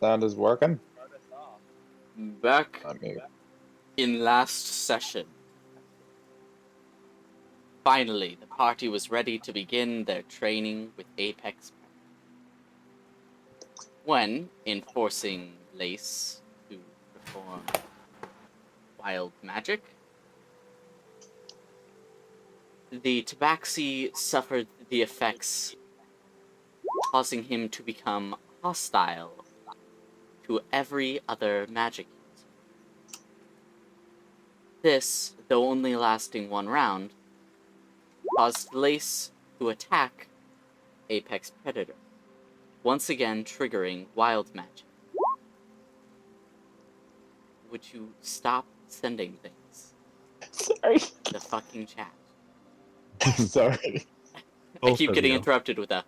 Sound is working. Back Let me. in last session, finally, the party was ready to begin their training with Apex when, in forcing Lace to perform wild magic, the Tabaxi suffered the effects, causing him to become hostile to every other magic user. This, though only lasting one round, caused Lace to attack Apex Predator, once again triggering wild magic. Would you stop sending things? Sorry. The fucking chat. Sorry. I keep getting interrupted with a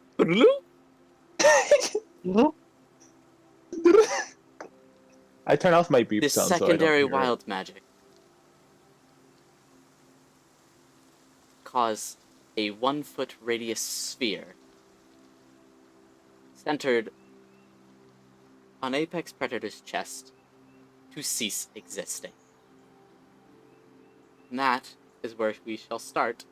I turn off my beep this sound secondary so I don't hear wild magic caused a 1-foot radius sphere centered on Apex Predator's chest to cease existing. And that is where we shall start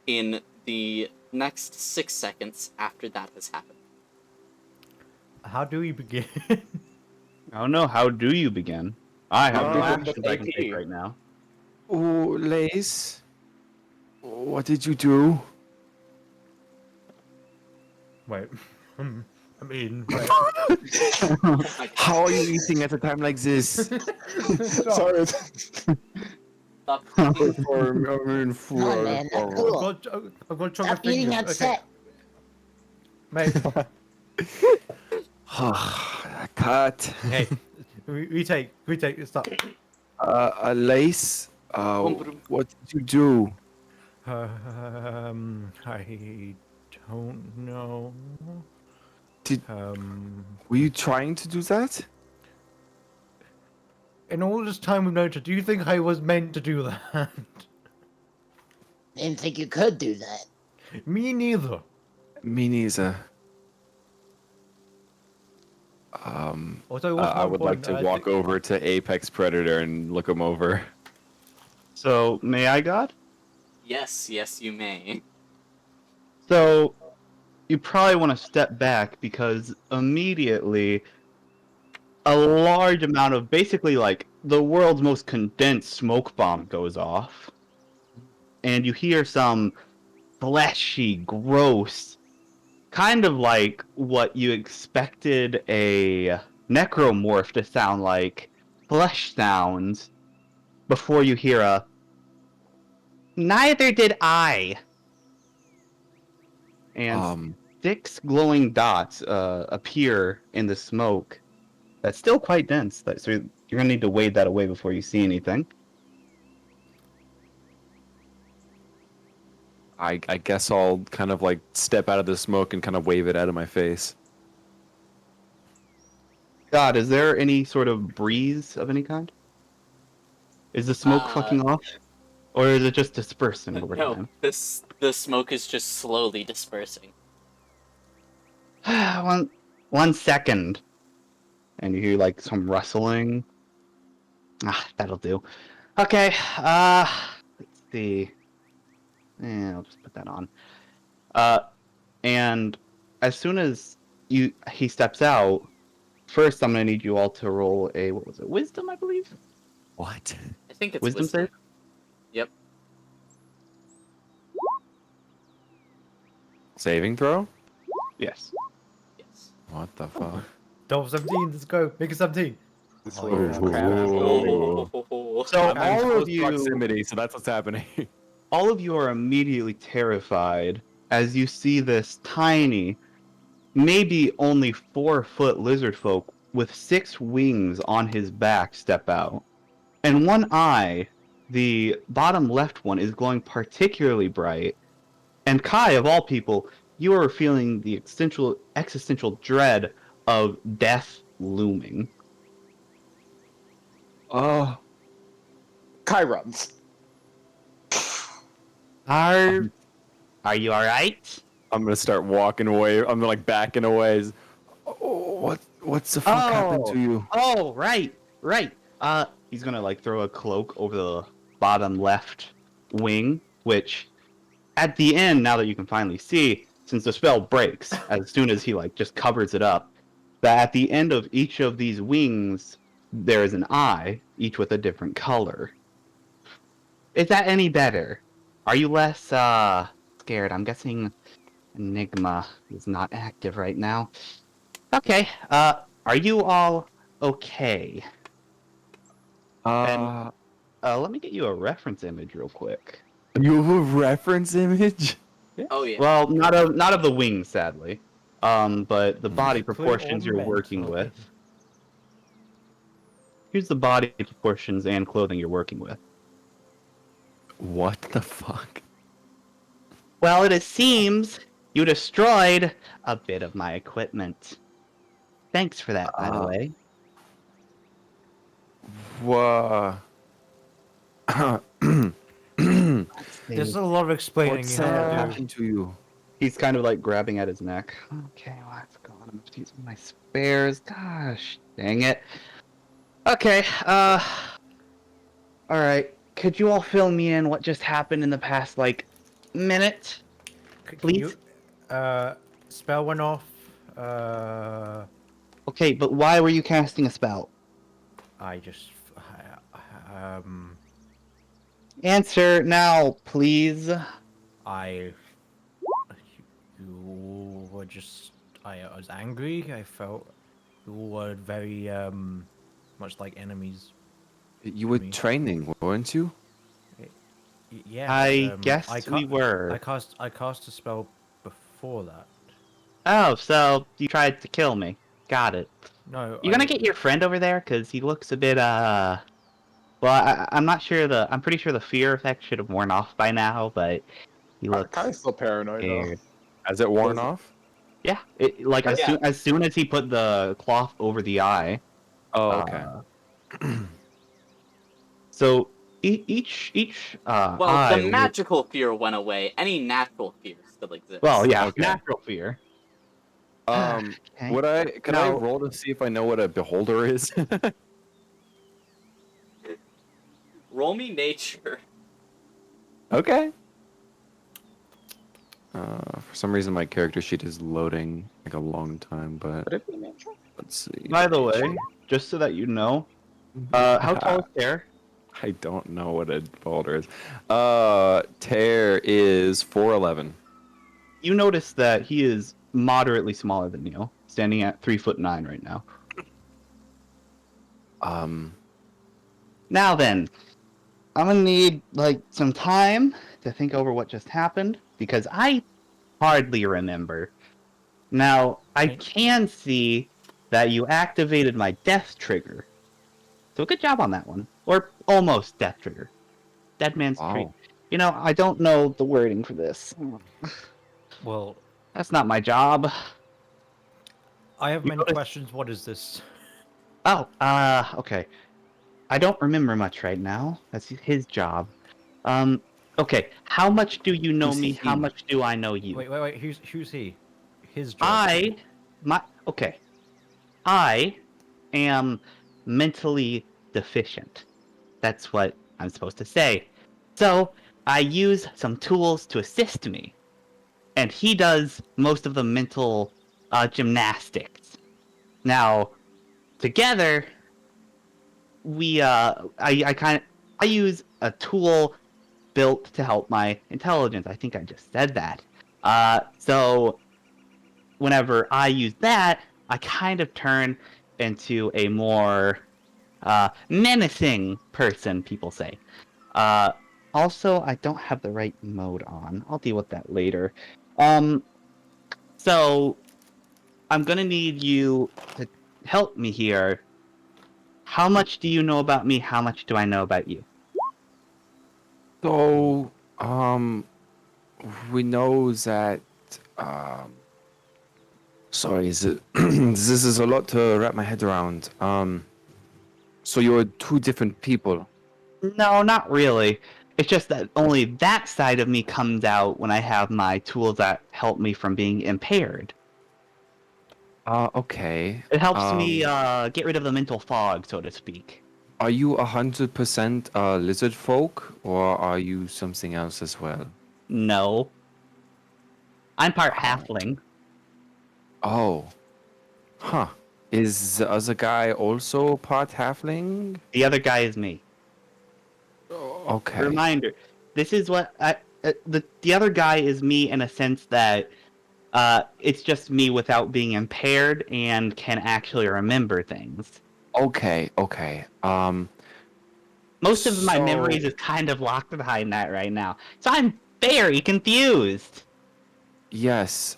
in the next 6 seconds after that has happened. How do we begin? I don't know. How do you begin? I have Begin no with actions I can AP. take right now. Oh, Lace, what did you do? Wait. I mean, wait. How are you eating at a time like this? Sorry. Stop. I'm in Come on, man, that's cool. I've got chocolate Stop getting fingers. upset. Okay. Mate, Cut. hey, retake, stop. Lace, Homebrew. what did you do? I don't know. Did- Were you trying to do that? In all this time we've known each other, do you think I was meant to do that? Didn't think you could do that. Me neither. Me neither. Also, what's I more would like important, to I walk think- over to Apex Predator and look him over. So, may I, God? Yes, you may. So, you probably want to step back because immediately a large amount of basically like the world's most condensed smoke bomb goes off. And you hear some fleshy, gross, kind of like what you expected a necromorph to sound like, flesh sounds, before you hear a "Neither did I." And 6 glowing dots appear in the smoke. That's still quite dense, so you're gonna need to wade that away before you see anything. I guess I'll kind of like step out of the smoke and kind of wave it out of my face. God, is there any sort of breeze of any kind? Is the smoke fucking off? Or is it just dispersing over No, time? the smoke is just slowly dispersing. One second. And you hear like some rustling. That'll do. Okay, let's see. Yeah, I'll just put that on. And as soon as he steps out, first I'm gonna need you all to roll a, what was it, wisdom, I believe? What? I think it's Wisdom save? Yep. Saving throw? Yes. Yes. What the fuck? Double 17, let's go. Make it 17. This Oh, way. yeah. So I'm in all close of you, proximity, so that's what's happening. all of you are immediately terrified as you see this tiny, maybe only 4-foot lizard folk with 6 wings on his back step out. And one eye, the bottom left one, is glowing particularly bright. And Kai, of all people, you are feeling the existential dread of death looming. Oh, Kai runs. Are you alright? I'm gonna start walking away. I'm like backing away. Oh What's the fuck happened to you? Oh, right. He's gonna like throw a cloak over the bottom left wing, which at the end, now that you can finally see, since the spell breaks as soon as he like just covers it up, that at the end of each of these wings there is an eye, each with a different color. Is that any better? Are you less scared? I'm guessing Enigma is not active right now. Okay. Are you all okay? Uh, Let me get you a reference image real quick. you have a reference image? Oh yeah. Well, not of the wings, sadly. But the body Physically or proportions you're working mentally? with. Here's the body proportions and clothing you're working with. What the fuck? Well, it seems you destroyed a bit of my equipment. Thanks for that, by the way. Wha- There's a lot of explaining What's you have to do. happened to you? He's kind of like grabbing at his neck. Okay, well, that's gone. I'm gonna use my spares. Gosh, dang it. Okay, alright. Could you all fill me in what just happened in the past, like, minute? Can Please? spell went off. Okay, but why were you casting a spell? I just. Answer now, please. I. You were just. I was angry. I felt you were very much like enemies. You were Me. training, weren't you? Yeah. I guessed we I were. cast a spell before that. Oh, so you tried to kill me. Got it. No. You gonna get your friend over there? Cause he looks a bit, well, I'm not sure I'm pretty sure the fear effect should have worn off by now, but he I'm looks kind of still paranoid though. scared. Has it worn Does- off? Yeah, like Yeah. as soon as he put the cloth over the eye. Oh, okay. So each Well, eye. the magical fear went away. Any natural fear still exists. Well, yeah, Okay. natural fear. Um, Okay. could I Now- roll to see if I know what a beholder is? Roll me nature. Okay. For some reason, my character sheet is loading like a long time, but Would it be natural? let's see. By the way, just so that you know, how tall is Tear? I don't know what a beholder is. Tear is 4'11". You notice that he is moderately smaller than you, standing at 3'9" right now. Now then, I'm gonna need like some time to think over what just happened because I hardly remember. Now I can see that you activated my death trigger, so good job on that one, or almost death trigger. Dead man's tree. Wow. You know, I don't know the wording for this. Well, That's not my job. I have You many notice- questions. What is this? Oh, okay. I don't remember much right now. That's his job. Okay. How much do you know Who's me? How he? much do I know you? Wait. Who's he? His job. Okay. I am mentally deficient. That's what I'm supposed to say. So I use some tools to assist me, and he does most of the mental gymnastics. Now, together, I use a tool built to help my intelligence. I think I just said that. So whenever I use that, I kind of turn into a more menacing person, people say. Also, I don't have the right mode on. I'll deal with that later. So I'm gonna need you to help me here. How much do you know about me? How much do I know about you? So, we know that, sorry, this is a lot to wrap my head around. So you're two different people. No, not really. It's just that only that side of me comes out when I have my tools that help me from being impaired. Okay. It helps me get rid of the mental fog, so to speak. Are you 100% lizard folk, or are you something else as well? No. I'm part Uh, halfling. oh. Huh. Is the other guy also part halfling? The other guy is me. Okay. Reminder: this is what the other guy is me in a sense that it's just me without being impaired and can actually remember things. Okay. Okay. Most of my memories So is kind of locked behind that right now, so I'm very confused. yes.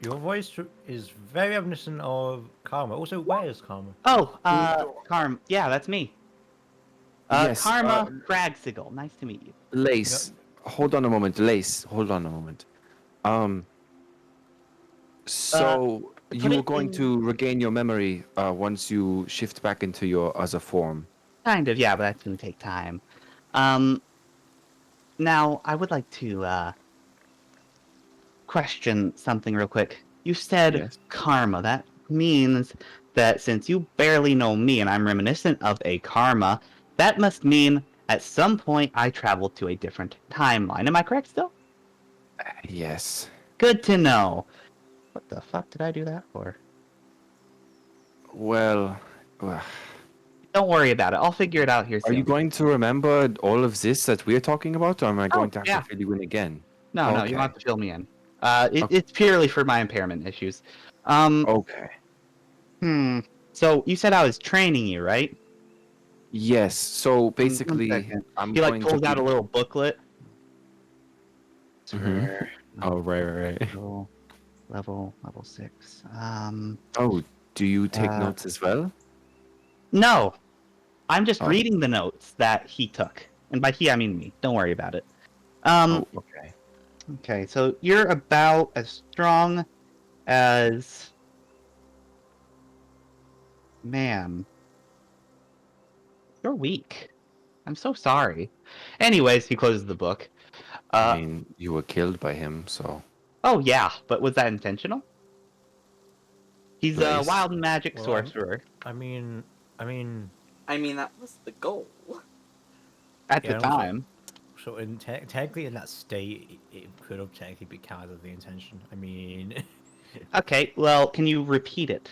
Your voice is very reminiscent of Karma. Also, where is Karma? Oh, Karm, yeah, that's me. Yes. Karma Fragsigle, nice to meet you. Lace. Hold on a moment. Lace. Hold on a moment. Um. So you put were it going in to regain your memory once you shift back into your other form. kind of, yeah, but that's gonna take time. Um, now I would like to question something real quick. You said Yes. karma. That means that since you barely know me and I'm reminiscent of a karma, that must mean at some point I traveled to a different timeline. Am I correct still? Yes. Good to know. What the fuck did I do that for? Well, Don't worry about it. I'll figure it out here are you soon. going to remember all of this that we're talking about, or am I going Oh, to have yeah. to fill you in again? No, you Okay. don't have to fill me in. Okay. It's purely for my impairment issues. Um, Okay. So you said I was training you, right? Yes. So One basically, second. I'm He like going to pulls out be. a little booklet. Hmm. Oh, right. Level 6. Oh, do you take Uh, notes as well? no, I'm just Oh. reading the notes that he took, and by he I mean me. Don't worry about it. Um, Oh, okay. okay, so you're about as strong as man. You're weak. I'm so sorry. Anyways, he closes the book. I Uh, mean, you were killed by him, so. oh yeah, but was that intentional? He's a Blaze. wild magic Well, sorcerer. I mean, I mean, that was the goal. At the yeah. And also, time. so technically in that state, it could have technically been counted as the intention. I mean, Okay, well, can you repeat it?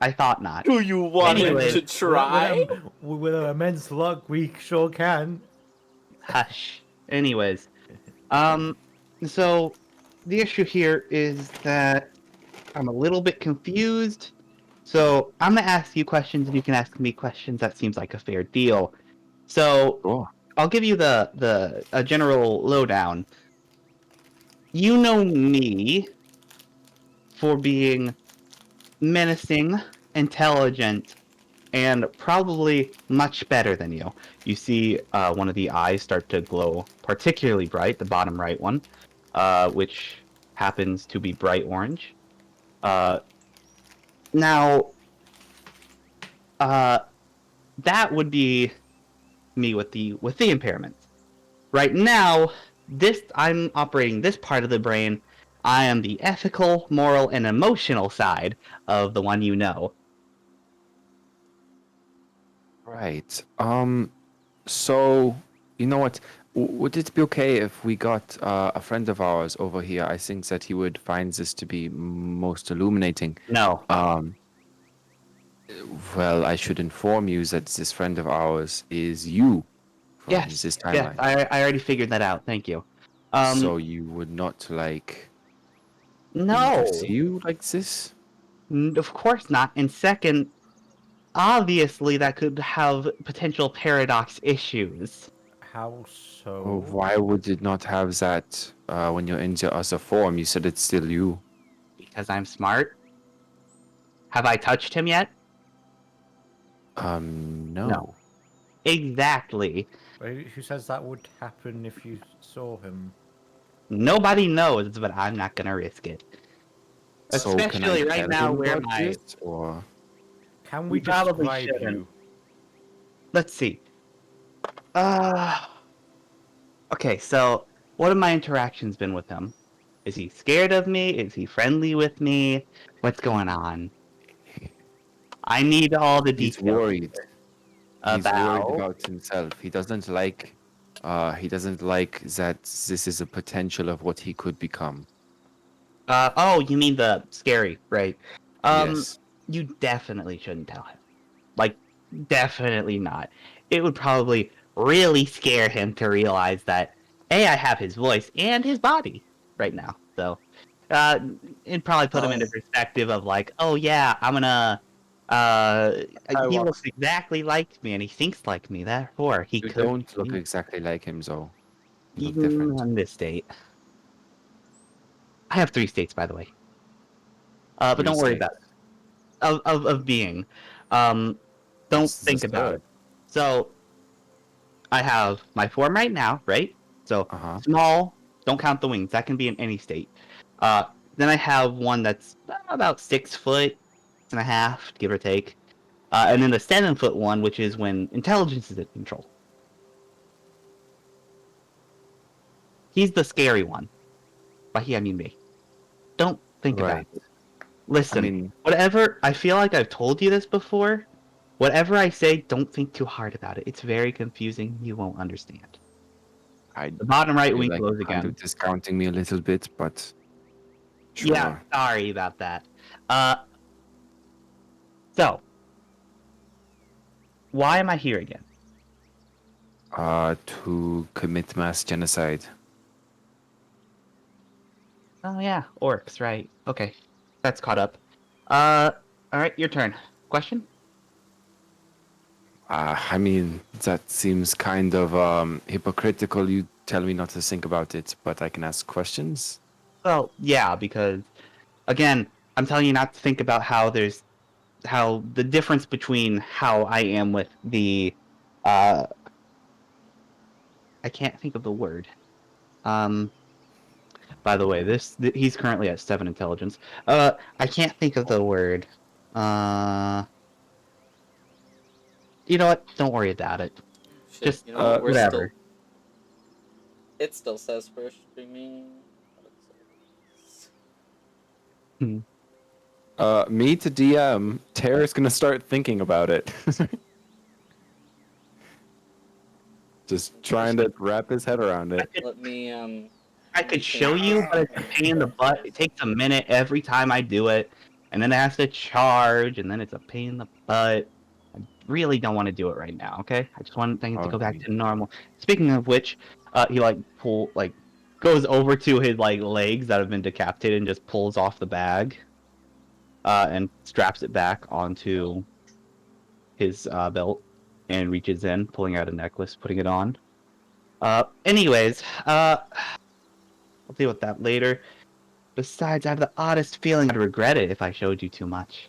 I thought not. Do you want him Anyway, to try? with our immense luck, we sure can. Hush. Anyways, um, so the issue here is that I'm a little bit confused. So I'm gonna ask you questions, and you can ask me questions. That seems like a fair deal. So Oh. I'll give you the a general lowdown. You know me for being menacing, intelligent, and probably much better than you. You see one of the eyes start to glow particularly bright, the bottom right one, which happens to be bright orange. Now, that would be me with the impairment. Right now, this I'm operating this part of the brain. I am the ethical, moral, and emotional side of the one you know. Right. So, you know what? Would it be okay if we got a friend of ours over here? I think that he would find this to be most illuminating. No. Well, I should inform you that this friend of ours is you from Yes. this Yes. timeline. I already figured that out. Thank you. So you would not like him to see No. you like this? Of course not. And second, obviously that could have potential paradox issues. How Or so? why would it not have that when you're in your other form? You said it's still you. Because I'm smart. Have I touched him yet? No. No. Exactly. Who says that would happen if you saw him? Nobody knows, but I'm not gonna risk it. So can I Especially right tell now him where about my... this, or Can we You probably describe shouldn't. you? Let's see. Uh... Okay, so what have my interactions been with him? Is he scared of me? Is he friendly with me? What's going on? I need all the He's details. worried. He's worried About about himself. He doesn't like that this is a potential of what he could become. oh, you mean the scary, right? Yes. You definitely shouldn't tell him. Like, definitely not. It would probably really scare him to realize that A, I have his voice and his body right now. So, it'd probably put him into perspective of like, oh yeah, I'm gonna. I He walk. looks exactly like me, and he thinks like me. Therefore, he You could don't look be exactly like him, though. You look even different. on this date. I have 3 states, by the way. But don't worry Restate. about it. Of being. Don't What's the think about third? it. So I have my form right now, right? So Uh-huh. small, don't count the wings. That can be in any state. Then I have one that's about 6'1.5", give or take. And then the 7-foot one, which is when intelligence is in control. He's the scary one. By he, I mean me. Don't think about Right. it. Listen, I mean, whatever, I feel like I've told you this before. Whatever I say, don't think too hard about it. It's very confusing. You won't understand. I The bottom right feel wing like glows you're kind again. of discounting me a little bit, but Yeah, sure. sorry about that. Uh, so, why am I here again? To commit mass genocide. Oh yeah, orcs, right. Okay, that's caught up. Alright, your turn. Question? I mean, that seems kind of hypocritical. You tell me not to think about it, but I can ask questions. Well, yeah, because, again, I'm telling you not to think about how the difference between how I am with uh, I can't think of the word. Um, by the way, he's currently at 7 intelligence. I can't think of the word. Uh, you know what? Don't worry about it. Shit, Just you know what? We're still. whatever. It still says we're streaming. Hmm. Me to DM, Tara's gonna start thinking about it. Just trying to wrap his head around it. Let me I could show you, but it's a pain in the butt. It takes a minute every time I do it, and then it has to charge, and then it's a pain in the butt. I really don't want to do it right now. Okay, I just want things to go back Okay. to normal. Speaking of which, he goes over to his legs that have been decapitated and just pulls off the bag, and straps it back onto his belt, and reaches in, pulling out a necklace, putting it on. Anyways, I'll deal with that later. Besides, I have the oddest feeling I'd regret it if I showed you too much.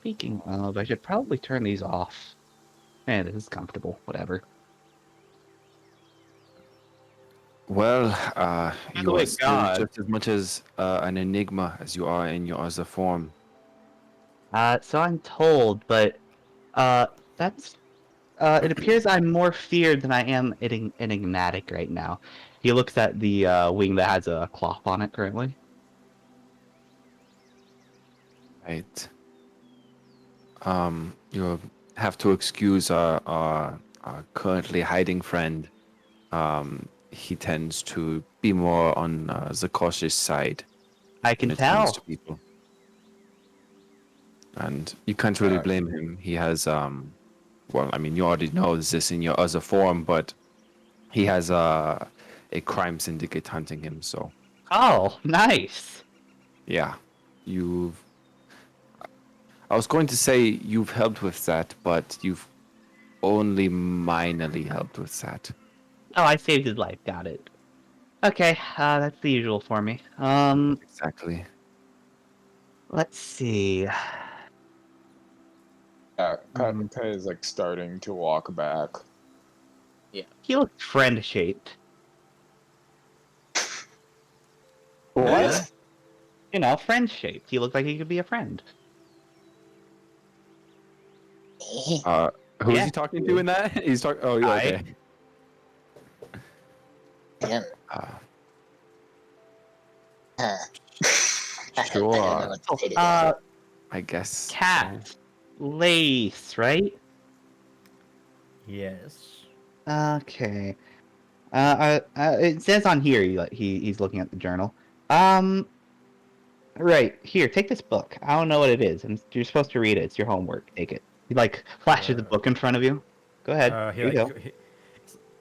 Speaking of, I should probably turn these off. This is comfortable. Whatever. Well, By the you way, are still God. just as much as an enigma as you are in your other form. So I'm told, but uh, that's it appears I'm more feared than I am enigmatic right now. He looks at the wing that has a cloth on it currently. Right. You have to excuse our currently hiding friend. He tends to be more on the cautious side I when can it comes to tell. people. And you can't really blame him. He has, well, I mean, you already know this in your other form, but he has a crime syndicate hunting him. So, Oh, nice. yeah, you've. I was going to say you've helped with that, but you've only minorly helped with that. Oh, I saved his life. Got it. Okay, that's the usual for me. Exactly. Let's see. Yeah, Hmm. Kai is like starting to walk back. He looks friend shaped. What? You know, friend shaped. He looked like he could be a friend. Who is Yeah, he talking he to is. in that? He's talking. Oh, yeah, I. okay. Yeah. Uh, Huh. I don't know Sure. what to say to that. I guess. Cat. Lace, right? Yes. Okay. It says on here he's looking at the journal. Right here, take this book. I don't know what it is, and you're supposed to read it. It's your homework. Take it. He like flashes the book in front of you. Go ahead. Here you go.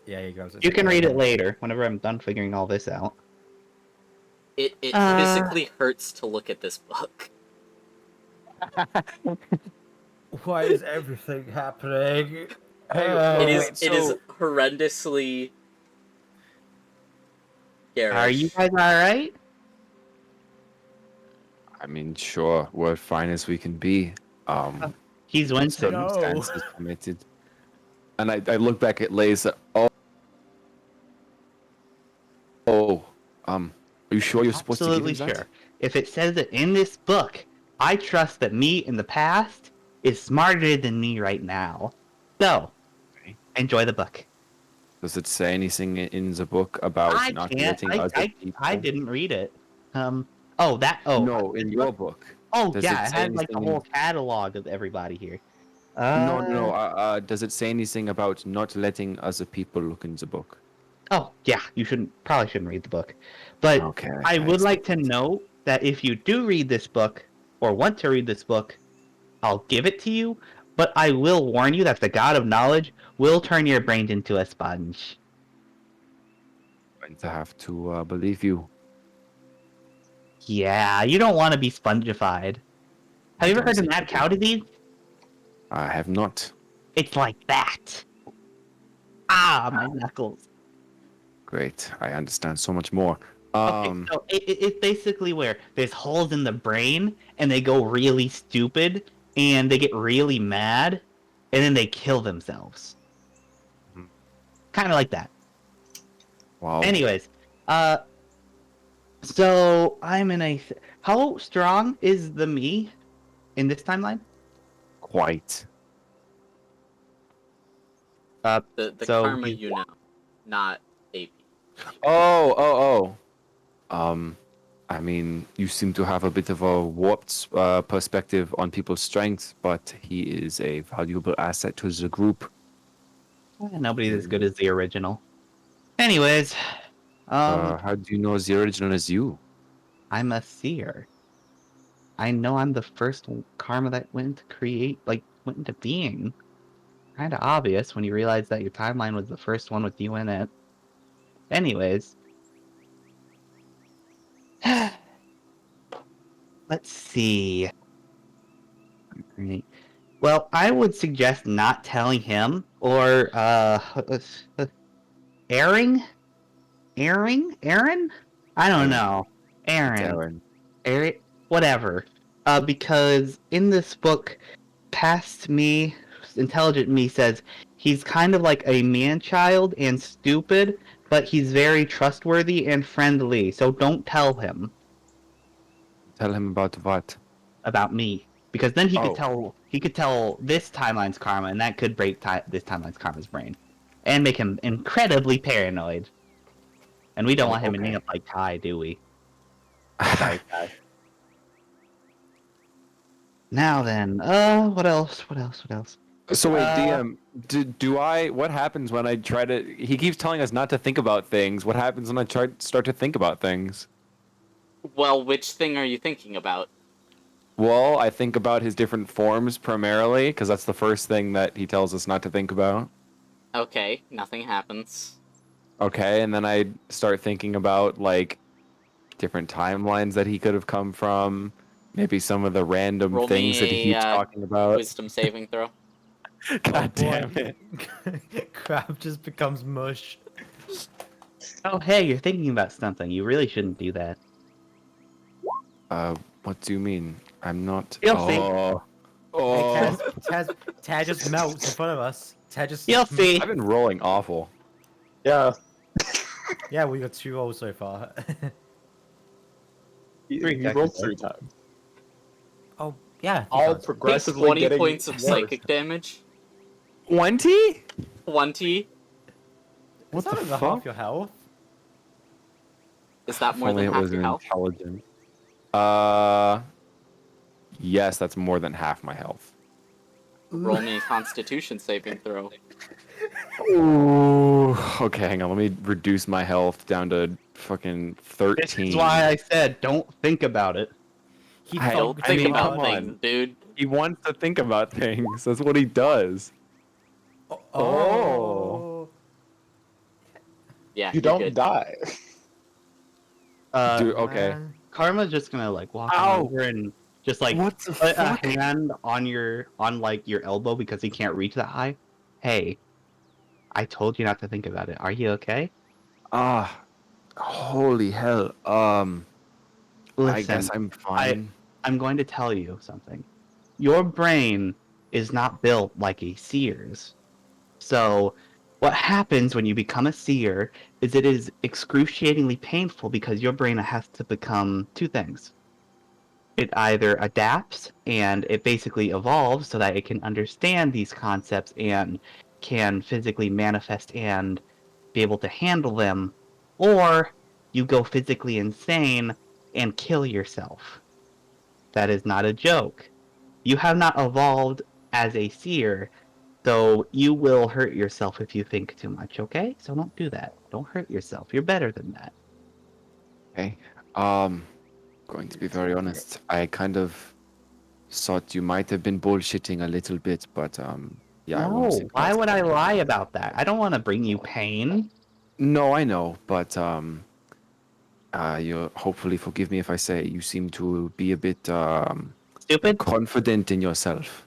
Yeah, he goes. You can read it later whenever I'm done figuring all this out. It Uh, physically hurts to look at this book. Why is everything happening? It is wait, it is so- horrendously garish. Are you guys all right? I mean, sure, we're fine as we can be. He's wincing. No. Circumstances permitted. And I look back at Lays. Are you sure you're supposed Absolutely to give him sure. If it says it in this book, I trust that me in the past is smarter than me right now. So, Okay. enjoy the book. Does it say anything in the book about I not can't. letting other people? I didn't read it. Oh, No, in this your book? book. Oh, Does yeah, it it say has like a anything in- whole catalog of everybody here. No. Does it say anything about not letting other people look in the book? Oh, yeah, you probably shouldn't read the book. But Okay. I would like to expected. note that if you do read this book, or want to read this book, I'll give it to you, but I will warn you that the God of Knowledge will turn your brain into a sponge. I'm going to have to believe you. Yeah, you don't want to be spongified. I Have you ever don't heard of think mad I do. cow disease? I have not. It's like that. Ah, my knuckles. Great. I understand so much more. Okay, so it's basically where there's holes in the brain, and they go really stupid, and they get really mad, and then they kill themselves. Mhm. Kind of like that. Wow. Anyways, so I'm in a. How strong is the me in this timeline? Quite. The So karma he's- you know, not AP. Oh. I mean, you seem to have a bit of a warped perspective on people's strengths, but he is a valuable asset to the group. Nobody's as good as the original. Anyways, How do you know the original is you? I'm a seer. I know I'm the first karma that went into being. Kind of obvious when you realize that your timeline was the first one with you in it. Anyways. Let's see. Right. Well, I would suggest not telling him or airing? Aaron? I don't Aaron. know. It's Aaron. Aaron. Eric, whatever. Because in this book, past me, intelligent me says he's kind of like a man-child and stupid, but he's very trustworthy and friendly. So don't tell him Tell him about what? about me, because then Oh. he could tell this timeline's karma, and that could break this timeline's karma's brain, and make him incredibly paranoid. And we don't Oh, want him okay. ending up like Kai, do we? Sorry, Kai. Now then, what else? So wait, Uh, DM, do I? What happens when I try to? He keeps telling us not to think about things. What happens when I start to think about things? Well, which thing are you thinking about? Well, I think about his different forms primarily, because that's the first thing that he tells us not to think about. Okay, nothing happens. Okay, and then I start thinking about like different timelines that he could have come from, maybe some of the random Roll things that he me keeps a talking about. wisdom saving throw. God boy. damn it! Crab just becomes mush. oh, hey, you're thinking about something. You really shouldn't do that. What do you mean? I'm not. You'll see. Hey, Taz just melts in front of us. Taz just. You'll see. I've been rolling awful. Yeah. Yeah, we got 2 rolls so far. You Three rolled technically. 3 times. Oh, yeah. All because- progressively 20 getting points of worse. psychic damage. 20? 20. What It's not the even fuck? half your health. Is that If more only than it half was your health? intelligent. Yes, that's more than half my health. Roll me a Constitution saving throw. Ooh. Okay, hang on. Let me reduce my health down to fucking This 13. is why I said don't think about it. He I- thought Don't I think mean, about come things, on. dude. He wants to think about things. That's what he does. Oh. Yeah, You you're don't good. die. Dude, Oh, okay. man. Karma's just gonna like walk on Ow! over and just like What the put a fuck? hand on like your elbow because he can't reach that high. Hey, I told you not to think about it. Are you okay? Ah, holy hell. I guess Listen, I'm fine. I'm going to tell you something. Your brain is not built like a seer's. So, what happens when you become a seer is it is excruciatingly painful because your brain has to become two things. It either adapts and it basically evolves so that it can understand these concepts and can physically manifest and be able to handle them, or you go physically insane and kill yourself. That is not a joke. You have not evolved as a seer, so you will hurt yourself if you think too much, okay? So don't do that. Don't hurt yourself. You're better than that. Okay. Going to be very honest, I kind of thought you might have been bullshitting a little bit, but yeah, I won't No, why sympathize would with I that. lie about that? I don't want to bring you pain. No, I know, but you hopefully forgive me if I say you seem to be a bit Stupid. confident in yourself.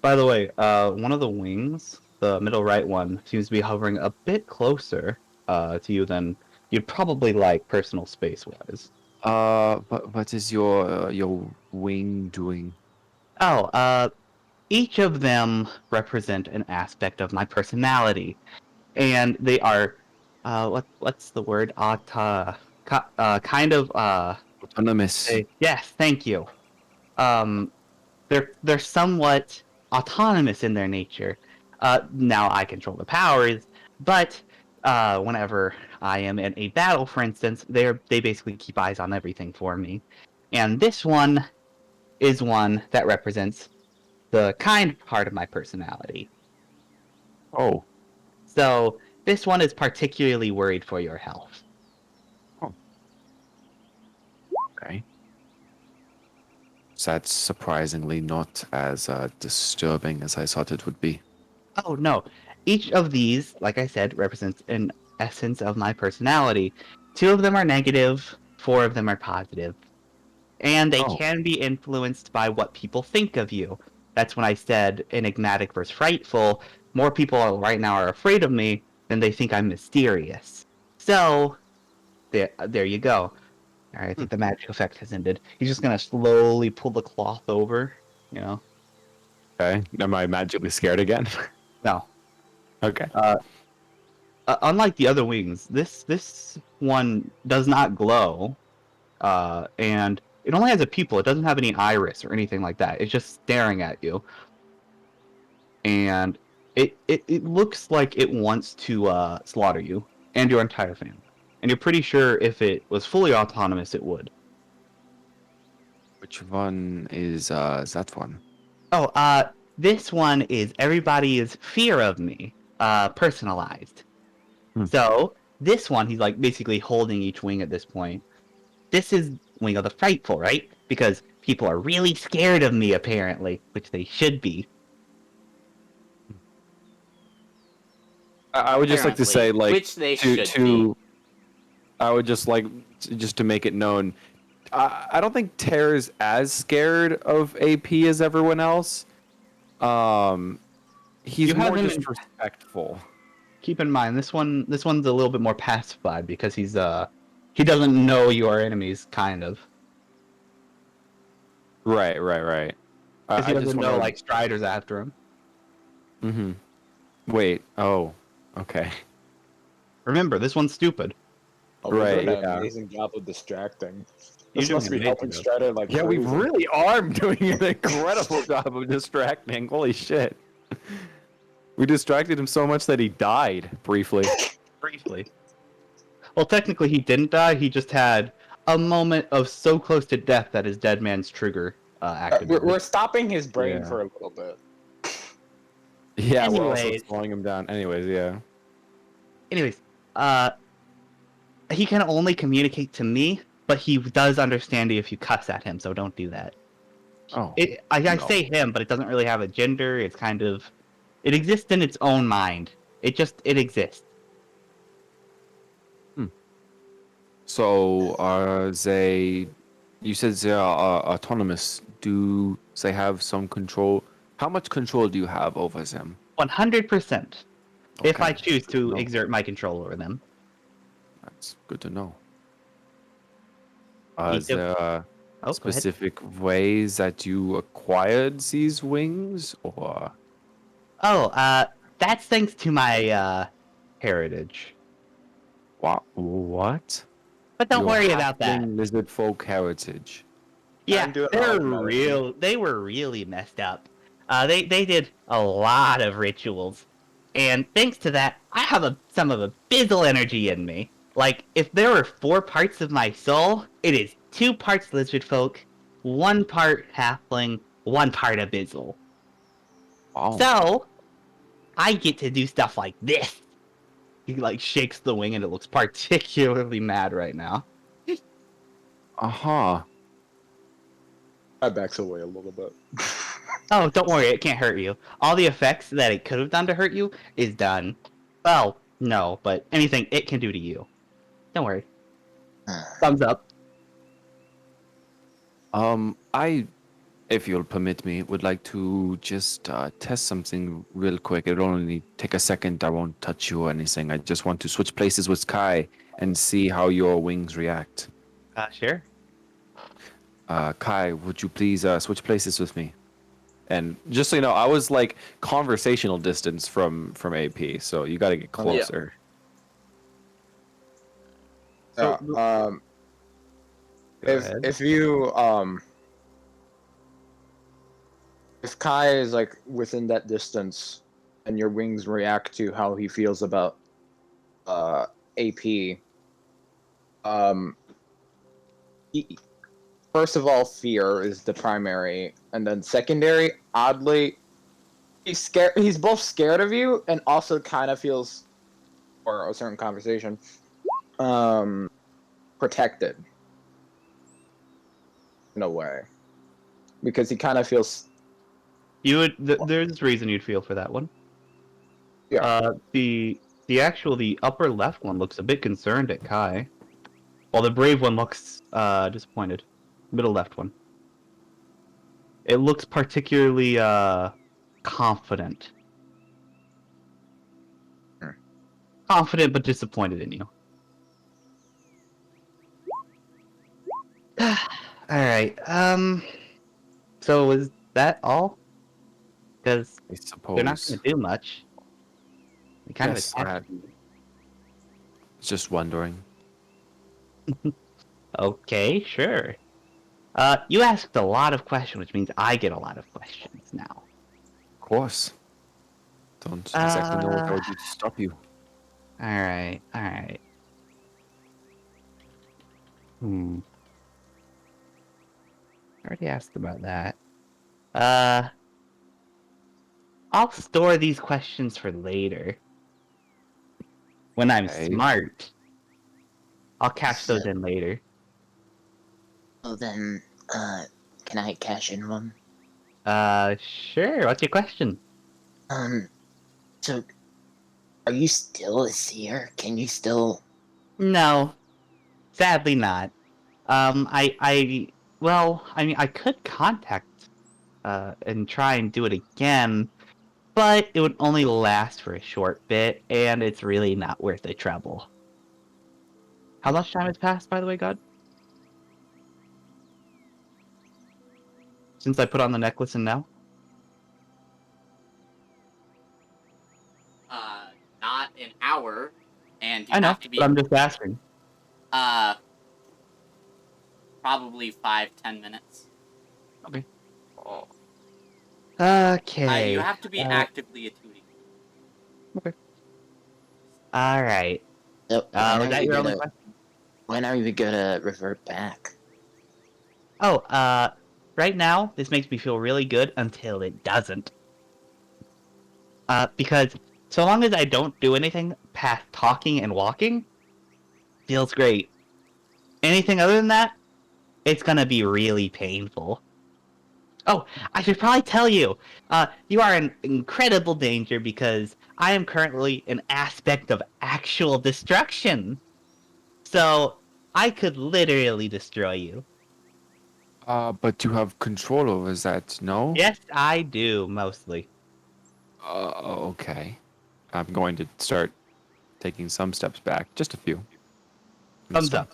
By the way, one of the wings, the middle right one, seems to be hovering a bit closer to you than you'd probably like personal space wise. What is your wing doing? Oh, each of them represent an aspect of my personality, and they are, what's the word? Kind of, Autonomous. yes, thank you. Um, they're somewhat autonomous in their nature. Now I control the powers, but whenever I am in a battle, for instance, they basically keep eyes on everything for me. And this one is one that represents the kind part of my personality. Oh, So this one is particularly worried for your health. okay. So that's surprisingly not as disturbing as I thought it would be. Oh no. Each of these, like I said, represents an essence of my personality. Two of them are negative, four of them are positive. And they Oh, can be influenced by what people think of you. That's when I said enigmatic versus frightful. More people right now are afraid of me than they think I'm mysterious. So, there you go. All right, I think the magic effect has ended. He's just gonna slowly pull the cloth over, you know? okay. Am I magically scared again? No. Okay. Unlike the other wings, this one does not glow, and it only has a pupil. It doesn't have any iris or anything like that. It's just staring at you, and it looks like it wants to slaughter you and your entire family. And you're pretty sure if it was fully autonomous, it would. Which one is that one? Oh, this one is everybody's fear of me, personalized. Hmm. So this one, he's like basically holding each wing at this point. This is Wing of the Frightful, right? Because people are really scared of me, apparently, which they should be. I would just like to Apparently, say, like, which they to should to I would just like just to make it known, I don't think Tara's as scared of AP as everyone else. He's You have more him just in. respectful. Keep in mind, this one's a little bit more pacified because he doesn't know you are enemies, kind of. Right, right, right. Because he I just doesn't want know to. like Strider's after him. Mm-hmm. Wait. Oh. Okay. Remember, this one's stupid. Oh, we're Right, doing an yeah. amazing job of distracting. You're This doing must be amazing, helping though. Strider like Yeah, we crazy. really are doing an incredible job of distracting. Holy shit. We distracted him so much that he died briefly. Briefly. Well, technically, he didn't die. He just had a moment of so close to death that his dead man's trigger activated. We're stopping his brain Yeah. for a little bit. Yeah, we're also Anyways. slowing him down. Anyways, yeah. Anyways, he can only communicate to me, but he does understand you if you cuss at him, so don't do that. Oh, I no. say him, but it doesn't really have a gender. It's kind of, it exists in its own mind. It exists. So, you said they are autonomous. Do they have some control? How much control do you have over them? 100%. If I Okay, choose good to know. exert my control over them. That's good to know. He Is do- there Oh, go ahead. specific ways that you acquired these wings, or Oh, that's thanks to my heritage. what? But don't Your worry about that. halfling lizard folk heritage. Yeah, I'm doing all of medicine. they were really messed up. They did a lot of rituals, and thanks to that, I have some of abyssal energy in me. Like, if there were 4 parts of my soul, it is 2 parts lizard folk, 1 part halfling, 1 part abyssal. Wow. So I get to do stuff like this. He like shakes the wing, and it looks particularly mad right now. Uh-huh. I backs away a little bit. Oh, don't worry, it can't hurt you. All the effects that it could have done to hurt you is done. Well, no, but anything it can do to you. Don't worry. Thumbs up. I, if you'll permit me, would like to just test something real quick. It'll only take a second. I won't touch you or anything. I just want to switch places with Kai and see how your wings react. Sure. Kai, would you please switch places with me? And just so you know, I was like conversational distance from AP, so you got to get closer. Yeah, Go ahead. if you if Kai is like within that distance and your wings react to how he feels about AP, first of all, fear is the primary, and then secondary, oddly, he's scared. He's both scared of you and also kind of feels, for a certain conversation, protected in a way, because he kind of feels. You would. There's a reason you'd feel for that one. Yeah. The upper left one looks a bit concerned at Kai, while the brave one looks disappointed. Middle left one. It looks particularly confident. Confident but disappointed in you. All right. So is that all? Because I they're not suppose. going to do much. They kind Yes, of attack you. Just wondering. Okay, sure. You asked a lot of questions, which means I get a lot of questions now. Of course. Don't exactly know what I would do to stop you. All right, all right. I already asked about that. I'll store these questions for later. When I'm Okay. smart. I'll cash those in later. Well then, can I cash in one? Sure. What's your question? So, are you still a seer? Can you still... No. Sadly not. Well, I mean, I could contact, and try and do it again, but it would only last for a short bit, and it's really not worth the trouble. How much time has passed, by the way, God? Since I put on the necklace and now? Not an hour, and you I know, have to be but I'm just asking. probably 5-10 minutes. Okay. You have to be actively attuning. Alright. So Was that your only question? when are we gonna revert back? Oh, right now, this makes me feel really good until it doesn't. Because so long as I don't do anything past talking and walking, feels great. Anything other than that, it's gonna be really painful. Oh, I should probably tell you, you are in incredible danger because I am currently an aspect of actual destruction. So, I could literally destroy you. But you have control over that, no? Yes, I do, mostly. Okay. I'm going to start taking some steps back, just a few. It's Thumbs fine. up.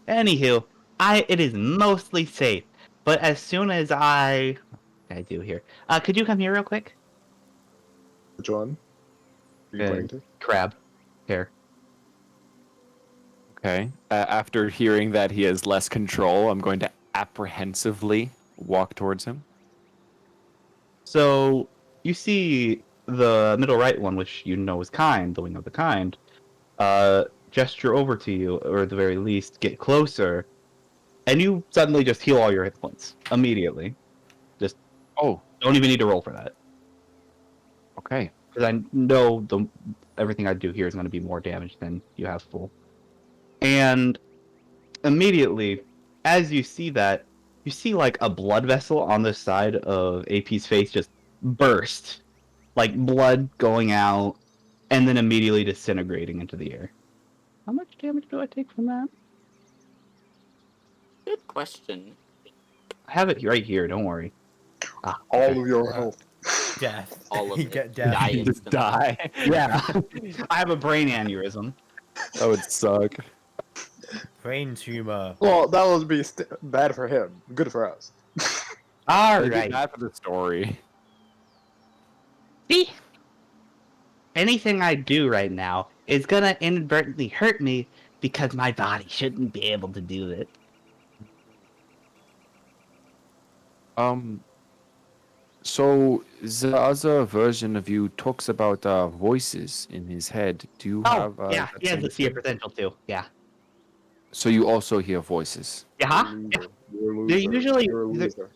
Anywho, it is mostly safe. But as soon as what can I do here? Could you come here real quick? Which one? Are you pointing to? Crab. Here. Okay. After hearing that he has less control, I'm going to apprehensively walk towards him. So you see the middle right one, which you know is kind, the wing of the kind, gesture over to you, or at the very least, get closer, and you suddenly just heal all your hit points immediately. Just Oh, don't even need to roll for that. okay. Because I know everything I do here is going to be more damage than you have full. And immediately, as you see that, you see like a blood vessel on the side of AP's face just burst. Like blood going out and then immediately disintegrating into the air. How much damage do I take from that? Good question. I have it right here, don't worry. All Okay. of your health. Death. All of You it. get You die death. You just instantly. die. Yeah. I have a brain aneurysm. That would suck. Brain tumor. Well, that would be bad for him. Good for us. It'd be Alright. bad for the story. See? Anything I do right now is gonna inadvertently hurt me because my body shouldn't be able to do it. So the other version of you talks about voices in his head. Do you Oh, have yeah, that he has same the seer thing? potential too. Yeah. So you also hear voices. Yeah? You're a loser. You're a They're loser. usually You're a loser.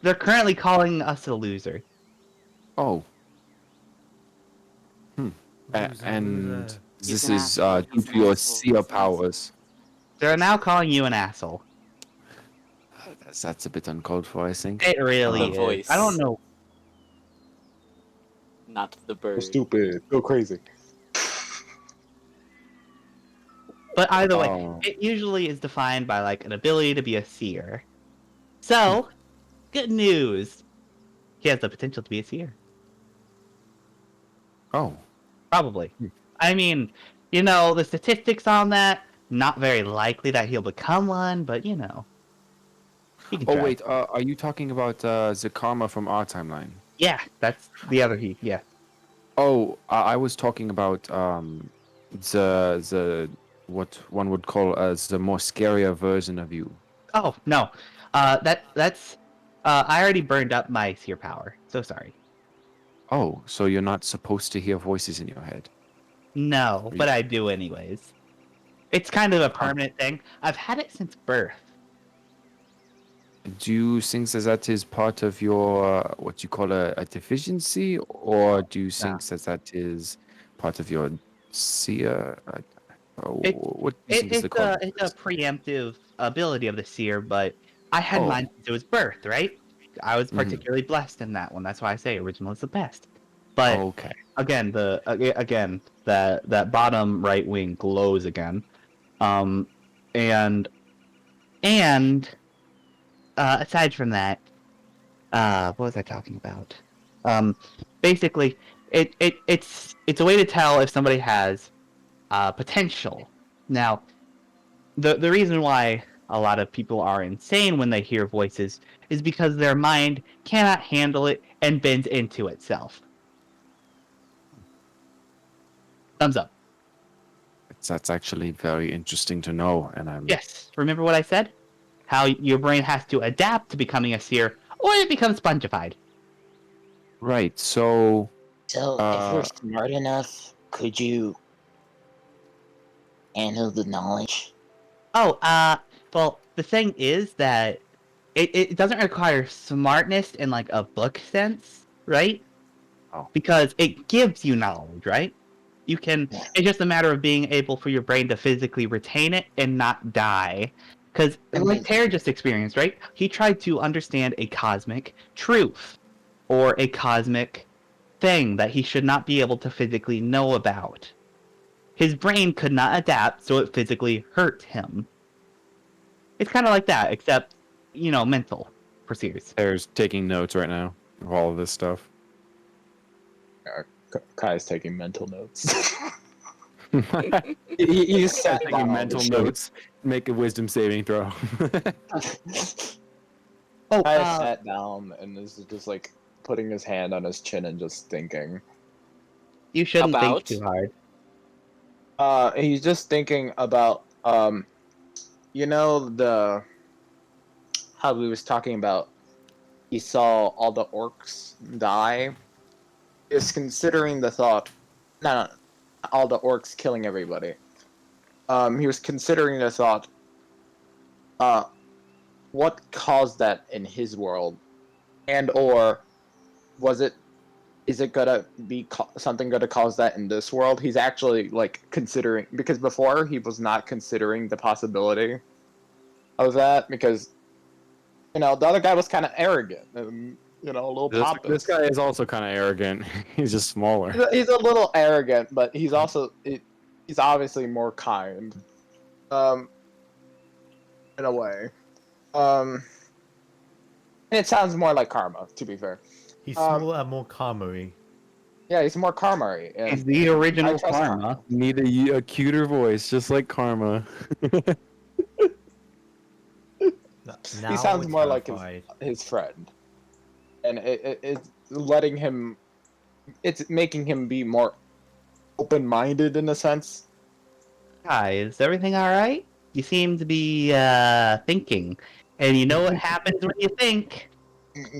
they're currently calling us a loser. Oh. Loser, And loser. He's this an is asshole. due He's to an your asshole. seer He's an powers. They're now calling you an asshole. That's a bit uncalled for, I think. It really The is. voice. I don't know. Not the So bird. stupid. So crazy. But either way, Oh. it usually is defined by like an ability to be a seer. So, good news. He has the potential to be a seer. Oh. Probably. Hmm. I mean, you know, the statistics on that, not very likely that he'll become one, but you know. He can Oh try. wait, are you talking about the karma from our timeline? Yeah, that's the other he. Yeah. Oh, I was talking about the what one would call as the more scarier version of you. Oh, no. That's I already burned up my seer power. So sorry. Oh, so you're not supposed to hear voices in your head. No, but I do anyways. It's kind of a Huh. permanent thing. I've had it since birth. Do you think that is part of your what you call a deficiency, or do you think that is part of your seer? It, What do you think is the cause? it's a preemptive ability of the seer, but I had Oh. mine since it was birth, right? I was Mhm. particularly blessed in that one. That's why I say original is the best. But Okay. again, that bottom right wing glows again, um, and and aside from that, what was I talking about? Basically, it's a way to tell if somebody has potential. Now, the reason why a lot of people are insane when they hear voices is because their mind cannot handle it and bends into itself. Thumbs up. That's actually very interesting to know, and I'm Yes, remember what I said? How your brain has to adapt to becoming a seer, or it becomes spongified. right. So, So, if we're smart enough, could you handle the knowledge? Oh, well, the thing is that it doesn't require smartness in like a book sense, right? Oh. Because it gives you knowledge, right? You can. It's just a matter of being able for your brain to physically retain it and not die. Because like Tara just experienced, right? He tried to understand a cosmic truth or a cosmic thing that he should not be able to physically know about. His brain could not adapt, so it physically hurt him. It's kind of like that, except, mental, for serious. There's taking notes right now of all of this stuff. Kai's taking mental notes. Taking He's sat down mental on the notes. Make a wisdom saving throw. Oh, Kai sat down and is just like putting his hand on his chin and just thinking. you shouldn't think About? too hard. He's just thinking about the how we was talking about. He saw all the orcs die. Is considering the thought, no, all the orcs killing everybody. He was considering the thought. What caused that in his world, and or was it? Is it gonna be something gonna cause that in this world? He's actually like considering, because before he was not considering the possibility of that, because the other guy was kind of arrogant and a little pompous. This guy is also kind of arrogant. He's just smaller. He's a little arrogant, but he's also he's obviously more kind, in a way. And it sounds more like karma, to be fair. He's smaller and more karma-y. Yeah, he's more karma-y. He's the original I trust karma. Need a cuter voice, just like Karma. Now He sounds we're more like terrified. his friend, and it's letting him. It's making him be more open-minded in a sense. Guys, everything all right? You seem to be thinking, and you know what happens when you think?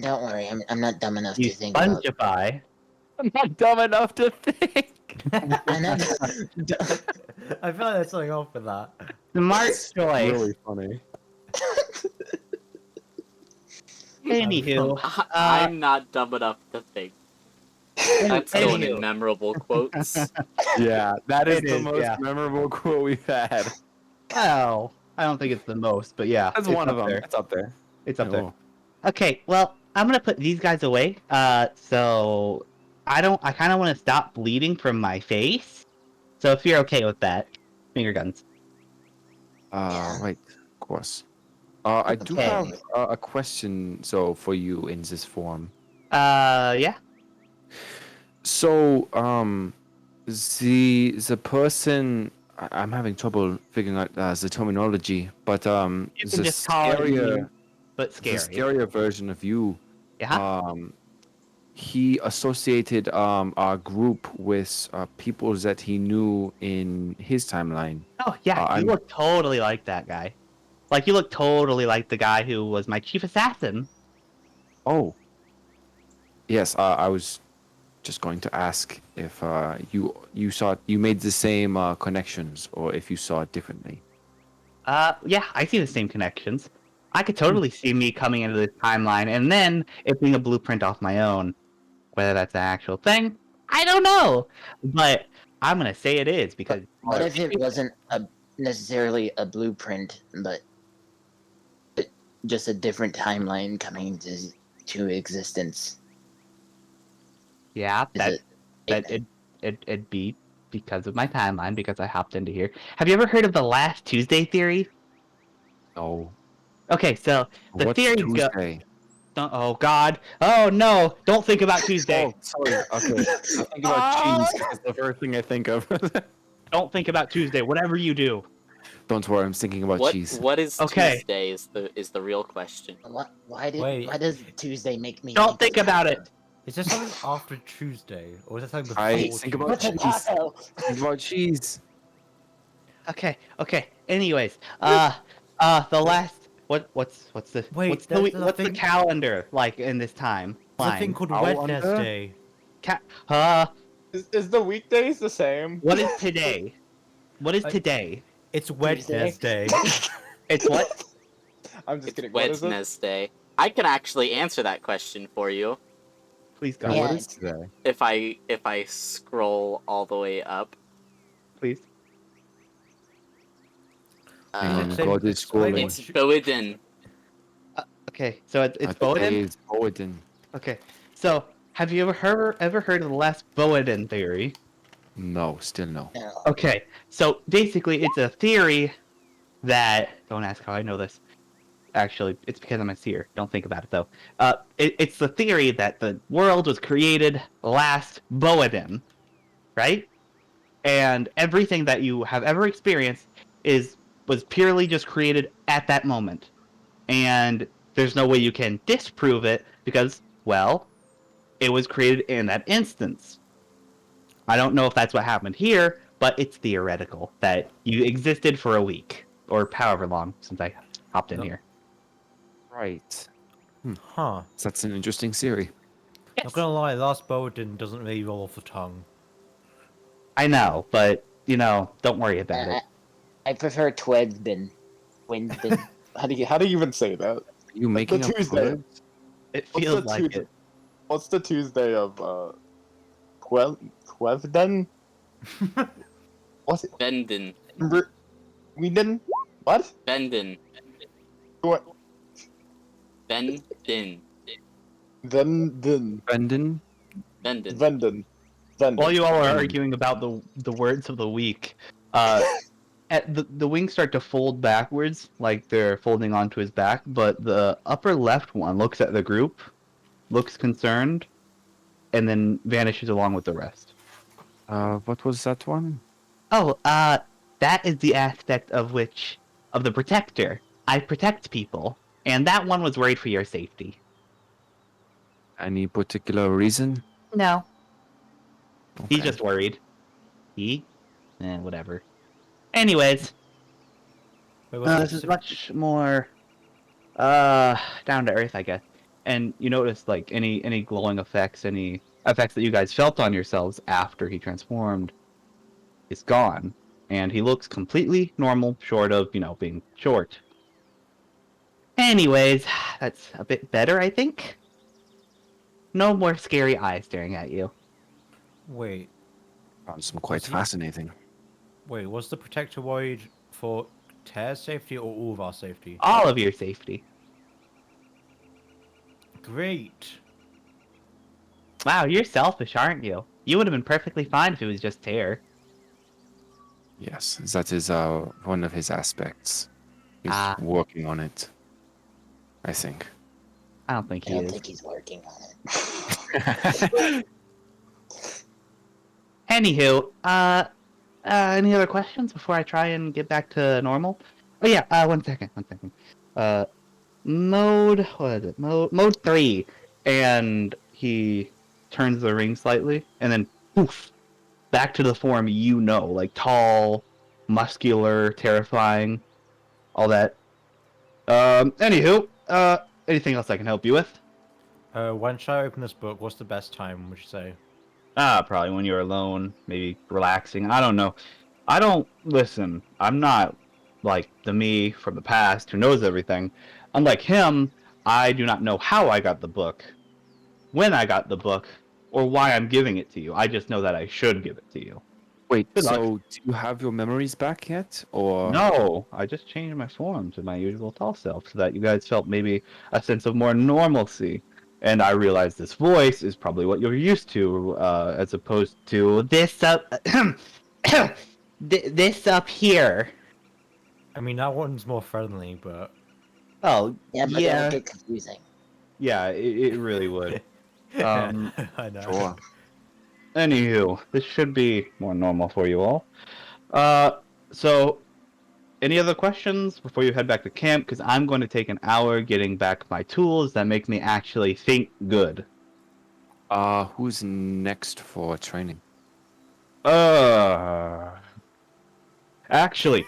Don't worry, I'm not dumb enough You to think about. spongify. I'm not dumb enough to think. I'm not. I feel like there's something off with that. Smart It's choice. really funny. Anywho, I'm not dumb enough to think. That's going in anywho. memorable quotes. Yeah, that is It the is, most yeah. memorable quote we've had. Well, I don't think it's the most, but yeah, That's it's one of up them. there. It's up there. It's up there. Oh. Okay, well, I'm gonna put these guys away. So I kind of want to stop bleeding from my face. So if you're okay with that, finger guns. Right, of course. I do Okay. have a question, for you in this form. Yeah. So, the person, I'm having trouble figuring out the terminology, but You can the just call it scarier, but the scary. scarier version of you, Yeah. he associated our group with people that he knew in his timeline. Oh yeah, you I'm- look totally like that guy. Like you look totally like the guy who was my chief assassin. Oh. Yes, I was just going to ask if you made the same connections, or if you saw it differently. Yeah, I see the same connections. I could totally see me coming into this timeline and then it being a blueprint off my own. Whether that's an actual thing, I don't know. But I'm gonna say it is because What if it wasn't necessarily a blueprint, but just a different timeline coming to existence? yeah, Is it'd be because of my timeline because I hopped into here. Have you ever heard of the last Tuesday theory? No. Okay, so the What's theory Tuesday? oh God! Oh no! Don't think about Tuesday. Oh, sorry. Okay. I think about cheese. It's the first thing I think of. Don't think about Tuesday. Whatever you do. Don't worry, I'm thinking about cheese. What is Okay. Tuesday is the real question. Why Wait. does Tuesday make me? Don't think about it. Is there something after Tuesday, or is there something before I Tuesday? think about What's a cheese. taco? Think about cheese. Okay. Anyways, the last what's the Wait, what's there's the nothing- calendar like in this time? There's a thing called Calendar? Wednesday. Uh, Is the weekdays the same? what is today? What is today? It's Tuesday. Wednesday. It's what? I'm just It's kidding. What is it? Wednesday. I can actually answer that question for you Please, Yeah, God. Yeah, what is it's- today? if I scroll all the way up. Please. Hang on, Explain- God is explain scrolling. what It's Boedin. Okay, so it's Today Boedin? is Odin. Okay. So, have you ever heard of the last Boedin theory? No, still no. no. Okay, so basically it's a theory that... Don't ask how I know this. Actually, it's because I'm a seer. Don't think about it, though. It's the theory that the world was created last Boedin, right? And everything that you have ever experienced was purely just created at that moment. And there's no way you can disprove it because, well, it was created in that instance. I don't know if that's what happened here, but it's theoretical that you existed for a week or however long since I hopped in No. here. Right. Huh. So that's an interesting theory. Not gonna lie, last Bowden doesn't really roll off the tongue. I know, but don't worry about it. I prefer Twedbin. Windbin. How do you even say that? Are you making up Tuesday. words? It What's feels the like Tuesday? it. What's the Tuesday of Twevden? What's it? Bendin. We didn't. What? Bendin. What? Bendin. Then Brendan? Bendin. Venden. While you all are arguing about the words of the week, at the wings start to fold backwards, like they're folding onto his back, but the upper left one looks at the group, looks concerned, and then vanishes along with the rest. What was that one? Oh, that is the aspect of the protector. I protect people, and that one was worried for your safety. Any particular reason? No, he's Okay. just worried. Whatever. Anyways, Wait, what's the this is specific- much more down to earth, I guess. And you notice like any glowing effects, any effects that you guys felt on yourselves after he transformed is gone, and he looks completely normal, short of being short. Anyways, that's a bit better, I think. No more scary eyes staring at you. Wait, Found some quite Was he- fascinating. was the protector worried for Tear's safety or all of our safety? All of your safety. Great. Wow, you're selfish, aren't you? You would have been perfectly fine if it was just Tear. Yes, that is one of his aspects. He's Ah. working on it, I think. I don't think I he don't is. think he's working on it. Anywho, any other questions before I try and get back to normal? Oh yeah, one second. Mode, what is it? Mode 3. And he turns the ring slightly, and then poof, back to the form like tall, muscular, terrifying, all that. Anywho, anything else I can help you with? When should I open this book? What's the best time, would you say? Probably when you're alone, maybe relaxing. I don't know. Listen, I'm not like the me from the past who knows everything. Unlike him, I do not know how I got the book, when I got the book, or why I'm giving it to you. I just know that I should give it to you. Wait, Good luck. so do you have your memories back yet? Or No, I just changed my form to my usual tall self so that you guys felt maybe a sense of more normalcy. And I realized this voice is probably what you're used to, as opposed to this up, this up here. I mean, that one's more friendly, but... Oh, Yeah, but it would get confusing. yeah, it really would. Um, I know. sure. Anywho, this should be more normal for you all. So any other questions before you head back to camp? Because I'm going to take an hour getting back my tools that make me actually think good. Who's next for training? Actually,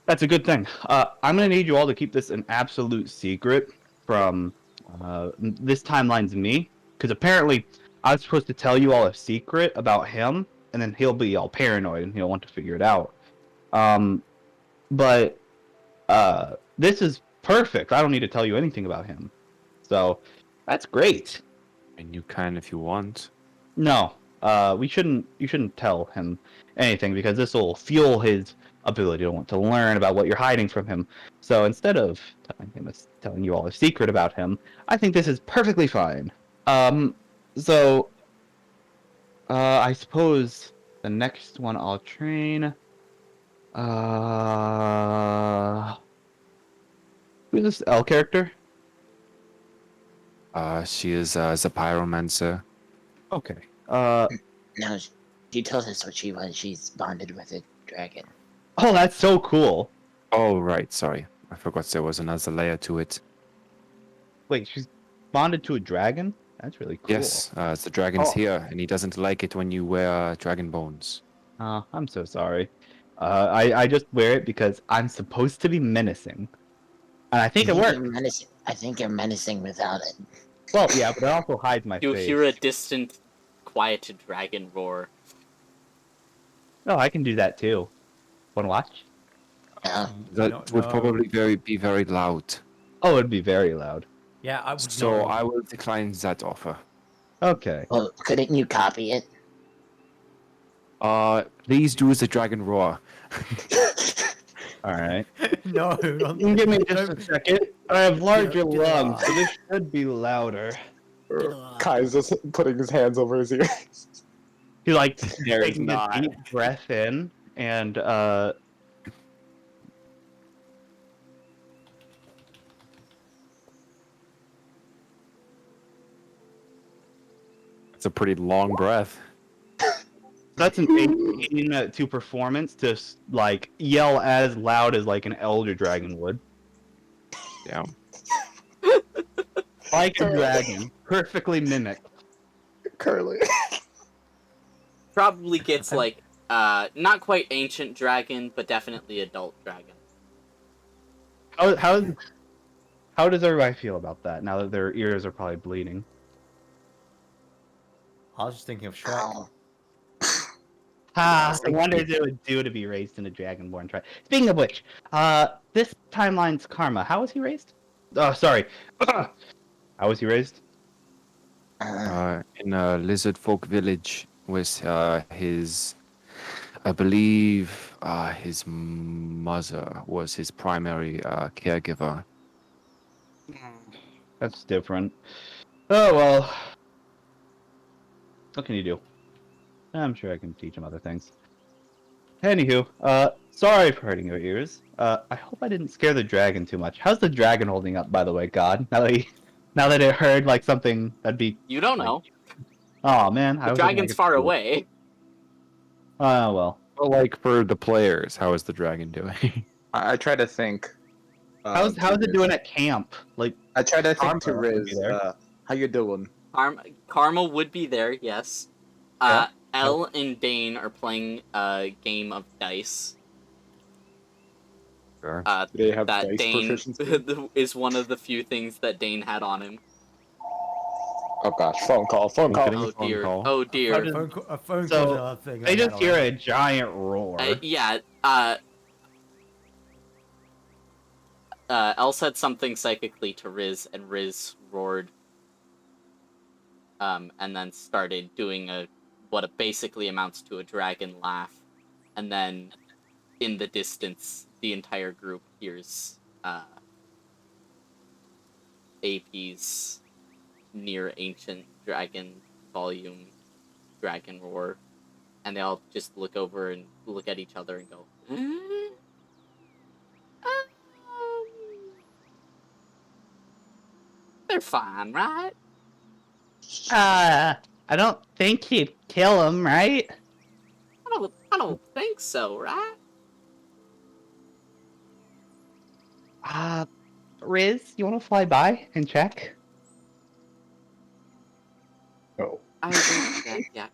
that's a good thing. I'm going to need you all to keep this an absolute secret from this timeline's me. Because apparently, I was supposed to tell you all a secret about him, and then he'll be all paranoid and he'll want to figure it out. But this is perfect. I don't need to tell you anything about him. So that's great. And you can if you want. No, we shouldn't. You shouldn't tell him anything because this will fuel his ability to want to learn about what you're hiding from him. So instead of telling you all a secret about him, I think this is perfectly fine. So I suppose the next one I'll train. Who's this L character? She is the pyromancer. Okay. No, she told us what she was. She's bonded with a dragon. Oh, that's so cool. Oh, right. Sorry. I forgot there was another layer to it. Wait, she's bonded to a dragon? That's really cool. Yes, the dragon's Oh. here, and he doesn't like it when you wear dragon bones. Oh, I'm so sorry. I just wear it because I'm supposed to be menacing. And I think it works. I think you're menacing without it. Well, yeah, but it also hides my You face. hear a distant, quiet dragon roar. Oh, I can do that too. Want to watch? That would probably be very loud. Oh, it'd be very loud. Yeah, I would So know. I will decline that offer. Okay. Well, couldn't you copy it? Please do the dragon roar. All right. No, You can give me just a second. I have larger Get lungs, off. so this should be louder. Kai's just putting his hands over his ears. He like There is taking not. a deep breath in and It's a pretty long breath. that's an 18 to performance to like yell as loud as like an elder dragon would. Yeah. Like a dragon, perfectly mimicked. Curly. Probably gets like, not quite ancient dragon, but definitely adult dragon. How does everybody feel about that now that their ears are probably bleeding? I was just thinking of Shrek. Oh, I wondered what it would do to be raised in a dragonborn tribe. Speaking of which, this timeline's Karma. How was he raised? Oh, sorry. How was he raised? In a lizard folk village with his, I believe, his mother was his primary caregiver. That's different. Oh well. What can you do? I'm sure I can teach him other things. Anywho, sorry for hurting your ears. I hope I didn't scare the dragon too much. How's the dragon holding up, by the way, God? Now that it heard like something that'd be. You don't know. Oh man, The dragon's far away. Oh well. Well, like for the players, how is the dragon doing? I try to think. How's it doing at camp? Like I try to think to Karma would be Riz. there. How you doing? Karma would be there, yes. Yeah. Elle and Dane are playing a game of dice. Sure. They have That dice Dane proficiency. is one of the few things that Dane had on him. Oh gosh, phone call. Getting Oh a phone dear. call. Oh dear. A phone So, call's another thing. They just hear a giant roar. Yeah, Elle said something psychically to Riz, and Riz roared. And then started doing what it basically amounts to a dragon laugh. And then, in the distance, the entire group hears, AP's near ancient dragon volume dragon roar. And they all just look over and look at each other and go, they're fine, right? I don't think he'd kill him, right? I don't think so, right? Riz, you want to fly by and check? Oh. I agree with that, yeah.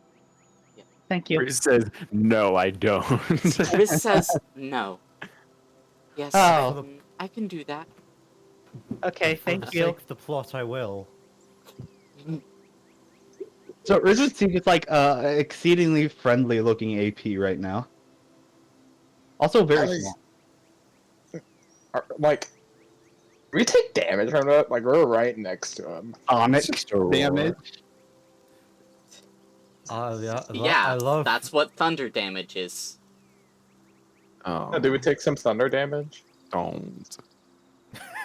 Thank you. Riz says, "No, I don't." Riz says no. Yes, Oh. I can do that. Okay, For the thank you. sake of the plot, I will. So Riz would seem just like exceedingly friendly looking AP right now. Also That very was small. Like, we take damage from it. Like, we're right next to him. Onyx Just a roar. damage. Yeah, I love. that's what thunder damage is. Oh, Do we take some thunder damage? don't.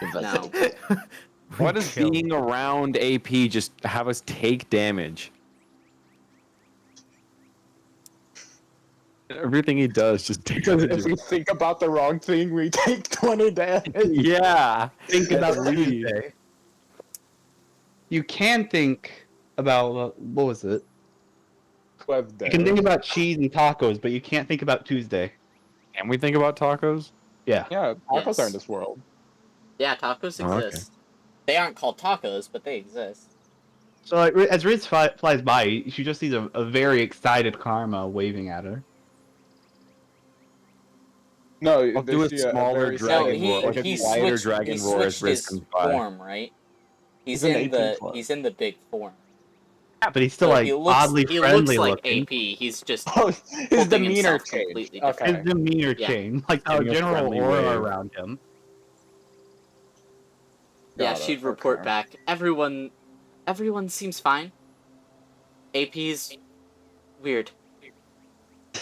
give us No. What does Kill. being around AP just have us take damage? Everything he does just takes Because if damage. we think about the wrong thing, we take 20 damage. Yeah. Think about At least. Tuesday. You can think about what was it? 12 You can think damage. about cheese and tacos, but you can't think about Tuesday. Can we think about tacos? Yeah. Yeah, tacos Yes. are in this world. Yeah, tacos Oh, okay. exist. They aren't called tacos, but they exist. So like, as Riz flies by, she just sees a very excited Karma waving at her. No, I'll they do a see smaller very dragon sad- roar, No, like a he quieter switched. dragon He roar as switched Riz his comes by. form, right? He's He's an in 18 the. plus. He's in the big form. Yeah, but he's still So like he looks. oddly He friendly looks like looking. AP. He's just Oh, his holding demeanor himself changed. completely Okay. His demeanor Yeah. changed, like a Giving a general friendly aura wave. around him. Yeah, Got it, she'd report okay. back. Everyone seems fine. AP's weird,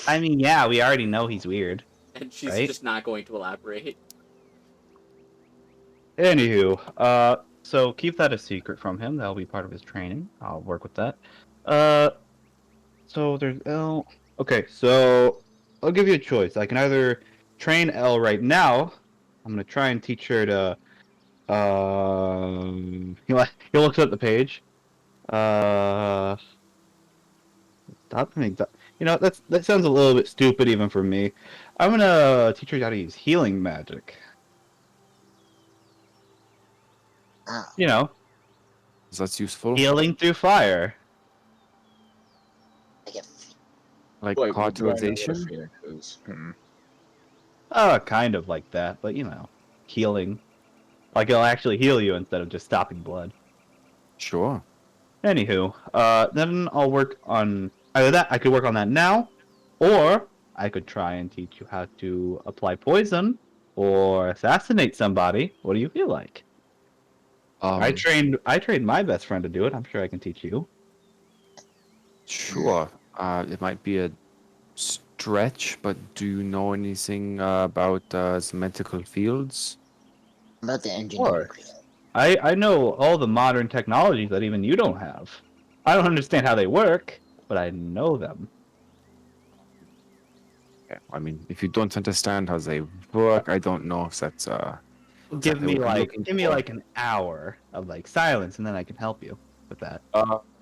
I mean, yeah, we already know he's weird. and she's Right? just not going to elaborate. Anywho, so keep that a secret from him. That'll be part of his training. I'll work with that. So there's L. Okay, so I'll give you a choice. I can either train L right now. I'm gonna try and teach her to. He looks at the page. Stop me. You know, that sounds a little bit stupid even for me. I'm gonna teach her how to use healing magic. wow. You know, So that's useful. healing through fire. Like a Like Wait, what do I know what a cauterization. phoenix is? Kind of like that, but you know, healing. Like it'll actually heal you instead of just stopping blood. Sure. Anywho, then I'll work on either that. I could work on that now, or I could try and teach you how to apply poison or assassinate somebody. What do you feel like? I trained my best friend to do it. I'm sure I can teach you. Sure. It might be a stretch, but do you know anything about symmetrical fields? about the engineering. I know all the modern technologies that even you don't have. I don't understand how they work, but I know them. Okay. I mean, if you don't understand how they work, I don't know if that's Give me what you're like looking give me for. like an hour of like silence, and then I can help you with that.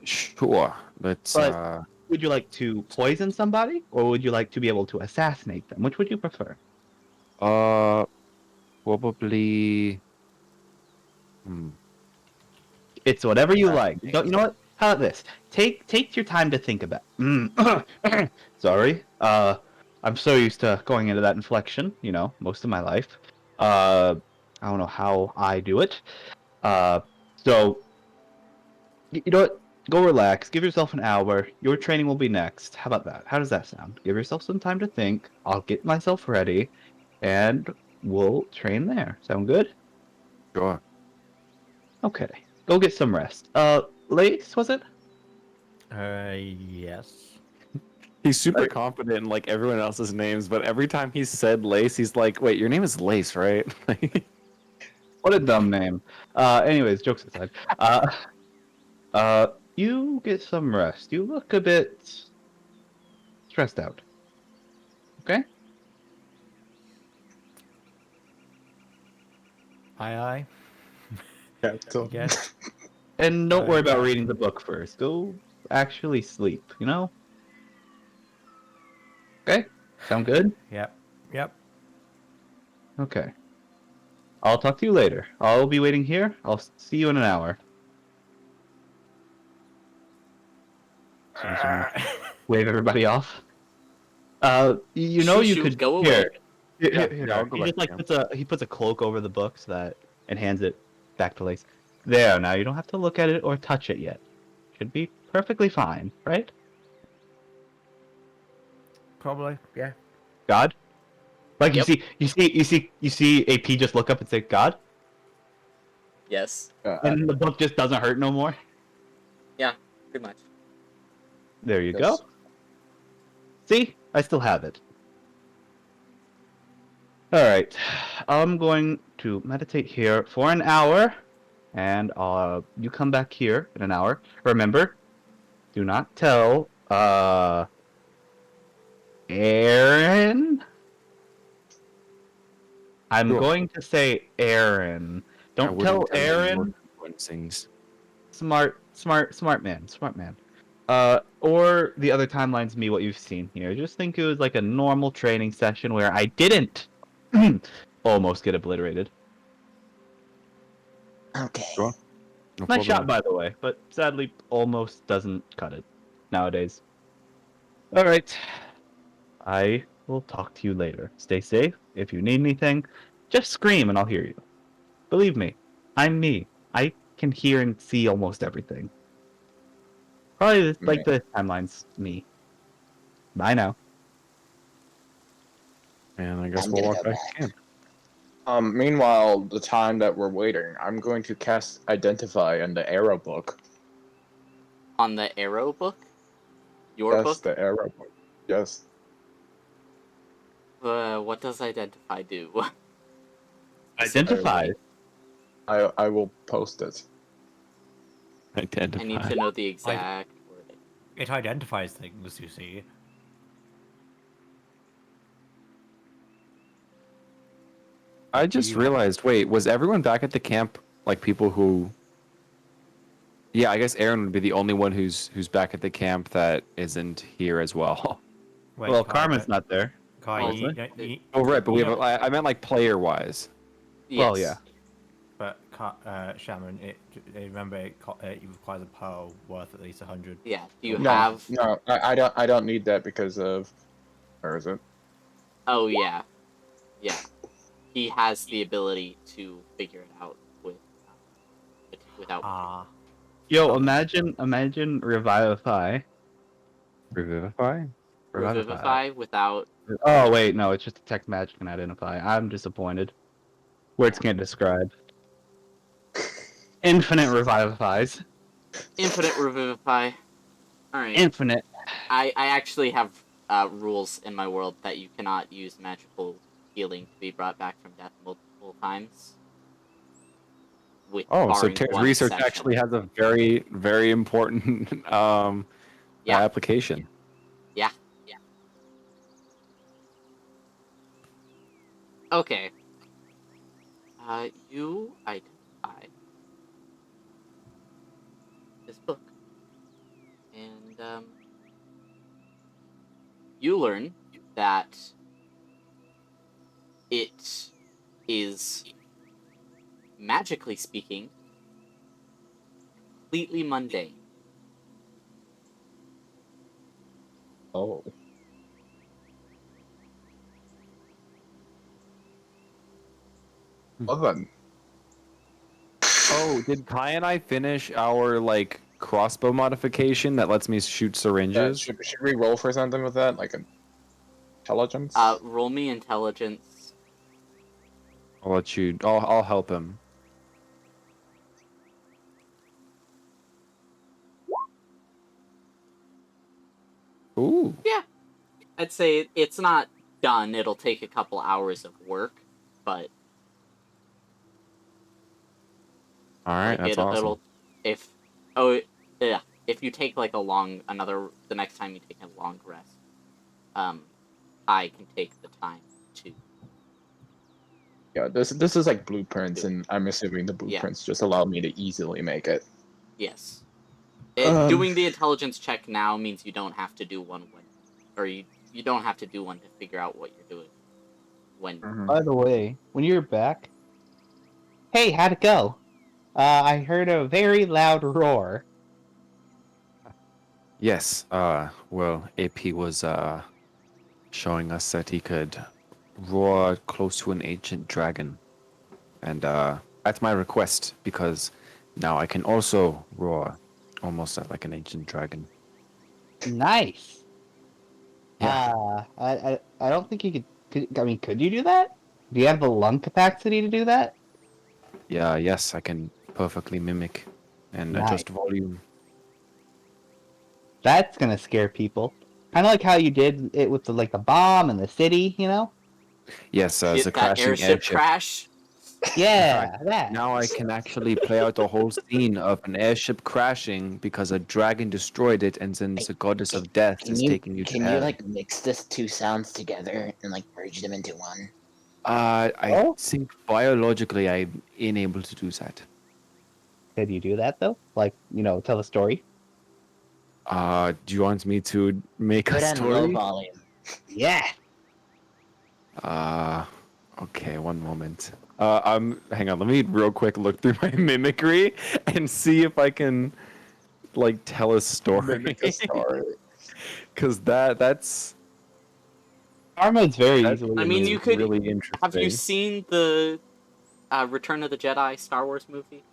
Sure. Let's But- Would you like to poison somebody, or would you like to be able to assassinate them? Which would you prefer? probably. It's whatever you like. Don't you know what? How about this? Take your time to think about. Sorry. I'm so used to going into that inflection. You know, most of my life. I don't know how I do it. So you know what? Go relax. Give yourself an hour. Your training will be next. How about that? How does that sound? Give yourself some time to think. I'll get myself ready, and we'll train there. Sound good? Sure. Okay. Go get some rest. Lace, was it? Yes. He's super confident in like everyone else's names, but every time he said Lace, he's like, "Wait, your name is Lace, right?" What a dumb name. Anyways, jokes aside. You get some rest. You look a bit stressed out. Okay? Aye. I guess. And don't worry about reading the book first. Go actually sleep, you know? Okay? Sound good? Yep. Yep. Okay. I'll talk to you later. I'll be waiting here. I'll see you in an hour. So I'm just gonna wave everybody off. You know you Shoo-shoo, could go here. away. Here, I'll go he back just to like he puts a cloak over the book so that and hands it back to Lace. There, now you don't have to look at it or touch it yet. Should be perfectly fine, right? Probably. Yeah. God? Like Yep. you see AP just look up and say God, Yes. and the book just doesn't hurt no more. Yeah, pretty much. There you Yes. go. See, I still have it. All right, I'm going to meditate here for an hour, and you come back here in an hour. Remember, do not tell Aaron. I'm Sure. going to say Aaron. I Don't wouldn't tell tell you more Aaron. influencings. Smart man. Or the other timeline's me what you've seen here. Just think it was like a normal training session where I didn't almost get obliterated. Okay. Sure. No Nice shot, problem. by the way, but sadly, almost doesn't cut it nowadays. All right. I will talk to you later. Stay safe. If you need anything, just scream and I'll hear you. Believe me, I'm me. I can hear and see almost everything. Probably like the timeline's me. Bye now. And I guess I'm we'll gonna walk go back back. to camp. Meanwhile, the time that we're waiting, I'm going to cast Identify in the arrow book. On the arrow book? Your Yes, book? the arrow book. Yes. What does identify do? Identify. I will post it. Identify. I need to know the exact wording. It identifies things, you see. I just You- realized. Wait, was everyone back at the camp? Like people who? Yeah, I guess Aaron would be the only one who's back at the camp that isn't here as well. Wait, Well, Kai, Carmen's not there. Kai, Well, Oh right, but we you have. know- I meant like player wise. Yes. Well, yeah. But Shaman, remember it requires a pearl worth at least 100. Yeah. Do you No, have? no, I don't need that because of. Where is it? Oh yeah. Yeah. He has the ability to figure it out without. Ah, Yo, Oh. imagine Revivify. Revivify. Revivify without. Oh wait, no, it's just detect magic and identify. I'm disappointed. Words can't describe. Infinite revivifies. Infinite revivify. Alright. Infinite. I actually have rules in my world that you cannot use magical healing to be brought back from death multiple times. With Oh, so barring Terry's one research exception. actually has a very, very important Yeah. application. Yeah. Okay. You identify this book. And, you learn that it is, magically speaking, completely mundane. Oh. Well then. Oh, did Kai and I finish our like crossbow modification that lets me shoot Yeah, syringes? should we roll for something with that? Like intelligence? Roll me intelligence. I'll let you. I'll help him. Ooh. Yeah. I'd say it's not done. It'll take a couple hours of work, but All right, like, that's awesome. it'll if if you take like the next time you take a long rest, I can take the time to. Yeah, this is like blueprints, and I'm assuming the blueprints just allow me to easily make it. Yes. Um, Doing the intelligence check now means you don't have to do one you don't have to do one to figure out what you're doing. When By the way, when you're back, hey, how'd it go? I heard a very loud roar. Yes. Well, AP was showing us that he could roar close to an ancient dragon, and at my request, because now I can also roar almost like an ancient dragon. Nice. Yeah. I don't think you could Could you do that? Do you have the lung capacity to do that? Yeah, yes, I can perfectly mimic and Nice. adjust volume. That's gonna scare people. Kind of like how you did it with the bomb and the city, you know? Yes, the That crashing airship airship. crash. Yeah, that. Now I can actually play out the whole scene of an airship crashing because a dragon destroyed it, and then the goddess of death is taking you to can you hell. like mix this two sounds together and like merge them into one? I Oh? think biologically I'm unable to do that. Could you do that though? Like, tell a story? Do you want me to make a Put on low story? volume. Yeah. Okay, one moment. Hang on, let me real quick look through my mimicry and see if I can, like, tell a story. Mimic a story. Because that's Karma's very That- easily I mean, amused. you could. really Have you interesting. seen the Return of the Jedi Star Wars movie?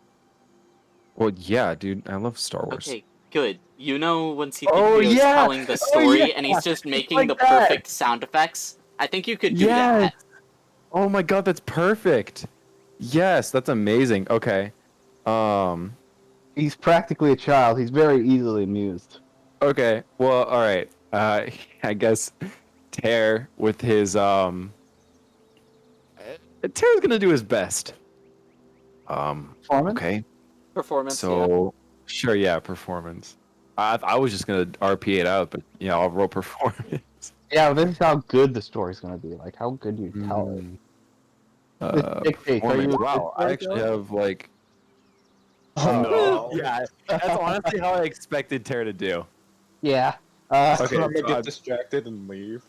Well, yeah, dude, I love Star Wars. Okay, good. You know when Oh, C-3PO is yeah! telling the Oh, story yeah! and he's just making like the that! perfect sound effects? I think you could do Yes! that. Oh my god, that's perfect. Yes, that's amazing. Okay. Um. He's practically a child. He's very easily amused. Okay. Well, all right. I guess Tear with his Tear's gonna do his best. Performance? Okay. Performance, yeah. So sure, yeah, performance. I was just gonna RP it out, but yeah, I'll roll performance. Yeah, this is how good the story's gonna be. Like, how good you tell it. Mm, This dictates. Are you performance. a good Wow, I actually storyteller? have like. Oh no. Yeah, that's honestly how I expected Tear to do. Yeah. Okay, I'm gonna so get distracted and leave.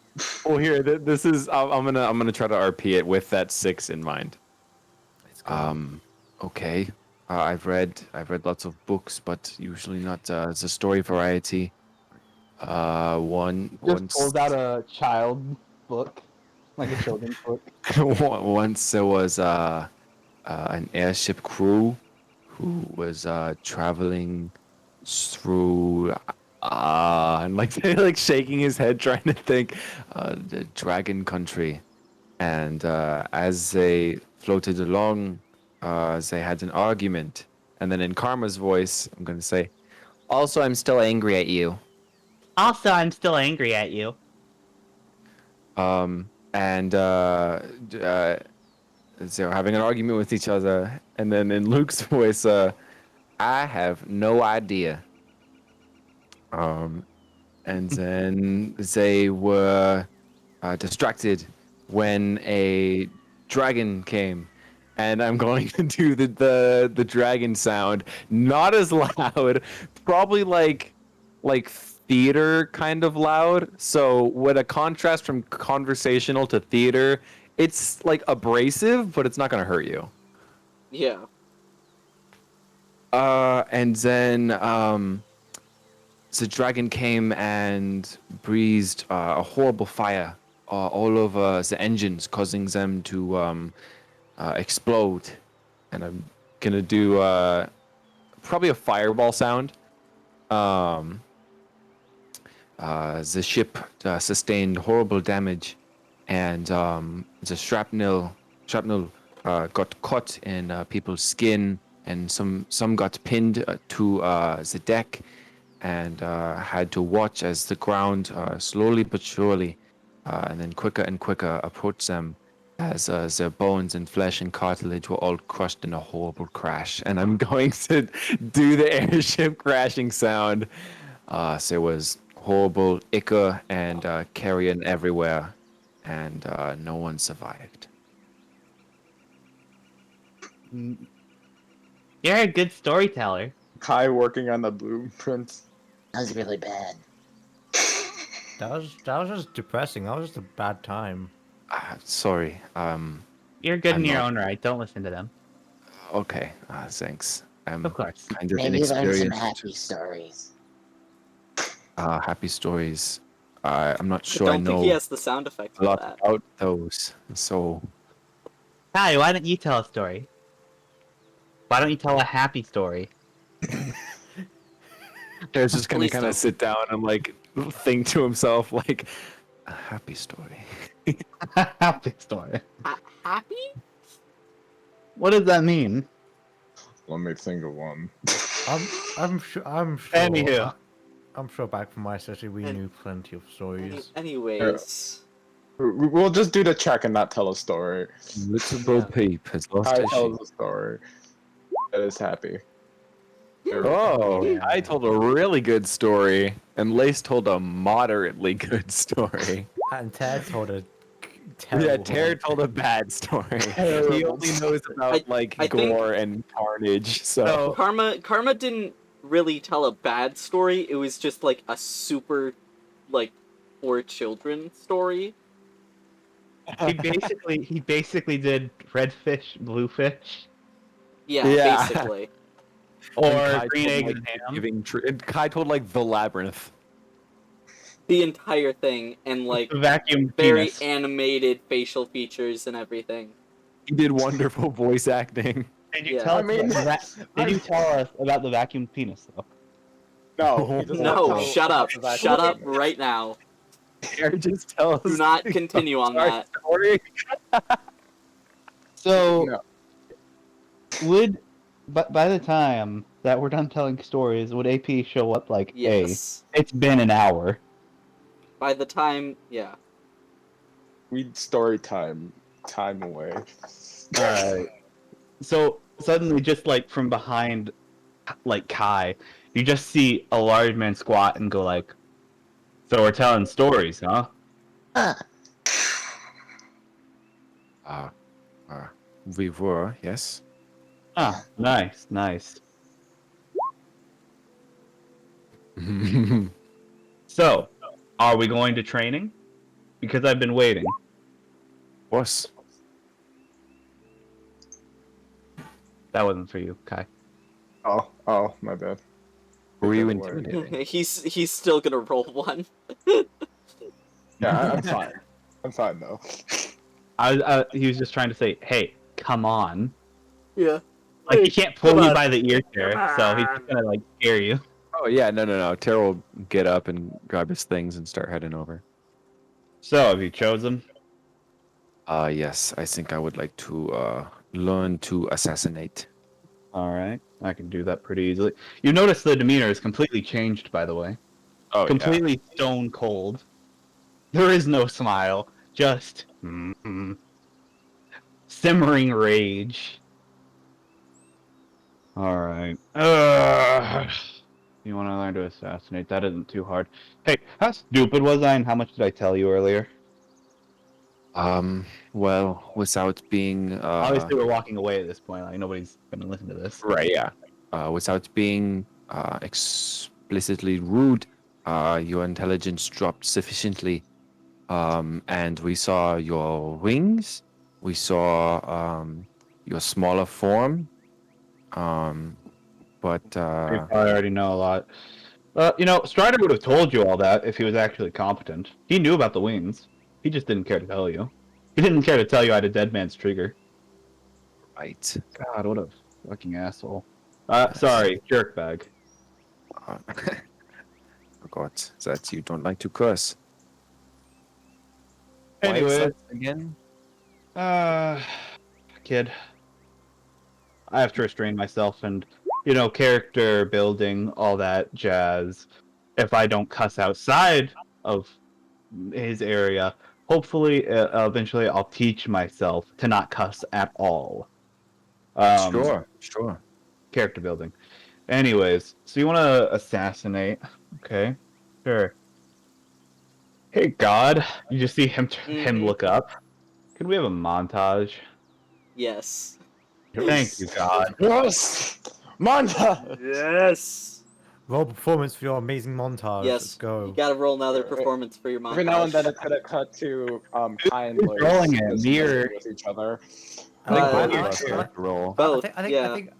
well, here, this is. I'm gonna try to RP it with that 6 in mind. Let's go. Okay. I've read lots of books, but usually not the story variety. One Just once pulls out a child book, like a children's book. once there was an airship crew who was traveling through and like like shaking his head trying to think the dragon country, and as they floated along, they had an argument, and then in Karma's voice, I'm gonna say, also, I'm still angry at you. Also, I'm still angry at you. And they're having an argument with each other, and then in Luke's voice, I have no idea. And then they were distracted when a dragon came, and I'm going to do the dragon sound, not as loud, probably like theater kind of loud. So with a contrast from conversational to theater, it's like abrasive, but it's not gonna hurt you. Yeah. And then the dragon came and breathed a horrible fire all over the engines, causing them to explode. And I'm gonna do probably a fireball sound. The ship sustained horrible damage, and the shrapnel got caught in people's skin, and some got pinned to the deck, and had to watch as the ground slowly but surely, and then quicker and quicker approached them, as their bones and flesh and cartilage were all crushed in a horrible crash. And I'm going to do the airship crashing sound. So there was horrible ichor and carrion everywhere, and no one survived. You're a good storyteller. Kai working on the blueprints. That was really bad. That was just depressing. That was just a bad time. Sorry. You're good I'm in your not- own right. Don't listen to them. Okay. Thanks. I'm Of course. kind of Maybe learn some inexperienced. happy stories. Happy stories. I'm not I sure I don't think know he has the sound effect a for lot that. about those. So Kai, why don't you tell a story? Why don't you tell a happy story? There's just gonna Please kind don't. of sit down and like think to himself like a happy story. Happy story. Happy? What does that mean? Let me think of one. I'm sure. I'm sure. Anywho. I'm sure back from my study we And- knew plenty of stories. Anyways, We'll just do the check and not tell a story. Little Bo Yeah. Peep has lost I his tell sheep. the story. That is happy. Oh, Yeah. I told a really good story, and Lace told a moderately good story. And Ted told a terrible. Yeah, Terry told a bad story. He Terrible only knows about like I think- gore and carnage. So So, Karma didn't really tell a bad story. It was just like a super, like, for children story. he basically did red fish, blue fish, Yeah, Yeah. basically. or And Kai green told, eggs like, and ham. and Kai told like the labyrinth. The entire thing, and like The vacuum very penis. animated facial features and everything. He did wonderful voice acting. Did you Yeah. tell I us mean, did you tell us about the vacuum penis though? No, he doesn't No, tell shut about up. the vacuum Shut up penis. right now. Terry just tell us. Do not continue on Sorry, that. story. So No. would but by the time that we're done telling stories, would AP show up like, Yes. hey, it's been an hour? By the time, yeah. We story time away. Alright. So suddenly just like from behind like Kai, you just see a large man squat and go like, so we're telling stories, huh? Uh, we were, yes. Ah, nice, nice. So, are we going to training? Because I've been waiting. Was. That wasn't for you, Kai. Oh, my bad. Were you Take that away. intimidating? He's still gonna roll one. Yeah, I'm fine. I'm fine though. He was just trying to say, hey, come on. Yeah. Like, he can't pull come you on. by the ear chair, Come so he's on. just gonna, like, scare you. Oh yeah, no. Terry will get up and grab his things and start heading over. So, have you chosen? Yes, I think I would like to learn to assassinate. Alright, I can do that pretty easily. You notice the demeanor is completely changed, by the way. Oh Completely stone cold. There is no smile, just simmering rage. Alright. You want to learn to assassinate? That isn't too hard. Hey, how stupid was I and how much did I tell you earlier? Well, without being Obviously, we're walking away at this point. Like, nobody's going to listen to this. right, yeah. Without being explicitly rude, your intelligence dropped sufficiently. And we saw your wings. We saw your smaller form. But You probably already know a lot. Strider would have told you all that if he was actually competent. He knew about the wings. He just didn't care to tell you. He didn't care to tell you I had a dead man's trigger. right. God, what a fucking asshole. Sorry, jerkbag. Forgot that you don't like to curse. Why is Anyway, that again? kid. I have to restrain myself and, character building, all that jazz. If I don't cuss outside of his area, hopefully, eventually I'll teach myself to not cuss at all. Sure. Character building. Anyways, so you want to assassinate. Okay, sure. Hey, God. You just see him Mhm. look up. Could we have a montage? Yes. Thank you, God. Yes, Manta. Yes. Roll performance for your amazing montage. Yes. Let's go. You gotta roll another performance for your montage. Every now and then it could have cut to Kai and Who's Liz rolling it? just Me or- messing with each other. I Uh, like both I of us like- I like- Roll. Both. I yeah. think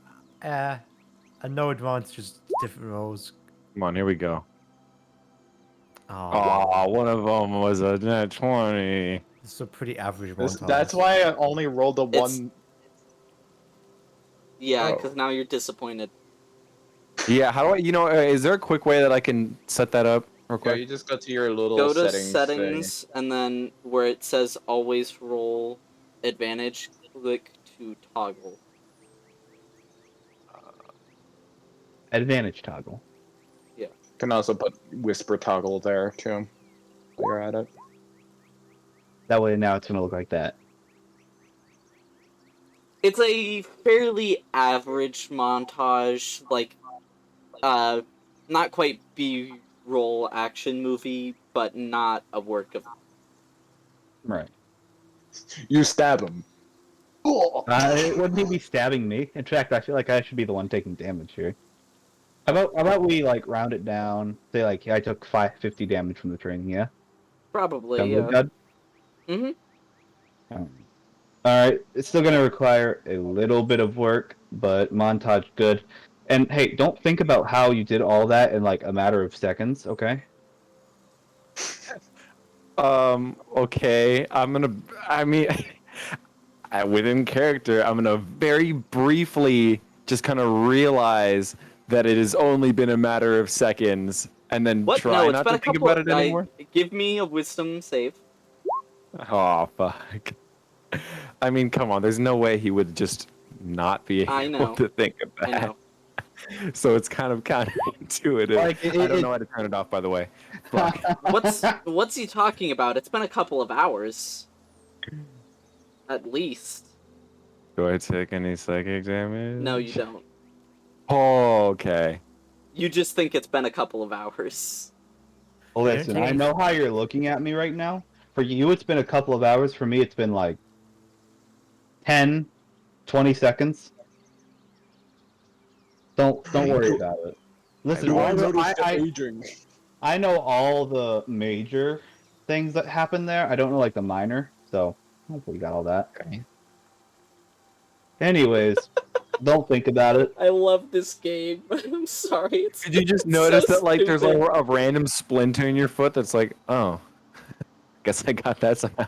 no advantages, different rolls. Come on, here we go. Oh, Oh, one of them was a net 20. it's a pretty average This, montage. that's why I only rolled a It's- one. Yeah, Oh. because now you're disappointed. Yeah, how do I, is there a quick way that I can set that up? Real Yeah, quick. you just go to your little Go to settings. settings, and then where it says always roll advantage, click to toggle. Advantage toggle. You can also put whisper toggle there too. While you're at it. That way now it's gonna look like that. It's a fairly average montage, like, not quite B-roll action movie, but not a work of. Right. You stab him. Wouldn't he be stabbing me? In fact, I feel like I should be the one taking damage here. How about we like round it down? Say like I took 50 damage from the training. Yeah. Probably, Sound yeah. good? Mm-hmm. All right. It's still gonna require a little bit of work, but montage good. And hey, don't think about how you did all that in like a matter of seconds. Okay. Okay. I mean, within character, I'm gonna very briefly just kind of realize that it has only been a matter of seconds, and then What? try No, it's not been to a think couple. about it anymore. Give me a wisdom save. Oh fuck! I mean, come on. There's no way he would just not be I able know. to think of I that. know. So it's kind of counterintuitive. Like, I don't know how to turn it off, by the way. Fuck. What's he talking about? It's been a couple of hours. At least. Do I take any psychic damage? No, you don't. Oh, okay. You just think it's been a couple of hours. Listen, I know how you're looking at me right now. For you, it's been a couple of hours. For me, it's been like 10, 20 seconds. Don't worry about it. Listen, I know all the major things that happen there. I don't know like the minor, so hopefully you got all that. Okay. Anyways, don't think about it. I love this game. I'm sorry. Did you just it's notice so that like there's stupid. a random splinter in your foot that's like, oh, guess I got that somehow.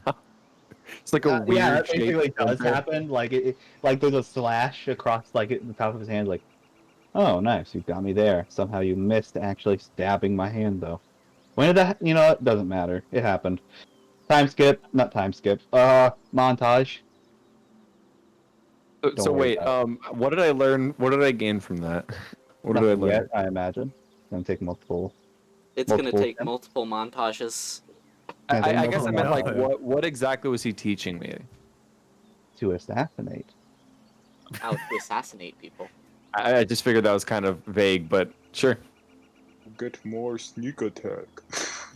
It's like a weird Yeah, that shape basically does splinter. happen. Like like there's a slash across like the top of his hand. Like, oh, nice, you got me there. Somehow you missed actually stabbing my hand though. When did that? You know, it doesn't matter. It happened. Time skip, not time skip. Montage. So Don't worry wait, about what did I learn? What did I gain from that? What did I Nothing learn? yet, I imagine. It's gonna take multiple. It's gonna Multiple take attempts? multiple montages I guess I meant like No. what exactly was he teaching me? To assassinate. how to assassinate people. I just figured that was kind of vague, but sure. Get more sneak attack.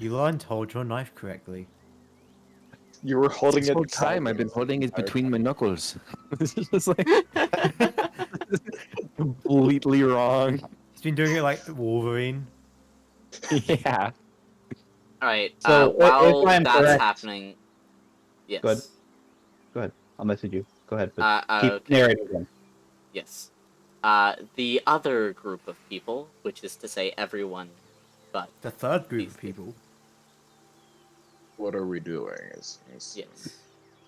Elon told your knife correctly. You were holding This it. whole time I've been holding it between my knuckles. This is just like completely wrong. He's been doing it like Wolverine. Yeah. Alright, So, while if I'm that's correct- happening... Yes. Good. Go ahead. I'll message you. Go ahead. But keep Okay. narrating again. Yes. The other group of people, which is to say everyone but... The third group These of people. What are we doing? Yes.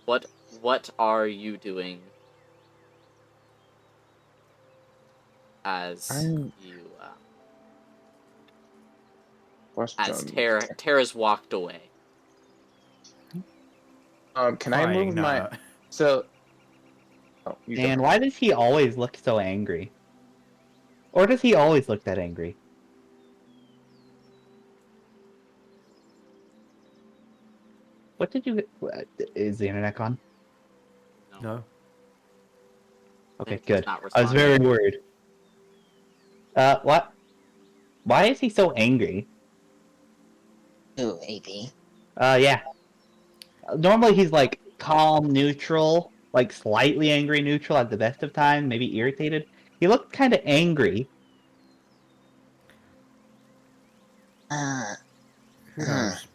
What are you doing as you as Tara's walked away? Can I move my so? Oh, And why does he always look so angry? Or does he always look that angry? What did you? Is the internet gone? No. Okay, He's good. not I was very responding. worried. What? Why is he so angry? Ooh, AP. Yeah. Normally he's like calm, neutral, like slightly angry, neutral at the best of times, maybe irritated. He looked kind of angry. Who knows?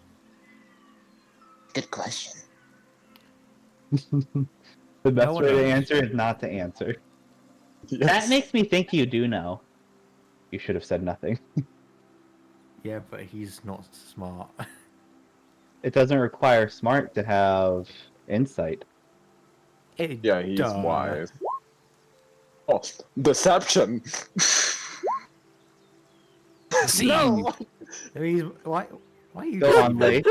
Good question. The best one way to knows. answer is not to answer. Yes. That makes me think you do know. You should have said nothing. Yeah, but he's not smart. It doesn't require smart to have insight. Yeah, he's Duh. wise. Oh, deception! See, No! Why are you Go on, Lee.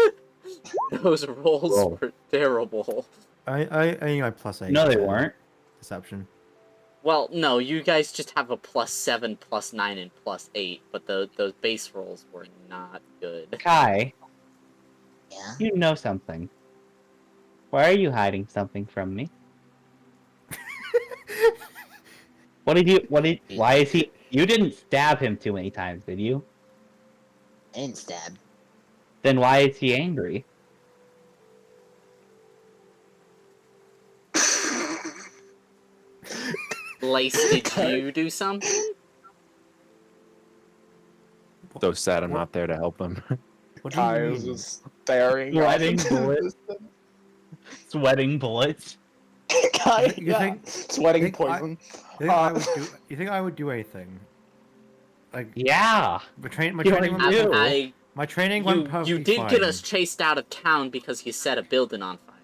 Those rolls Roll. were terrible. I think I +8. No, they weren't. Deception. Well, no, you guys just have a +7, +9, and +8, but those base rolls were not good. Kai, Yeah. you know something. Why are you hiding something from me? Why is he? You didn't stab him too many times, did you? I didn't stab. Then why is he angry? Lace, did you do something? So sad I'm not there to help him. What do you Kai is mean? just staring. Sweating off into the bullets. distance. Sweating bullets. Kai, You yeah, think- sweating think I- poison. You think I would do anything? Like Yeah. my You training already went do. perfect. My training went perfectly you did fine. get us chased out of town because you set a building on fire.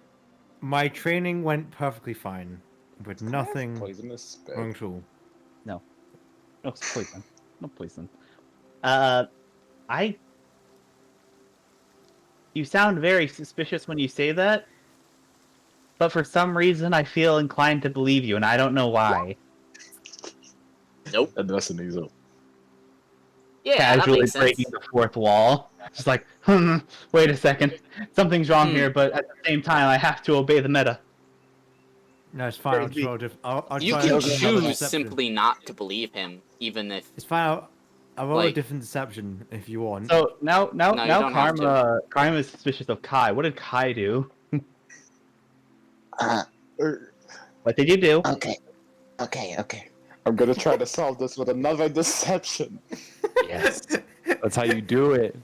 My training went perfectly fine, with nothing Poisonous spit. wrong at all. No poison. No poison. I. You sound very suspicious when you say that, but for some reason I feel inclined to believe you, and I don't know why. Nope. And that's an easel. Yeah, that Casually makes sense. breaking the fourth wall. Just like, wait a second. Something's wrong here, but at the same time, I have to obey the meta. No, it's fine. I'll Crazy. try I'll You try can another choose deception. simply not to believe him, even if. It's fine. I'll roll a Like- different deception if you want. So now you don't have Karma is suspicious of Kai. What did Kai do? What did you do? Okay. Okay. I'm gonna try to solve this with another deception. Yes. That's how you do it.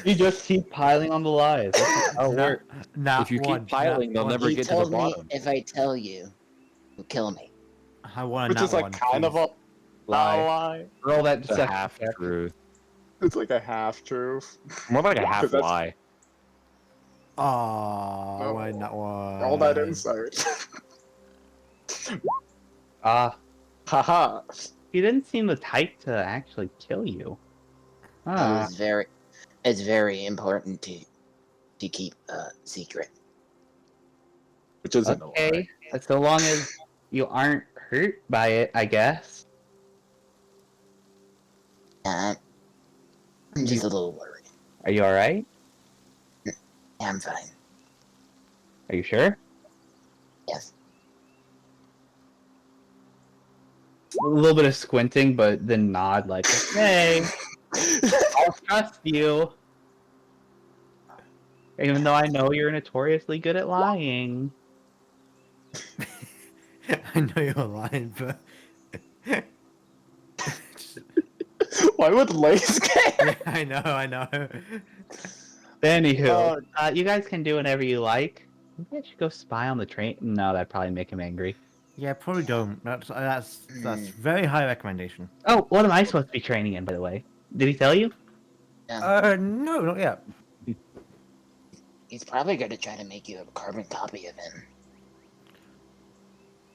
You just keep piling on the lies. That's how it Nah, works. nah, If you keep one, piling, nah, they'll one. never He get to the told me bottom. if I tell you, you'll kill me. I want Which that is like one, kind of please. a Lie. lie. Roll that It's a deception. half check. truth. It's like a half truth. More like a Yeah, 'cause half that's- lie. Aw, No. why not one? All that insight. Ah, Haha. he didn't seem the type to actually kill you. Ah, It's very important to keep a secret. Which isn't a lie. okay. So long as you aren't hurt by it, I guess. I'm just a little worried. Are you alright? Yeah, I'm fine. Are you sure? Yes. A little bit of squinting, but then nod like, hey, I'll trust you. Even though I know you're notoriously good at lying. I know you're lying, but Why would Lace care? yeah, I know. Anywho, you guys can do whatever you like. Maybe I should go spy on the train. No, that'd probably make him angry. Yeah, probably don't. That's very high recommendation. Oh, what am I supposed to be training in, by the way? Did he tell you? No, not yet. He's probably going to try to make you a carbon copy of him.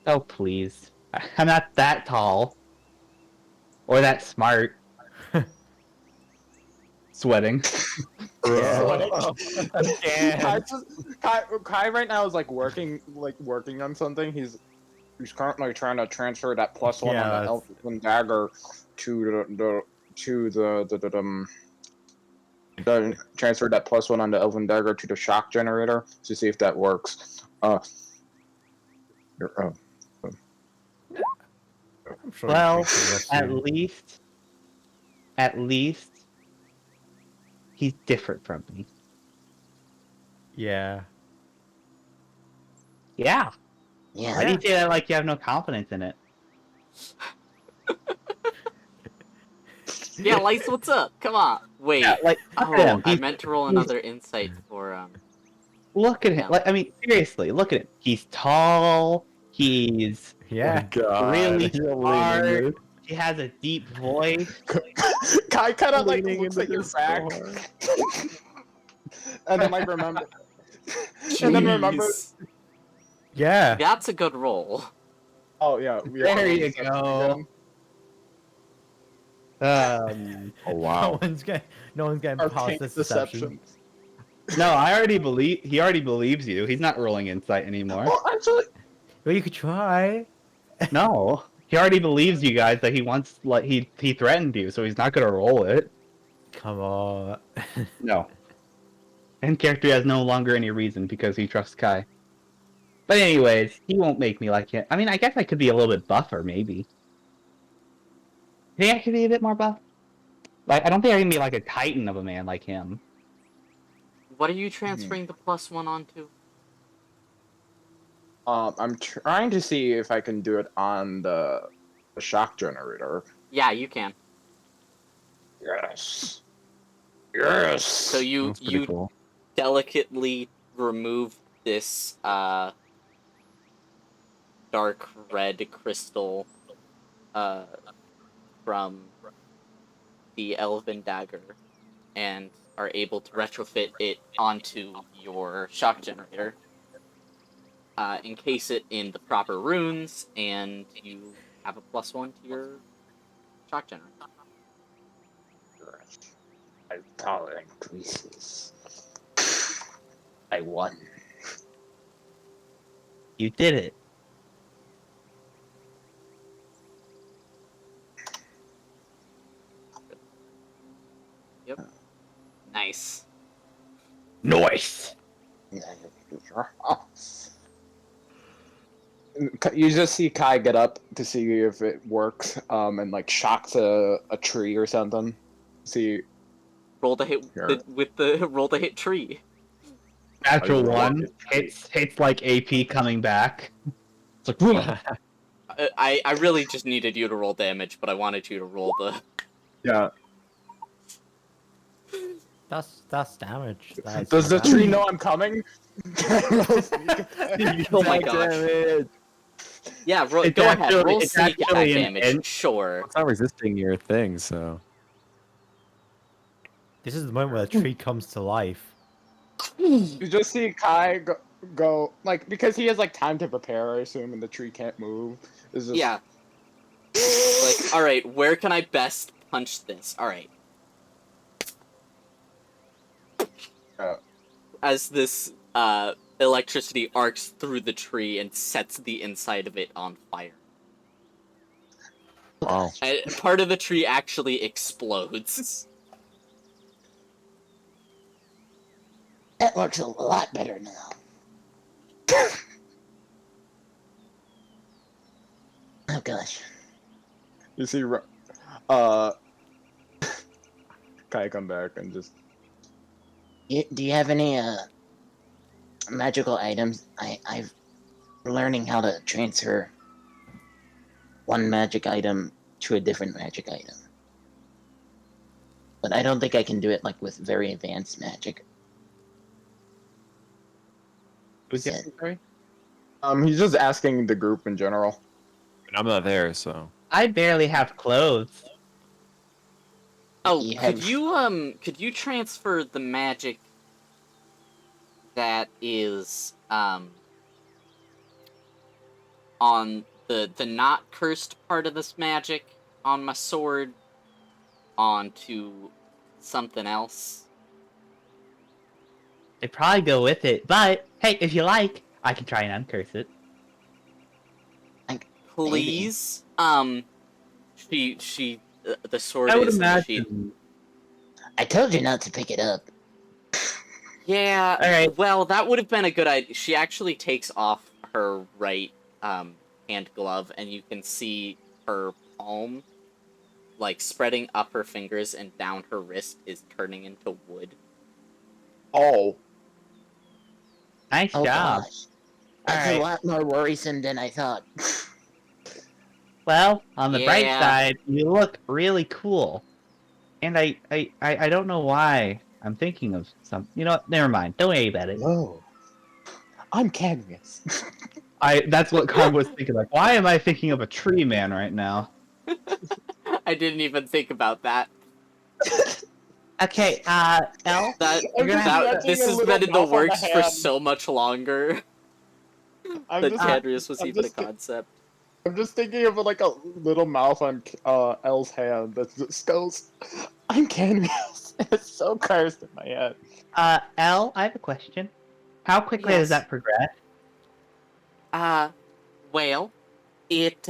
Oh, please. I'm not that tall. Or that smart. Sweating. Kai right now is like working on something. He's currently trying to transfer that +1 on Yeah, the Elven dagger to the transfer that +1 on the Elven dagger to the shock generator to see if that works. I'm sure Well, it's pretty at soon. least, he's different from me. Yeah. Yeah. Yeah. Why do you say that like you have no confidence in it? Yeah, Lice, what's up? Come on. Wait. Yeah, like, Oh, look at him. I He's- meant to roll another insight for Look at him. Yeah. Like, I mean, seriously, look at him. He's tall. He's Yeah. really smart. He has a deep voice. Kai kind of like Leaning looks into at your the back, storm. and then like remember, and then remember. Jeez. Yeah. That's a good roll. Oh yeah, we have There to you reset go. again. Um, Oh No wow. no one's getting past Arcane this deception. no, I already believe. He already believes you. He's not rolling insight anymore. Well, actually, Well, you could try. No, he already believes you guys that he wants. Like he threatened you, so he's not gonna roll it. Come on. No. And character has no longer any reason because he trusts Kai. But anyways, he won't make me like him. I mean, I guess I could be a little bit buffer, maybe. Think I could be a bit more buff? Like, I don't think I can be like a titan of a man like him. What are you transferring the +1 onto? I'm trying to see if I can do it on the shock generator. Yeah, you can. Yes. Yes. So you That's pretty you cool. delicately remove this dark red crystal from the elven dagger and are able to retrofit it onto your shock generator. Encase it in the proper runes, and you have a +1 to your shock generator. My power increases. I won. You did it. Yep. Nice. Nice. You just see Kai get up to see if it works, and like shocks a tree or something. See, Roll the hit Sure. with the roll the hit tree. Natural I one rolled it. hits like AP coming back. It's like boom. I really just needed you to roll damage, but I wanted you to roll the. Yeah. That's damage. That's Does the damage. tree know I'm coming? Oh my gosh. Yeah, go It's ahead. actually- Roll it's sneak attack actually an damage. int. Sure. It's not resisting your thing, so. This is the moment where the tree comes to life. You just see Kai go like because he has like time to prepare, I assume, and the tree can't move. It's just, Yeah. Like, all right, where can I best punch this? All right. As this electricity arcs through the tree and sets the inside of it on fire. Wow. And part of the tree actually explodes. That looks a lot better now. Oh gosh. You see, Kai come back and just. Do you have any magical items? I'm learning how to transfer one magic item to a different magic item. But I don't think I can do it like with very advanced magic. Who's Said- asking, sorry? He's just asking the group in general. And I'm not there, so. I barely have clothes. Oh, You could you transfer the magic that is on the not cursed part of this magic on my sword onto something else? They probably go with it, but hey, if you like, I can try and uncurse it. Please? She the sword I would is in the sheath. imagine. I told you not to pick it up. Yeah, Alright. well, that would have been a good idea. She actually takes off her right hand glove, and you can see her palm, like, spreading up her fingers and down her wrist is turning into wood. Oh, Nice Oh job. gosh. That's Alright. a lot more worrisome than I thought. Well, on the bright Yeah. side, you look really cool. And I don't know why I'm thinking of some. You know what? Never mind. Don't worry about it. no. I'm Cadmius. That's what Kong was thinking. Like, why am I thinking of a tree man right now? I didn't even think about that. Okay, Elle? That, I'm just imagining this a has little been in the mouth on the works for hand. so much longer I'm than just, Cadrius was I'm even a just- concept. I'm just thinking of like a little mouth on Elle's hand that just goes, "I'm Canrius." It's so cursed in my head. Elle, I have a question. How quickly does Yes. that progress? Well, it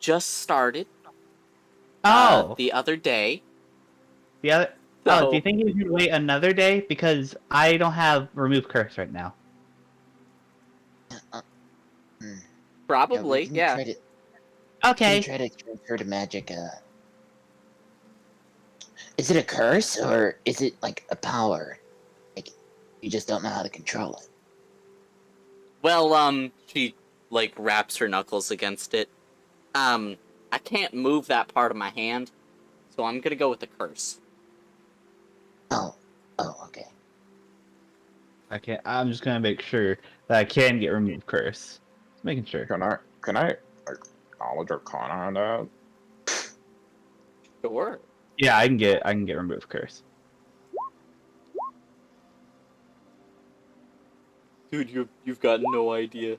just started Oh, the other day. the other. Oh, do So you think you should wait another day? Because I don't have remove curse right now. Hmm. Yeah, probably, we yeah. can Okay. try to transfer to magic. Is it a curse or is it like a power? Like you just don't know how to control it. Well, she like wraps her knuckles against it. I can't move that part of my hand, so I'm gonna go with the curse. Oh, okay. Okay, I'm just gonna make sure that I can get remove curse. Just making sure. Can I acknowledge Arcana on that? Sure. Yeah, I can get remove curse. Dude, you've got no idea.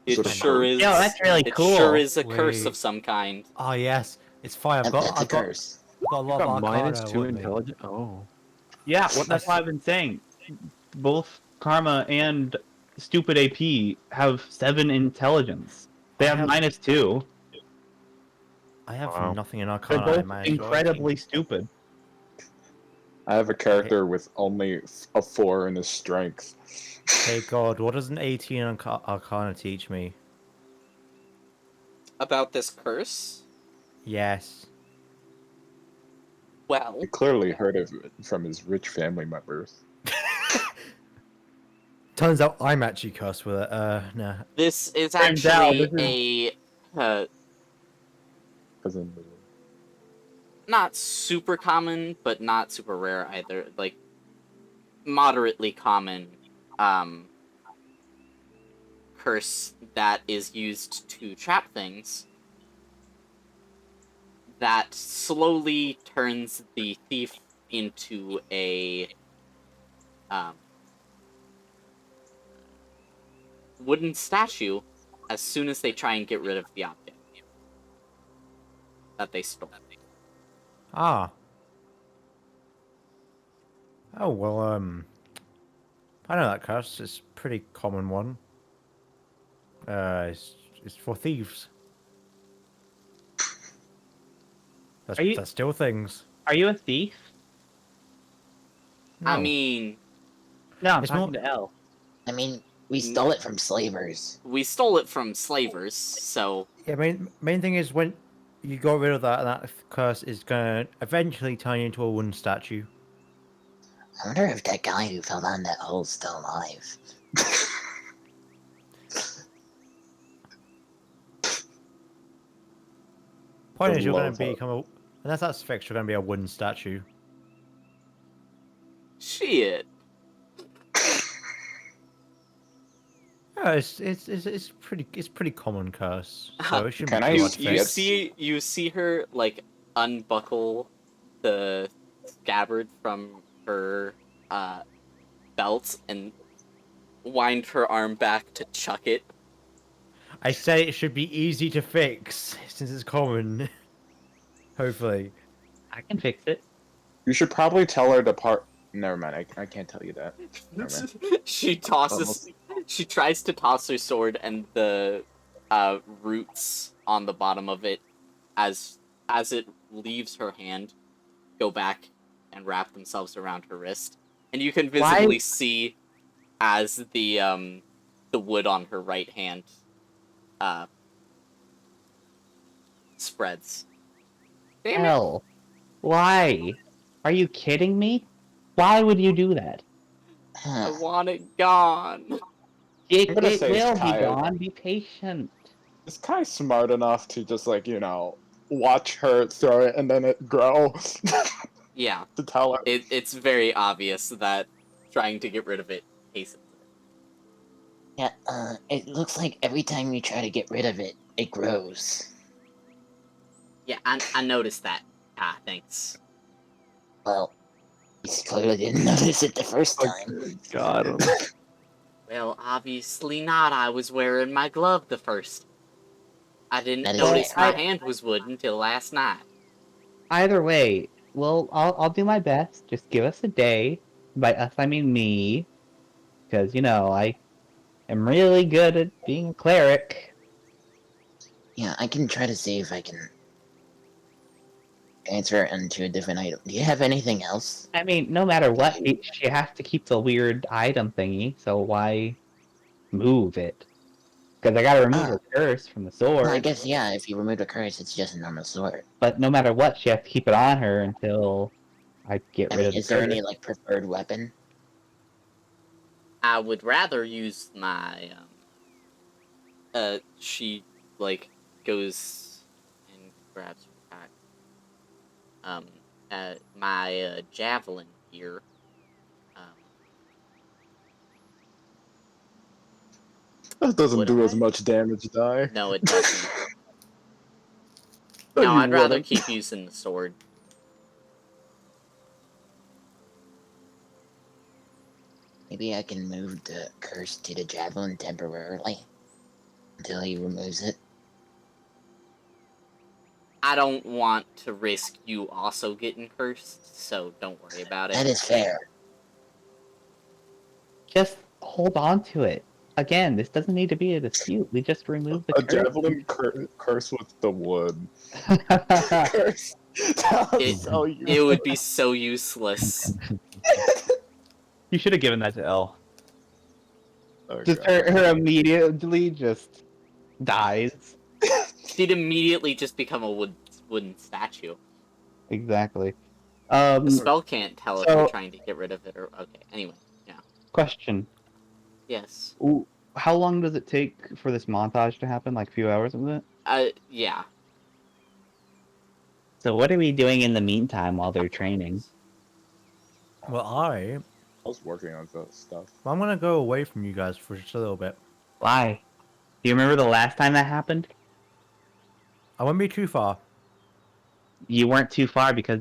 Is It it a sure curse? is. Yo, that's really It cool. sure is a curse Wait. of some kind. Oh yes, it's fine. That's a curse. I've got a lot of Got Arcana -2 with me. intelligence. Oh. Yeah, that's why I've been saying. Both Karma and Stupid AP have 7 intelligence. They I have have -2. I have Wow. nothing in They're Arcana. I both managed to incredibly stupid. I have a character with only a 4 in his strength. Hey God, what does an 18 Arcana teach me? About this curse? Yes. Well, He clearly heard of it from his rich family members. Turns out I'm actually cursed with it. Nah. this is Turns out actually this a Cousin. not super common, but not super rare either. Like moderately common curse that is used to trap things that slowly turns the thief into a wooden statue as soon as they try and get rid of the object that they stole. Ah. Oh well. I know that curse. It's a pretty common one. It's for thieves. Are you- That steal things. Are you a thief? No. I mean, No, I'm It's talking more- to Elle. I mean, we stole it from slavers. we stole it from slavers, so Yeah. Main thing is when you got rid of that curse is gonna eventually turn you into a wooden statue. I wonder if that guy who fell down that hole's still alive. Point I is, you're gonna love that. become a. Unless that's fixed, you're gonna be a wooden statue. shit. Yeah, it's pretty common curse. So it shouldn't Can be I too You, hard to you fix. see her like unbuckle the scabbard from her belt and wind her arm back to chuck it. I say it should be easy to fix since it's common. Hopefully. I can fix it. You should probably tell her to part. Never mind. I can't tell you that. Never mind. She tosses. She tries to toss her sword, and the roots on the bottom of it, as it leaves her hand, go back and wrap themselves around her wrist, and you can visibly see as the wood on her right hand spreads. Damn it! Elle, why? Are you kidding me? Why would you do that? I want it gone. It I'm gonna say will be Kaya. gone. Be patient. Is Kai smart enough to just like watch her throw it and then it grow? Yeah, To tell her. it's very obvious that trying to get rid of it hastens it. Yeah, it looks like every time you try to get rid of it, it grows. Yeah, I noticed that. Ah, thanks. Well, you clearly didn't notice it the first time. Got him. Well, obviously not. I was wearing my glove the first. I didn't That is notice fair. my hand was wood until last night. Either way, well, I'll do my best. Just give us a day. By us, I mean me, because I am really good at being a cleric. Yeah, I can try to see if I can transfer it into a different item. Do you have anything else? I mean, no matter what, she has to keep the weird item thingy. So why move it? Because I gotta remove her curse from the sword. Well, I guess, yeah, if you remove the curse, it's just a normal sword. But no matter what, she has to keep it on her until I get I rid mean, of the is there curse. any, like, preferred weapon? I would rather use my she like goes and grabs her pack. My javelin here. Um, That doesn't would do as I? much damage, die. No, it doesn't. No, No, you I'd rather wouldn't. keep using the sword. Maybe I can move the curse to the javelin temporarily until he removes it. I don't want to risk you also getting cursed, so don't worry about That it. is fair. Just hold on to it. Again, this doesn't need to be a dispute. We just remove the A curse. javelin curse with the wood. you Curse. That was It, so it useless. would be so useless. should have given that to Elle. Oh, Just God. her immediately just dies. She'd immediately just become a wooden statue. Exactly. The spell can't tell if you're so- trying to get rid of it or... Okay, anyway, yeah. Question. Yes. Ooh, how long does it take for this montage to happen? Like a few hours, is it? Yeah. So what are we doing in the meantime while they're training? Well, I was working on that stuff. I'm gonna go away from you guys for just a little bit. Why? Do you remember the last time that happened? I won't be too far. You weren't too far because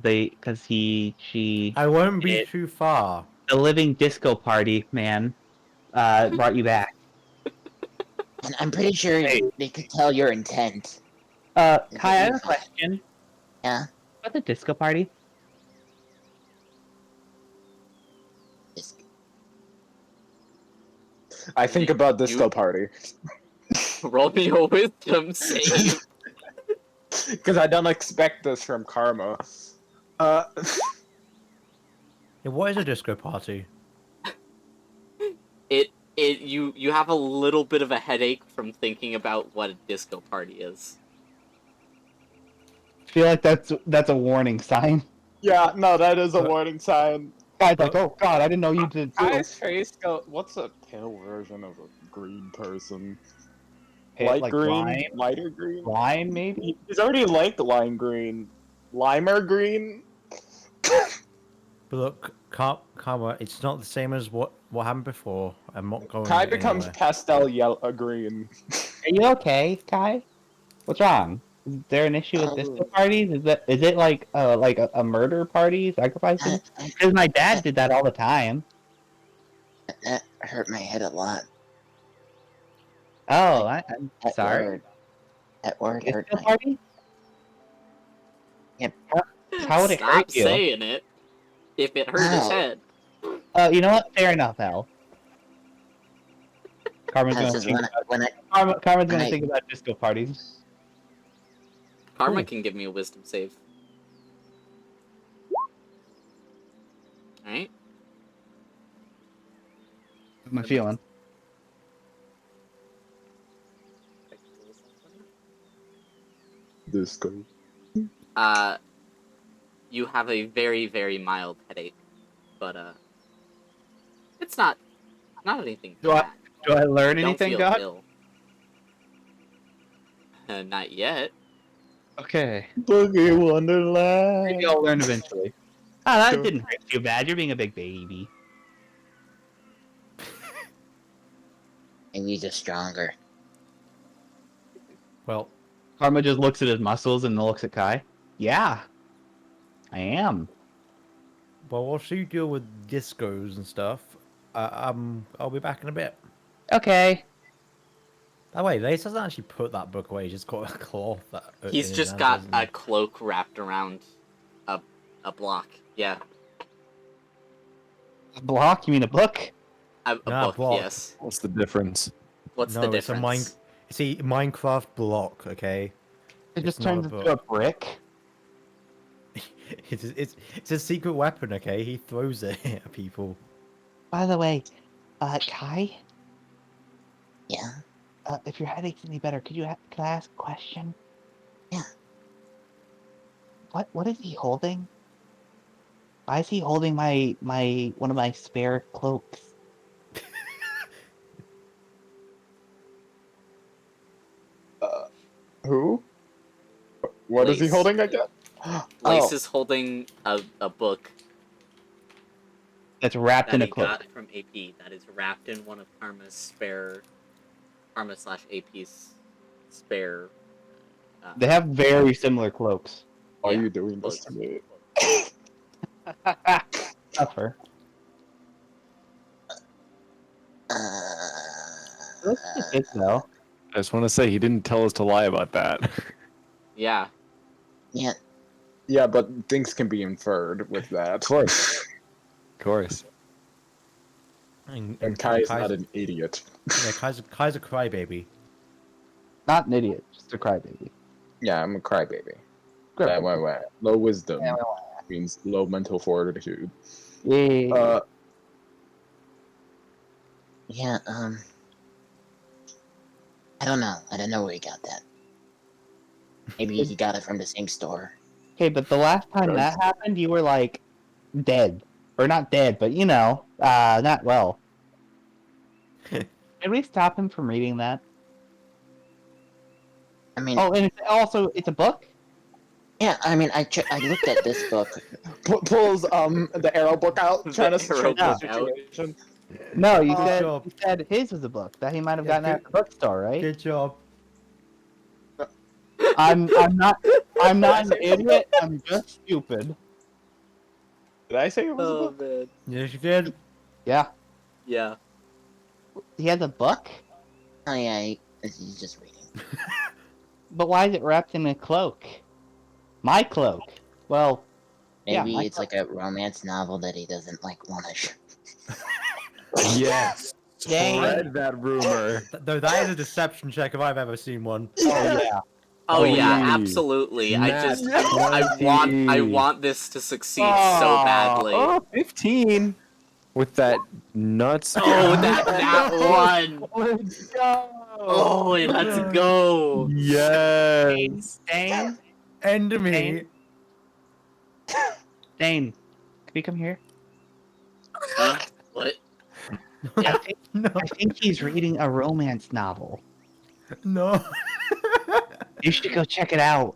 she I won't be It- too far. the living disco party man brought you back. And I'm pretty sure Hey. they could tell your intent. Kai, I have a question. Yeah? What's a disco party? Just, I think about disco party. Roll me a wisdom save. Because I don't expect this from Karma. Yeah, what is a disco party? You have a little bit of a headache from thinking about what a disco party is. I feel like that's a warning sign. Yeah, no, that is a warning sign. Guy's like, oh god, I didn't know you did too. Guy's face go. What's a pale version of a green person? Pale- Light like green, lime? lighter green. Lime, maybe? He's already like lime green, limer green. But look, Karma, it's not the same as what happened before. I'm not going Kai becomes anywhere. pastel yellow green. Are you okay, Kai? What's wrong? Is there an issue with disco Oh. parties? Is it like a murder party, sacrificing? Because my dad did that all the time. that hurt my head a lot. Oh, I'm That sorry. word. That word hurt Disco my... party? Yep. How would it Stop hurt you? saying it. If it hurt his Ow. head. You know what? Fair enough, Al. Karma's gonna Because think when I Karma's when gonna I- think about disco parties. Karma Cool. can give me a wisdom save. Alright? How's my feeling? Disco. You have a very, very mild headache. But, it's not anything Do I- bad. Do I learn You don't anything, feel God? ill. Not yet. Okay. Boogie Wonderland. Maybe I'll learn eventually. Ah, that Sure. didn't hurt too bad. You're being a big baby. maybe just stronger. Well, Karma just looks at his muscles and looks at Kai. Yeah, I am. whilst you deal with discos and stuff, I'll be back in a bit. Okay. By the way, Lace doesn't actually put that book away. He's just got a cloth. He's in his just hands, got doesn't a he? cloak wrapped around a block. Yeah, A block? You mean a book? a Nah, book. block. Yes. What's the difference? What's No, the it's a difference? It's a Minecraft block. Okay, It It's just not a turns into a book. brick. it's a secret weapon. Okay, he throws it at people. By the way, Kai, Yeah. if your headache's any better, could I ask a question? Yeah. What is he holding? Why is he holding my one of my spare cloaks? Who? What is he Lace. holding again? Lace Oh, is holding a book That's wrapped that in a he cloak. got from AP that is wrapped in one of Karma's spare Karma/AP's spare. They have very similar cloaks. why are Yeah, you doing this cloaks. to me? Tougher. Looks like it though. I just want to say he didn't tell us to lie about that. Yeah. Yeah. Yeah, but things can be inferred with that. Of course. Of course. And Kai is not an idiot. Yeah, Kai's a crybaby. Not an idiot, just a crybaby. Yeah, I'm a crybaby. Crybaby. Wah. Low wisdom Yeah, means low mental fortitude. Yeah. Yeah. I don't know. I don't know where he got that. Maybe he got it from the same store. Okay, but the last time that happened, you were like dead, or not dead, but you know, not well. Can we stop him from reading that? I mean, Oh, and it's a book. yeah. I mean, I looked at this book. Pulls the arrow book out, The trying to arrow check the book out. situation. No, you Good job. said his was a book that he might have Yeah, gotten at the bookstore, right? Good job. I'm not an idiot. I'm just stupid. Did I say it was a Oh book? man. Yes, you did. Yeah, Yeah. he has a book, Oh yeah, he's just reading. but why is it wrapped in a cloak? My cloak. Well, yeah, Maybe my it's like a romance novel that he doesn't like want to. Yes. Dang. Spread that rumor. Though that is a deception check if I've ever seen one. oh yeah. Oh yeah, Holy absolutely. I Nat just I 20. want this to succeed so badly. Oh, 15. With that nuts. Oh, that one. Let's go. Oh, let's go. Yes. Dane, End me. Dane, can you come here? Huh? What? No. I think he's reading a romance novel. No. You should go check it out.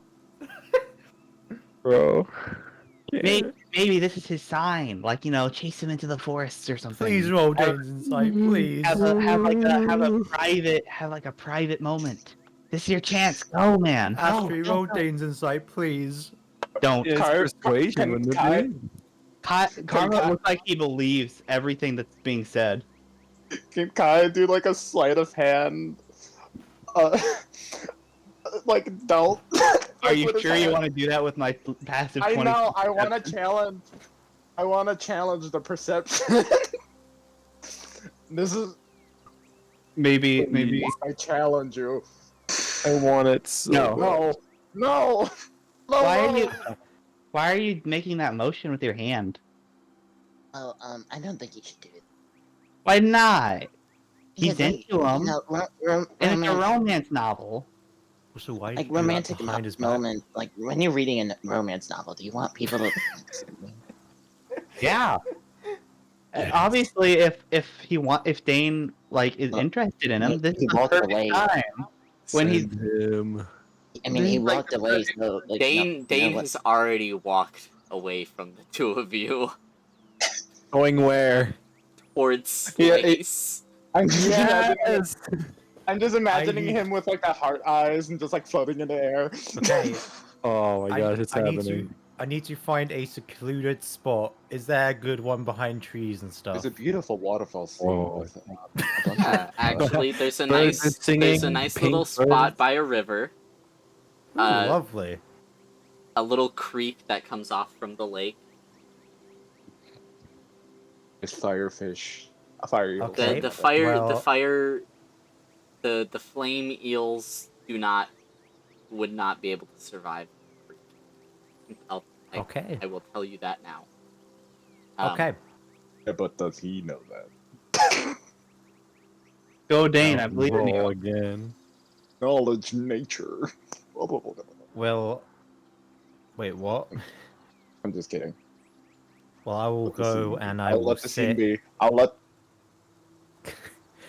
Bro. Maybe this is his sign. Like, you know, chase him into the forests or something. Please roll Dane's insight, please. have a private moment. This is your chance. Go, man. Astrid, Go. roll Dane's insight, please. Don't. It's Kai- persuasion, can wouldn't it Kai- be? Karma Kai- looks like he believes everything that's being said. Can Kai do like a sleight of hand? Like don't. Are you With his sure you hand. want to do that with my passive 20? I know. I want to challenge. I want to challenge the perception. This is. Maybe. I challenge you. I want it so No. bad. No. Why are you making that motion with your hand? Oh, I don't think you should do it. Why not? He's Because, like, into him. You know, And it's a romance novel. So why like do you do that romantic behind his back? moment. Like when you're reading a romance novel, do you want people to? Yeah. Obviously, if Dane like is interested in him, this is He the walked perfect away. time. When he's Send him. I mean, he This is like walked the away, perfect- so like Dane has already walked away from the two of you Going where? towards Yeah, Lace. I'm just Yes. I'm just imagining I need- him with like the heart eyes and just like floating in the air. Okay. Oh my gosh, it's I happening. I need to find a secluded spot. Is there a good one behind trees and stuff? There's a beautiful waterfall scene Whoa. with a bunch of Actually, there's a Birds are nice singing, little pink spot birds. by a river. Ooh, lovely. A little creek that comes off from the lake. firefish, a fire eel. Okay, The fire well- the fire the flame eels would not be able to survive. Okay. I will tell you that now. Okay. Yeah, but does he know that? Go Dane, I believe in Roll you. again. Knowledge nature. Well, wait, what? I'm just kidding. Well, I will Let the scene go be. and I I'll will let the scene sit. be. I'll let.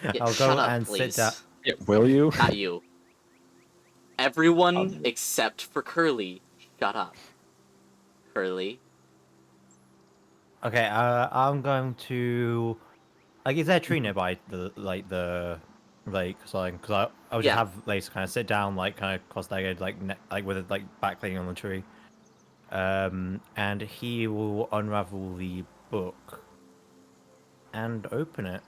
Yeah, I'll shut go up, and please. sit down. Yeah, will you? Not you. Everyone I'll- except for Curly, shut up. Curly. Okay, I'm going to. Like, is there a tree nearby the lake? So, because I'll just Yeah. have Lace kind of sit down, like kind of cross-legged, like with it like back leaning on the tree. And he will unravel the book and open it.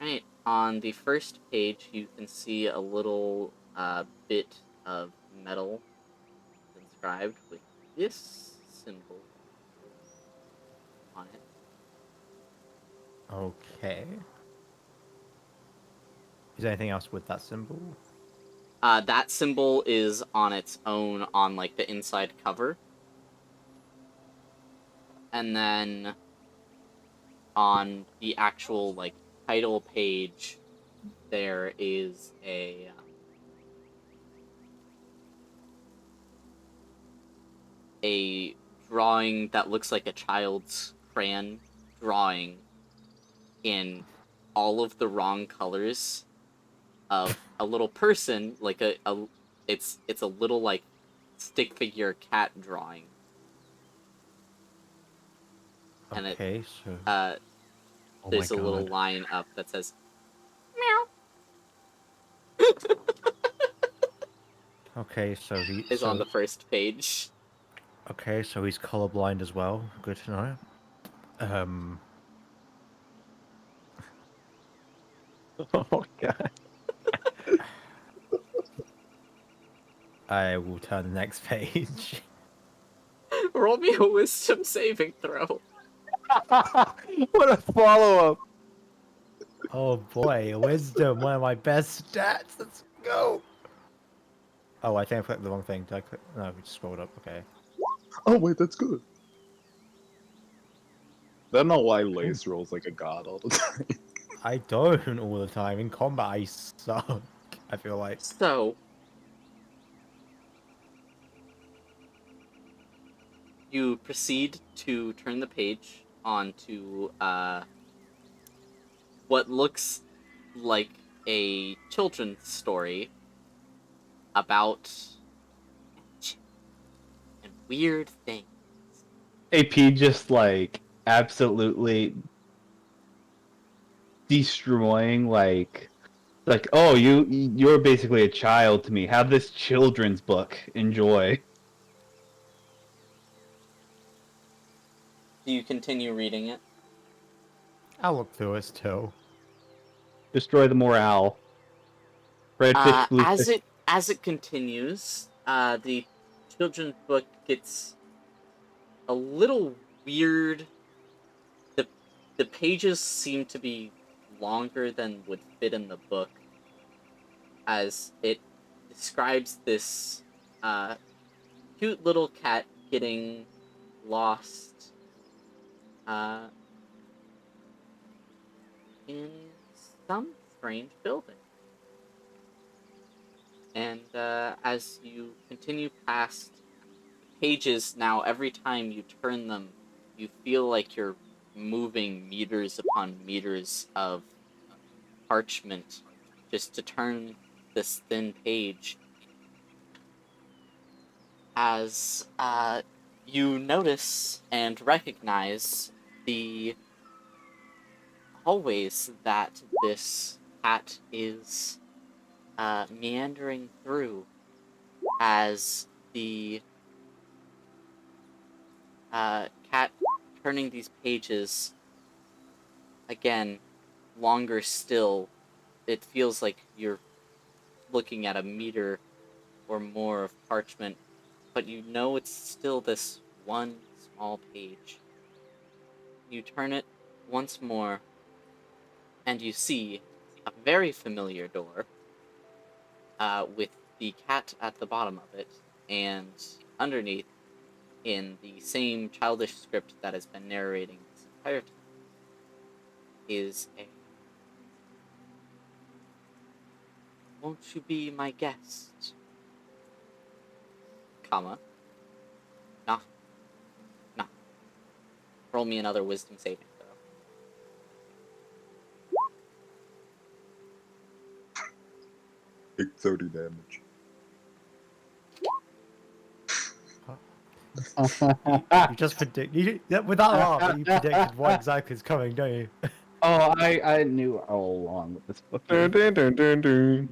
Right. On the first page, you can see a little bit of metal inscribed with this symbol on it. Okay. Is there anything else with that symbol? That symbol is on its own on like the inside cover. And then on the actual like title page, there is a drawing that looks like a child's crayon drawing in all of the wrong colors of a little person, like it's a little like stick figure cat drawing. And Okay, so oh there's my a little God. line up that says Okay, so he is on the first page. okay, so he's colorblind as well. Good to know. Oh god. I will turn the next page. Roll me a wisdom saving throw. What a follow up. Oh boy, wisdom, one of my best stats. Let's go. Oh, I think I clicked the wrong thing. Did I click? No, we just scrolled up. Okay. Oh wait, that's good. I don't know why Lace rolls like a god all the time. I don't all the time. In combat, I suck. I feel like. So you proceed to turn the page onto what looks like a children's story about and weird things. AP just like absolutely destroying like oh you're basically a child to me. Have this children's book. Enjoy. Do you continue reading it? I'll look through it still. Destroy the morale. Red fish, blue fish. As it continues, the children's book gets a little weird. The pages seem to be longer than would fit in the book, as it describes this cute little cat getting lost in some strange building. And as you continue past pages, now every time you turn them, you feel like you're moving meters upon meters of parchment just to turn this thin page. As you notice and recognize the hallways that this cat is meandering through, as the turning these pages, again, longer still, it feels like you're looking at a meter or more of parchment, but you know it's still this one small page. You turn it once more, and you see a very familiar door, with the cat at the bottom of it, and underneath, in the same childish script that has been narrating this entire time, is a "Won't you be my guest?" comma, knock, knock. Roll me another wisdom saving throw. Take 30 damage. You just predict with that laugh. You predicted what exactly is coming, don't you? Oh, I knew all along with this book. Dun, dun, dun, dun, dun.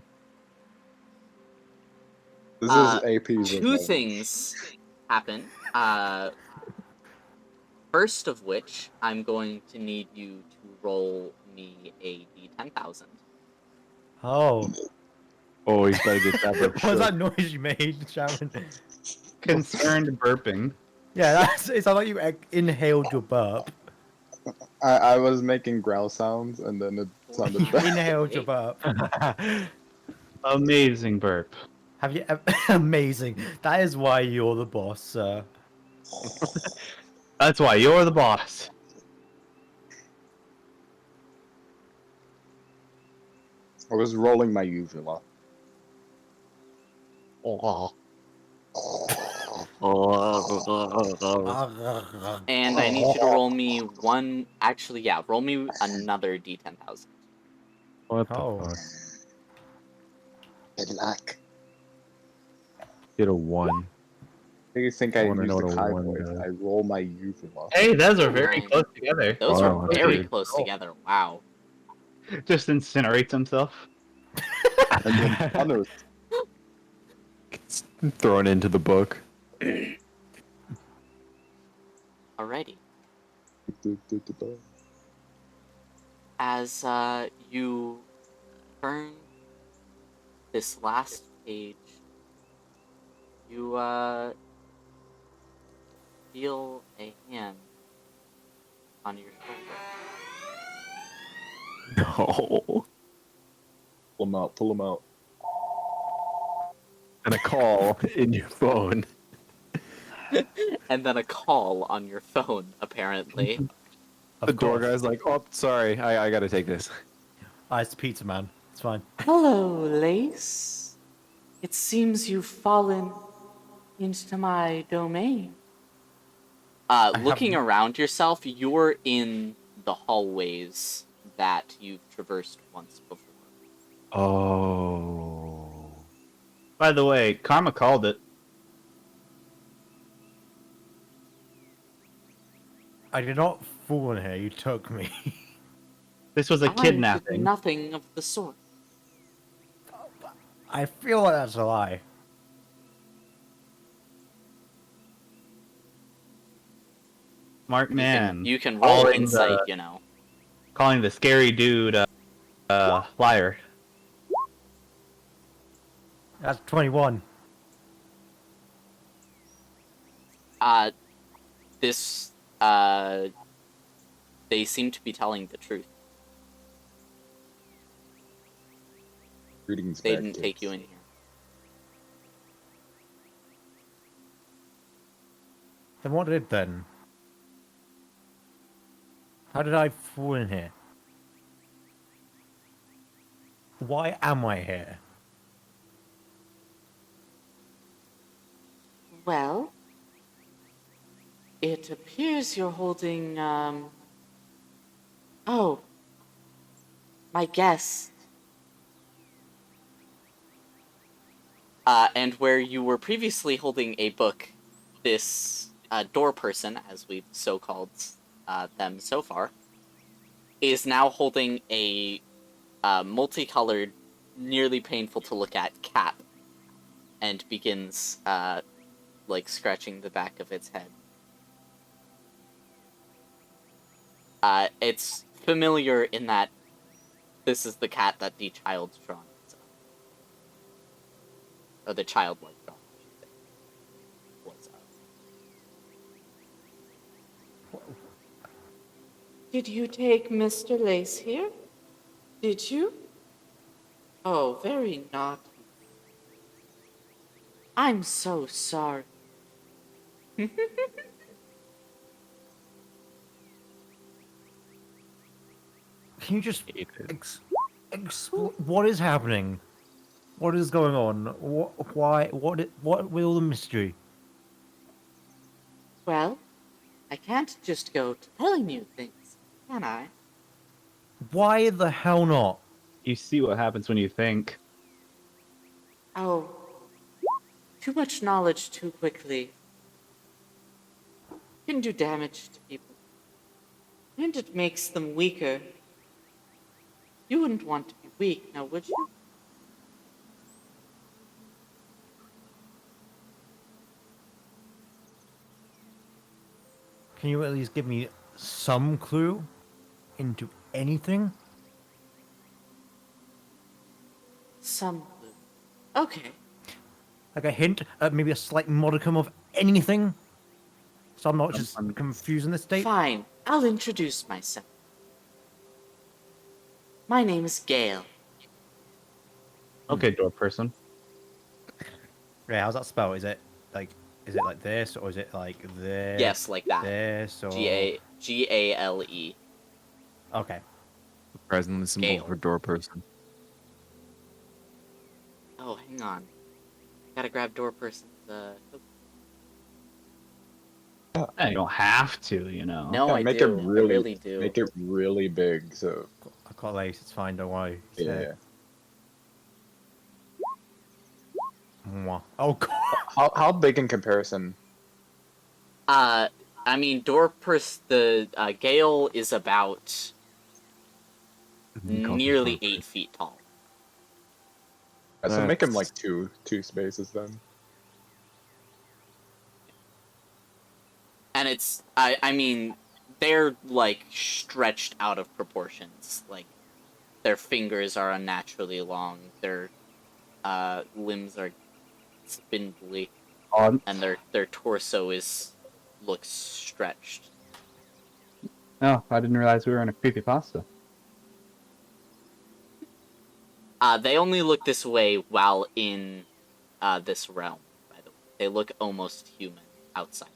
This Uh, is AP's Two revenge. things happen. First of which, I'm going to need you to roll me a d10,000. Oh, Oh, he's better get that. what was that noise you made, Sharon? Concerned burping. Yeah, it sounded like you inhaled your burp. I was making growl sounds and then it sounded bad. Inhaled your burp. Amazing burp. Have you? Amazing. That is why you're the boss, sir. That's why you're the boss. I was rolling my uvula. Oh. And I need you to roll me one. Actually, yeah, roll me another d10,000. What the Oh. fuck? Good luck. Get a 1. You think I I wanna use know the what a Kai one voice? does. I roll my uvula. Hey, those are very Nine. close together. Those Wow, are that's very good. close together. Wow. Just incinerates himself. And then unearth. Gets thrown into the book. Alrighty. As you turn this last page, you feel a hand on your shoulder. No. Pull him out, pull him out. And a call in your phone. And then a call on your phone, apparently. Of The door course. guy's like, oh, sorry, I gotta take this. It's the pizza man. It's fine. Hello, Lace. It seems you've fallen into my domain. Looking around yourself, you're in the hallways that you've traversed once before. Oh. By the way, Karma called it. I did not fall in here. You took me. This was a I did kidnapping. nothing of the sort. I feel like that's a lie. Smart man. You can roll Calling insight, the- you know. Calling the scary dude liar. That's 21. This, they seem to be telling the truth. Greetings, They bad didn't kids. take you in here. Then what did then? How did I fall in here? Why am I here? Well, it appears you're holding, oh, my guest. And where you were previously holding a book, this door person, as we've so called them so far, is now holding a multicolored, nearly painful to look at cap, and begins like scratching the back of its head. It's familiar in that this is the cat that the child's drawing is of. Or the childlike drawing, I should say, was of. Did you take Mr. Lace here? Did you? Oh, very naughty. I'm so sorry. Can you just what is happening? What is going on? Why? What with all the mystery? Well, I can't just go telling you things, can I? Why the hell not? You see what happens when you think. Oh, too much knowledge too quickly can do damage to people. And it makes them weaker. You wouldn't want to be weak, now would you? Can you at least give me some clue into anything? Some clue. Okay. Like a hint, maybe a slight modicum of anything? So I'm not just confused in this state? Fine, I'll introduce myself. My name is Gale. Okay, door person. Yeah, how's that spelled? Is it like this, or is it like this? Yes, like that. This, or... Gale. Okay. Surprisingly simple Gale. for door person. Oh, hang on. Gotta grab door person's You don't have to, you know. No, Yeah, I make do. it really, I really do. Make it really big. So I call Ace, it's fine, don't worry. yeah. Mwah. Oh, God. How big in comparison? I mean, the Gale is about nearly 8 feet tall. So make him like two spaces then. And it's, I mean, they're, like, stretched out of proportions. Like, their fingers are unnaturally long, their limbs are spindly, and their torso looks stretched. Oh, I didn't realize we were in a creepypasta. They only look this way while in this realm, by the way. They look almost human outside of it.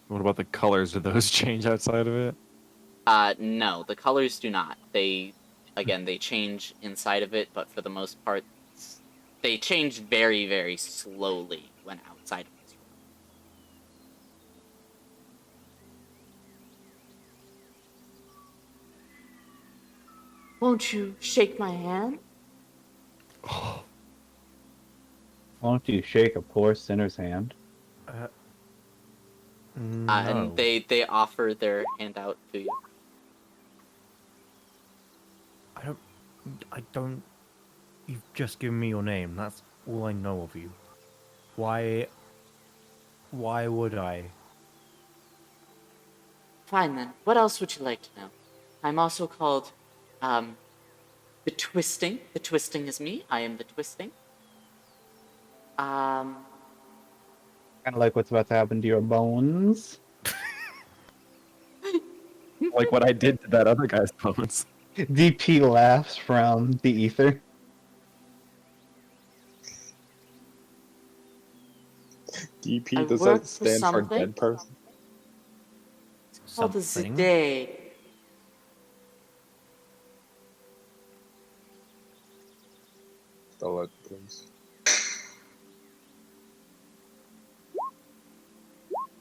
What about the colors? Do those change outside of it? No, the colors do not. They change inside of it, but for the most part, they change very, very slowly when outside of this realm. Won't you shake my hand? Won't you shake a poor sinner's hand? No. And they offer their hand out to you. I don't... You've just given me your name. That's all I know of you. Why would I? Fine then. What else would you like to know? I'm also called, the Twisting. The Twisting is me. I am the Twisting. Kind of like what's about to happen to your bones. Like what I did to that other guy's bones. DP laughs from the ether. DP, I does work that for stand for something. dead person? It's called the Something? Zday. Spell it, please.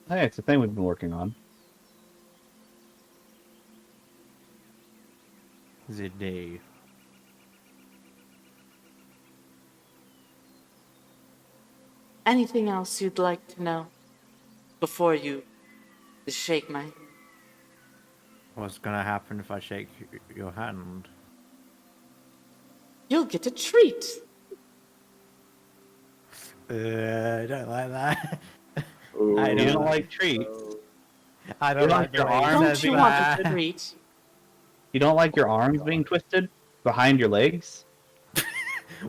Hey, it's a thing we've been working on. Zday. Anything else you'd like to know before you shake my... What's gonna happen if I shake your hand? You'll get a treat. I don't like that. Ooh. I You don't don't like treats. I You don't don't like the your way he arm says Don't you being want that. a treat? You don't like your arms being twisted behind your legs?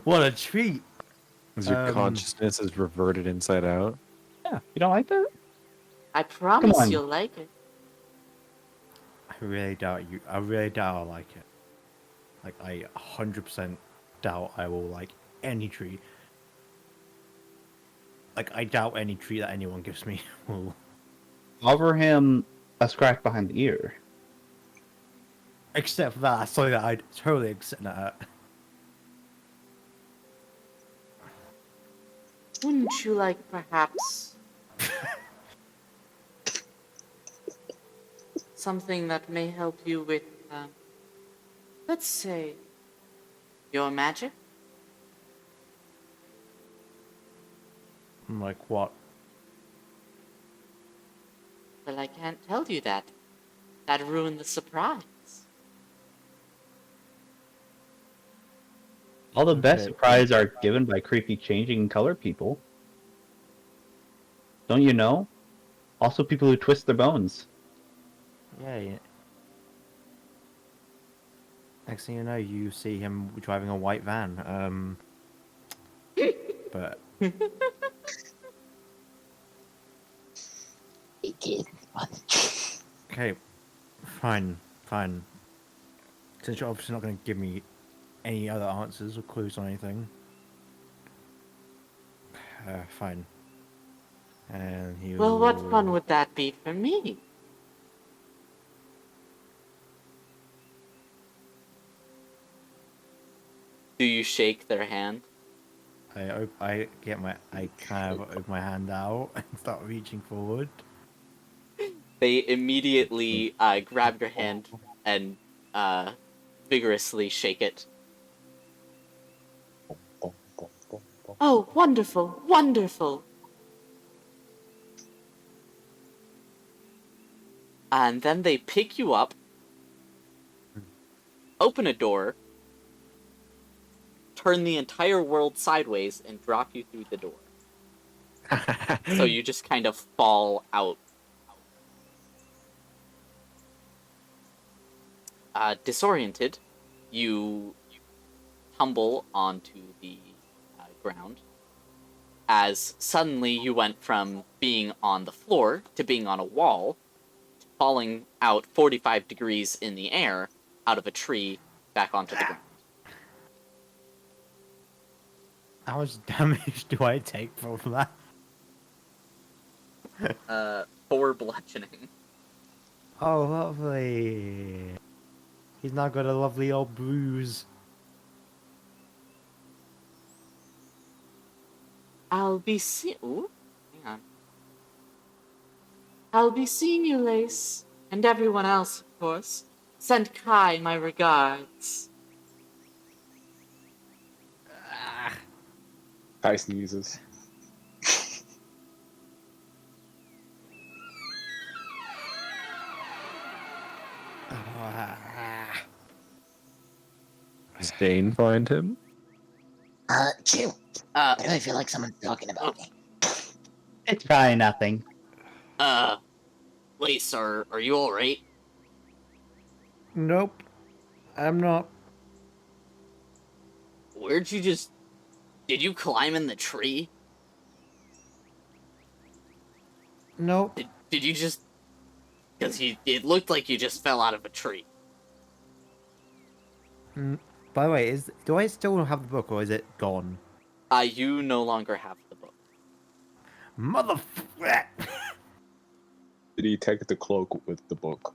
What a treat! As your Um, consciousness is reverted inside out. Yeah, you don't like that? I Come promise on. you'll like it. I really doubt you. I really doubt I'll like it. Like, I 100% doubt I will like any treat. Like, I doubt any treat that anyone gives me will. Offer him a scratch behind the ear. Except for that, that's something that I'd totally accept that. Wouldn't you like perhaps something that may help you with, let's say, your magic? I'm like, what? Well, I can't tell you that. That'd ruin the surprise. All the best Okay. surprises are given by creepy changing color people. Don't you know? Also people who twist their bones. Yeah. Next thing you know, you see him driving a white van. But Hey, kid. okay, fine. Since you're obviously not going to give me any other answers or clues on anything, fine. And he. Well, what fun would that be for me? Do you shake their hand? I kind of open my hand out and start reaching forward. They immediately grab your hand and vigorously shake it. Oh, wonderful, wonderful! And then they pick you up, open a door, turn the entire world sideways, and drop you through the door. So you just kind of fall out. Disoriented, you tumble onto the ground, as suddenly you went from being on the floor to being on a wall, falling out 45 degrees in the air, out of a tree, back onto the ground. How much damage do I take from that? 4 bludgeoning. Oh, lovely. He's now got a lovely old bruise. I'll be hang on. I'll be seeing you, Lace, and everyone else, of course. Send Kai my regards. Kai sneezes. Does Dane find him? Chew. Uh, I really feel like someone's talking about me. It's probably nothing. Lace, are you alright? Nope. I'm not. Where'd you just... Did you climb in the tree? Nope. Did you just... Because it looked like you just fell out of a tree. By the way, do I still have the book or is it gone? You no longer have the book. Motherfucker! Did he take the cloak with the book?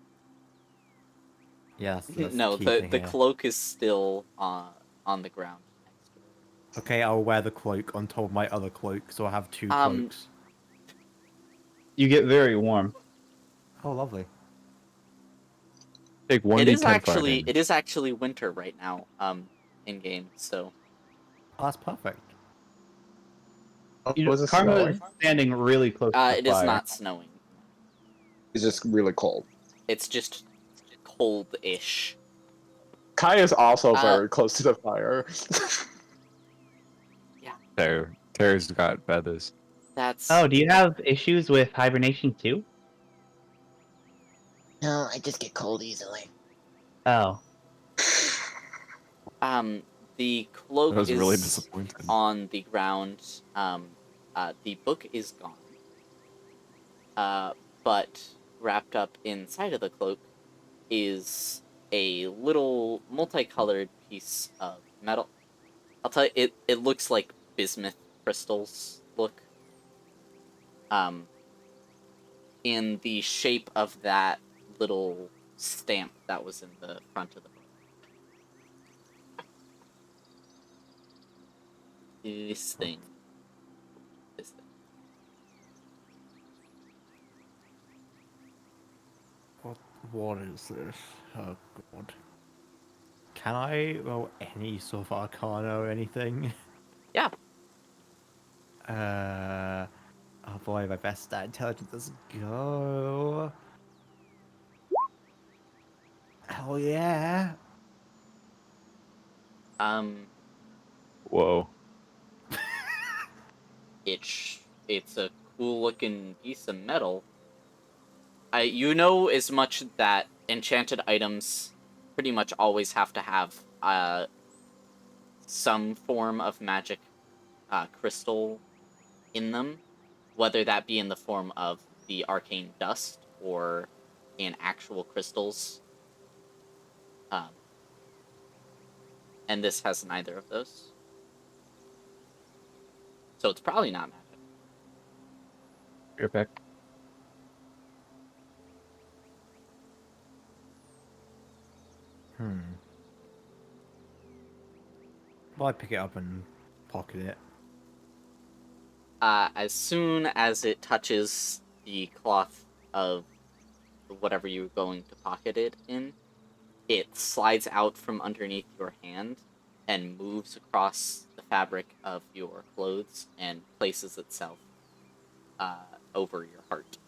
Yes. No, the cloak is still on the ground next to it. Okay, I'll wear the cloak on top of my other cloak, so I have 2 cloaks. You get very warm. Oh, lovely. Take 1d10 It is fire actually winter right now, in game, so... Oh, that's perfect. You know, Was it Karma is snowing? standing really close to the It is fire. not snowing. It's just really cold. It's just cold-ish. Kai is also very close to the fire. Terra's got feathers. That's... Oh, do you have issues with hibernation too? No, I just get cold easily. Oh. The cloak That was is really disappointing. on the ground. The book is gone. But wrapped up inside of the cloak is a little multicolored piece of metal. I'll tell you, it looks like bismuth crystals look. In the shape of that little stamp that was in the front of the book. This thing. This thing. What is this? Oh god. Can I roll any sort of arcana or anything? Yeah. Oh boy, my best stat intelligence. Let's go. Hell yeah. Whoa. It's a cool looking piece of metal. You know as much that enchanted items pretty much always have to have some form of magic crystal in them, whether that be in the form of the arcane dust or in actual crystals. Um, and this has neither of those. So it's probably not magic. You're back. Well, I pick it up and pocket it. As soon as it touches the cloth of whatever you're going to pocket it in, it slides out from underneath your hand and moves across the fabric of your clothes and places itself over your heart.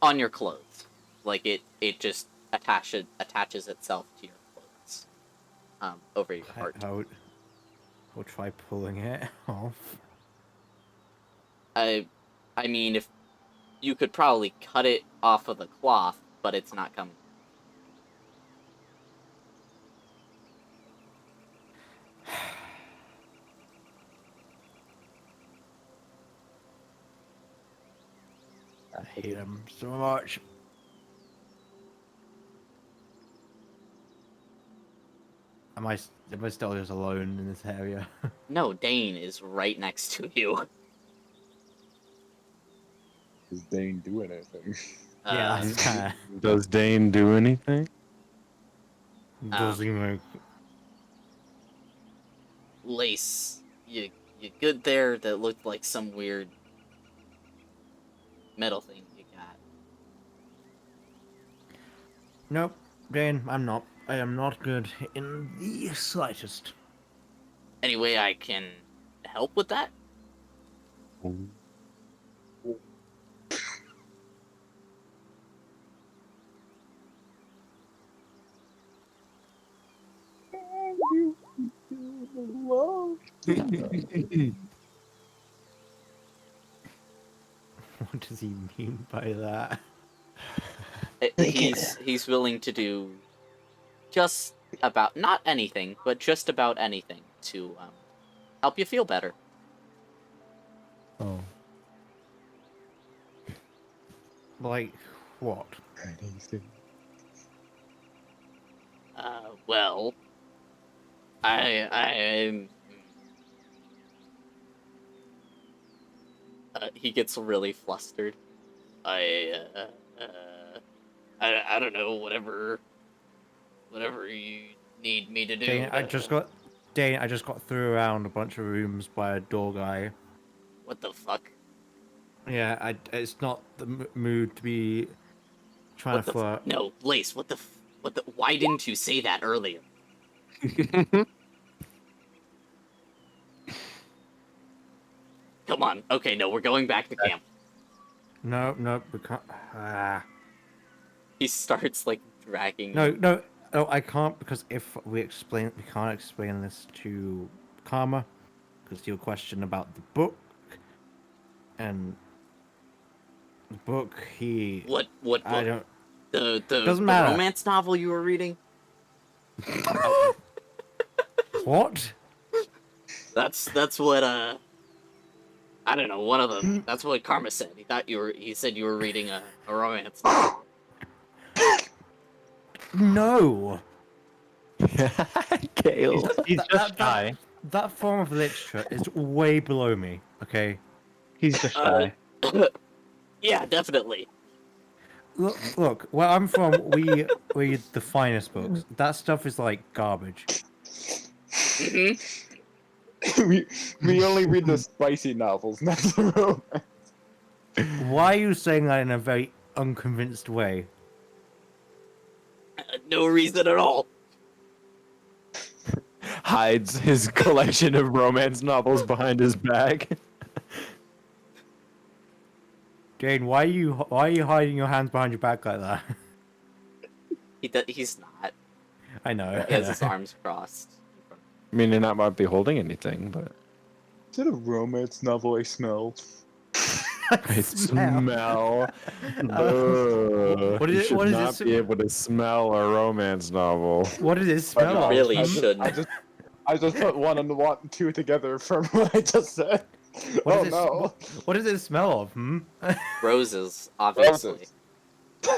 On your clothes. Like it just attaches itself to your clothes. Over your heart. We'll try pulling it off. I mean, if you could probably cut it off of the cloth, but it's not coming. I hate him so much. Am I still just alone in this area? No, Dane is right next to you. Does Dane do anything? Yeah, that's kind Does Dane do anything? of does he make. Lace, you good there? That looked like some weird metal thing you got. Nope, Dane, I'm not. I am not good in the slightest. Any way I can help with that? What does he mean by that? He's willing to do just about not anything, but just about anything to help you feel better. Oh. Like, what? Well, I he gets really flustered. I don't know, whatever you need me to do. Dane, I just got through around a bunch of rooms by a door guy. What the fuck? Yeah, it's not the mood to be trying to flirt. No, Lace. What the? Why didn't you say that earlier? Come on. Okay, no, we're going back to camp. No, we can't. He starts like dragging. No, I can't because if we can't explain this to Karma because he'll question about the book, and book he. What book? I don't. The Doesn't matter. romance novel you were reading? What? That's what I don't know, one of them. That's what Karma said. He said you were reading a romance novel. No. Kale. He's just shy. That form of literature is way below me. Okay. He's just shy. Yeah, definitely. Look. Where I'm from, we read the finest books. That stuff is like garbage. hmm we only read the spicy novels, not the romance. Why are you saying that in a very unconvinced way? No reason at all. Hides his collection of romance novels behind his back. Jane, why are you hiding your hands behind your back like that? He's not. I know. He has his arms crossed. I mean, they not might be holding anything, but Is it a romance novel I smelled? I smell. What is You it? should What is not it? be able to smell a romance novel. What does it smell of? Really I just- shouldn't. I just put one and one and two together from what I just said. What Oh does it, no. what does it smell of? Roses, obviously. Roses.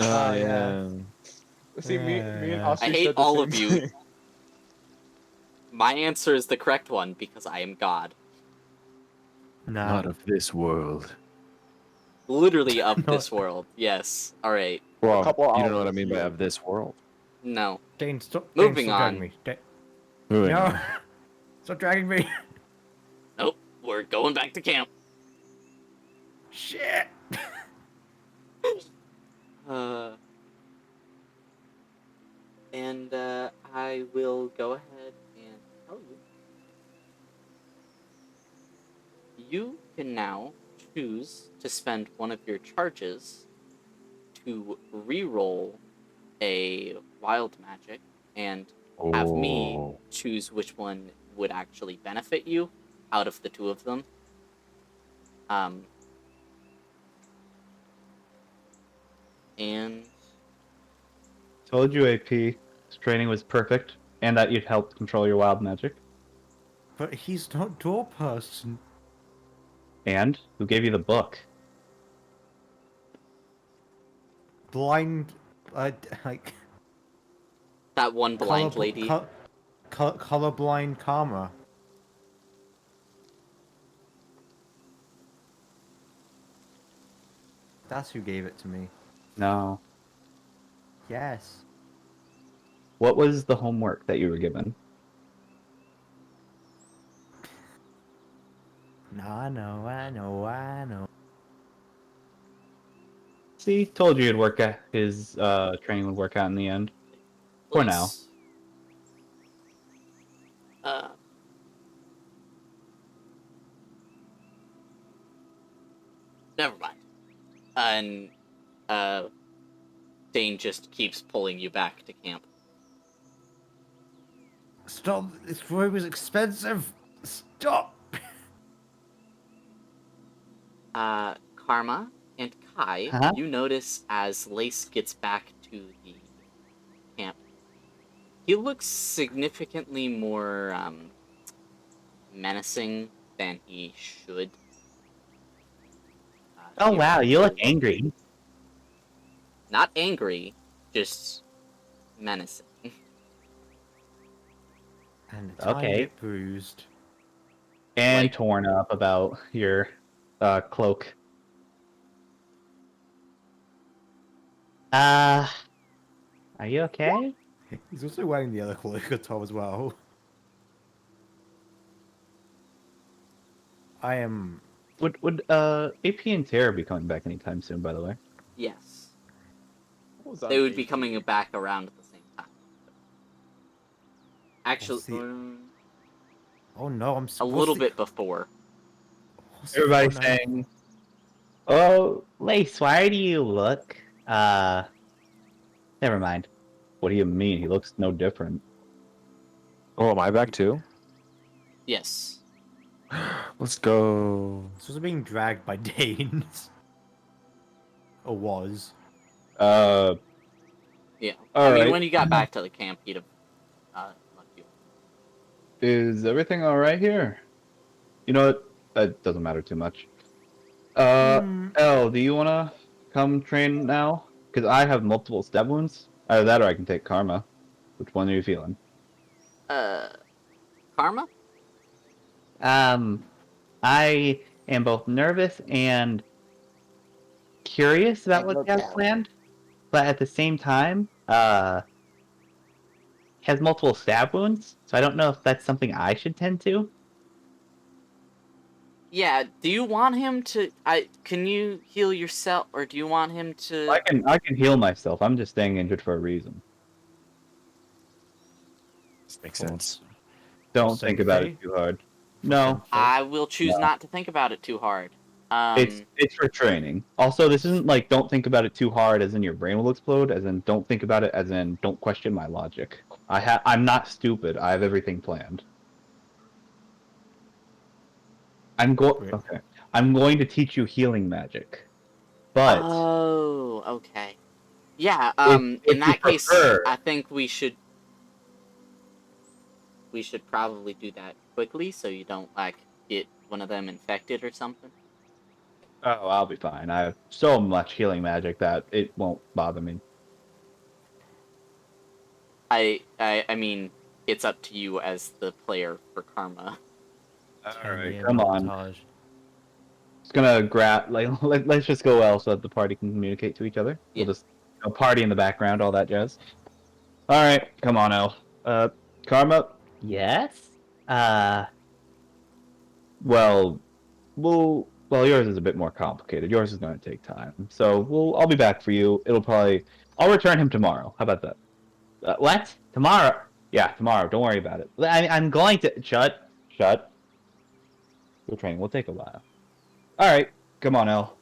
Oh yeah. See, me and I Aussie hate said the all same of you. thing. My answer is the correct one because I am God. Nah. Not of this world. Literally of No. this world. Yes. Alright. Well, couple you don't know what I hours, mean by yeah. of this world. No. Dane, stop. Moving Dane, stop on. dragging me. Moving No. on. Stop dragging me. Nope. We're going back to camp. Shit. And I will go ahead and tell you. You can now choose to spend one of your charges to re-roll a wild magic and have me Oh. choose which one would actually benefit you out of the two of them. And Told you AP training was perfect, and that you'd help control your wild magic. But he's not door person. And who gave you the book? Blind, like that one blind lady. Colorblind karma. That's who gave it to me. No. Yes. What was the homework that you were given? No, I know. See, told you it'd work out. His training would work out in the end. For now. Let's- Never mind. And Dane just keeps pulling you back to camp. Stop! This room is expensive. Stop! Karma and Kai, Uh-huh. you notice as Lace gets back to the camp, he looks significantly more menacing than he should. Oh He- wow, you look angry. Not angry, just menacing. And a tiny Okay. bit bruised. And Like- torn up about your cloak. Are you okay? He's also wearing the other cloak on top as well. I am. Would AP and Tara be coming back anytime soon? By the way. Yes. What was that They would be AP? coming back around at the same time. Actually, see. Oh no, I'm a little bit bit Everybody's saying, "Oh, Lace, why do you look?" Never mind. What do you mean? He looks no different. Oh, am I back too? Yes. Let's go. This was being dragged by Danes. or was. Yeah. All I mean, right. when you got back to the camp, he'd have let you. Is everything all right here? You know what? That doesn't matter too much. Do you wanna come train now? Because I have multiple stab wounds. Either that, or I can take karma. Which one are you feeling? Karma? I am both nervous and curious about And what no they have doubt. planned, but at the same time, has multiple stab wounds, so I don't know if that's something I should tend to. Yeah. Do you want him to? Can you heal yourself, or do you want him to? I can heal myself. I'm just staying injured for a reason. This makes sense. Don't think about it sympathy? too hard. For No, sympathy? I will choose No. not to think about it too hard. it's for training. Also, this isn't like don't think about it too hard, as in your brain will explode. As in don't think about it, as in don't question my logic. I'm not stupid. I have everything planned. Great. Okay. I'm going to teach you healing magic, but Oh, okay. Yeah. if In you that case, prefer, I think we should probably do that quickly, so you don't like get one of them infected or something. oh, I'll be fine. I have so much healing magic that it won't bother me. I mean, it's up to you as the player for karma. All right, 10-year come on. montage. It's gonna grab let's just go L so that the party can communicate to each other. Yeah. We'll just party in the background, all that jazz. All right, come on, L. Karma. Yes. Well, yours is a bit more complicated. Yours is going to take time. So I'll be back for you. I'll return him tomorrow. How about that? What? Tomorrow? Yeah, tomorrow. Don't worry about it. I'm going to Shut. Your training will take a while. All right, come on, L.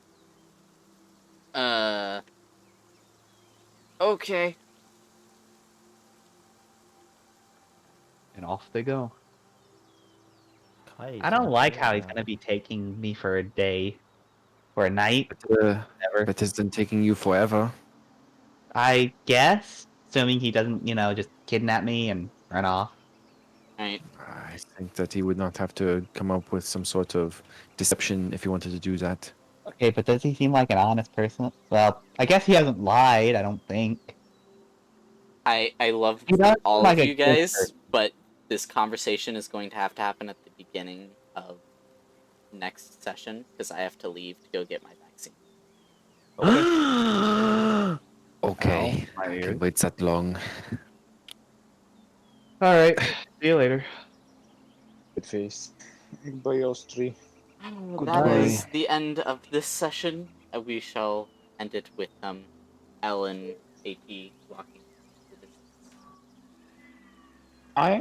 Okay. And off they go. I don't like how he's gonna be taking me for a day or a night. Never. Better than taking you forever. I guess, assuming he doesn't, just kidnap me and run off. Right. I think that he would not have to come up with some sort of deception if he wanted to do that. Okay, but does he seem like an honest person? Well, I guess he hasn't lied. I don't think. I love He does seem all like of a you good guys, person. but this conversation is going to happen at the beginning of next session because I have to leave to go get my vaccine. Okay, Ow, my I ears. can wait that long. All right. See you later. Good face. Goodbye, yours three. That Goodbye. is the end of this session. We shall end it with Ellen AP walking the distance. I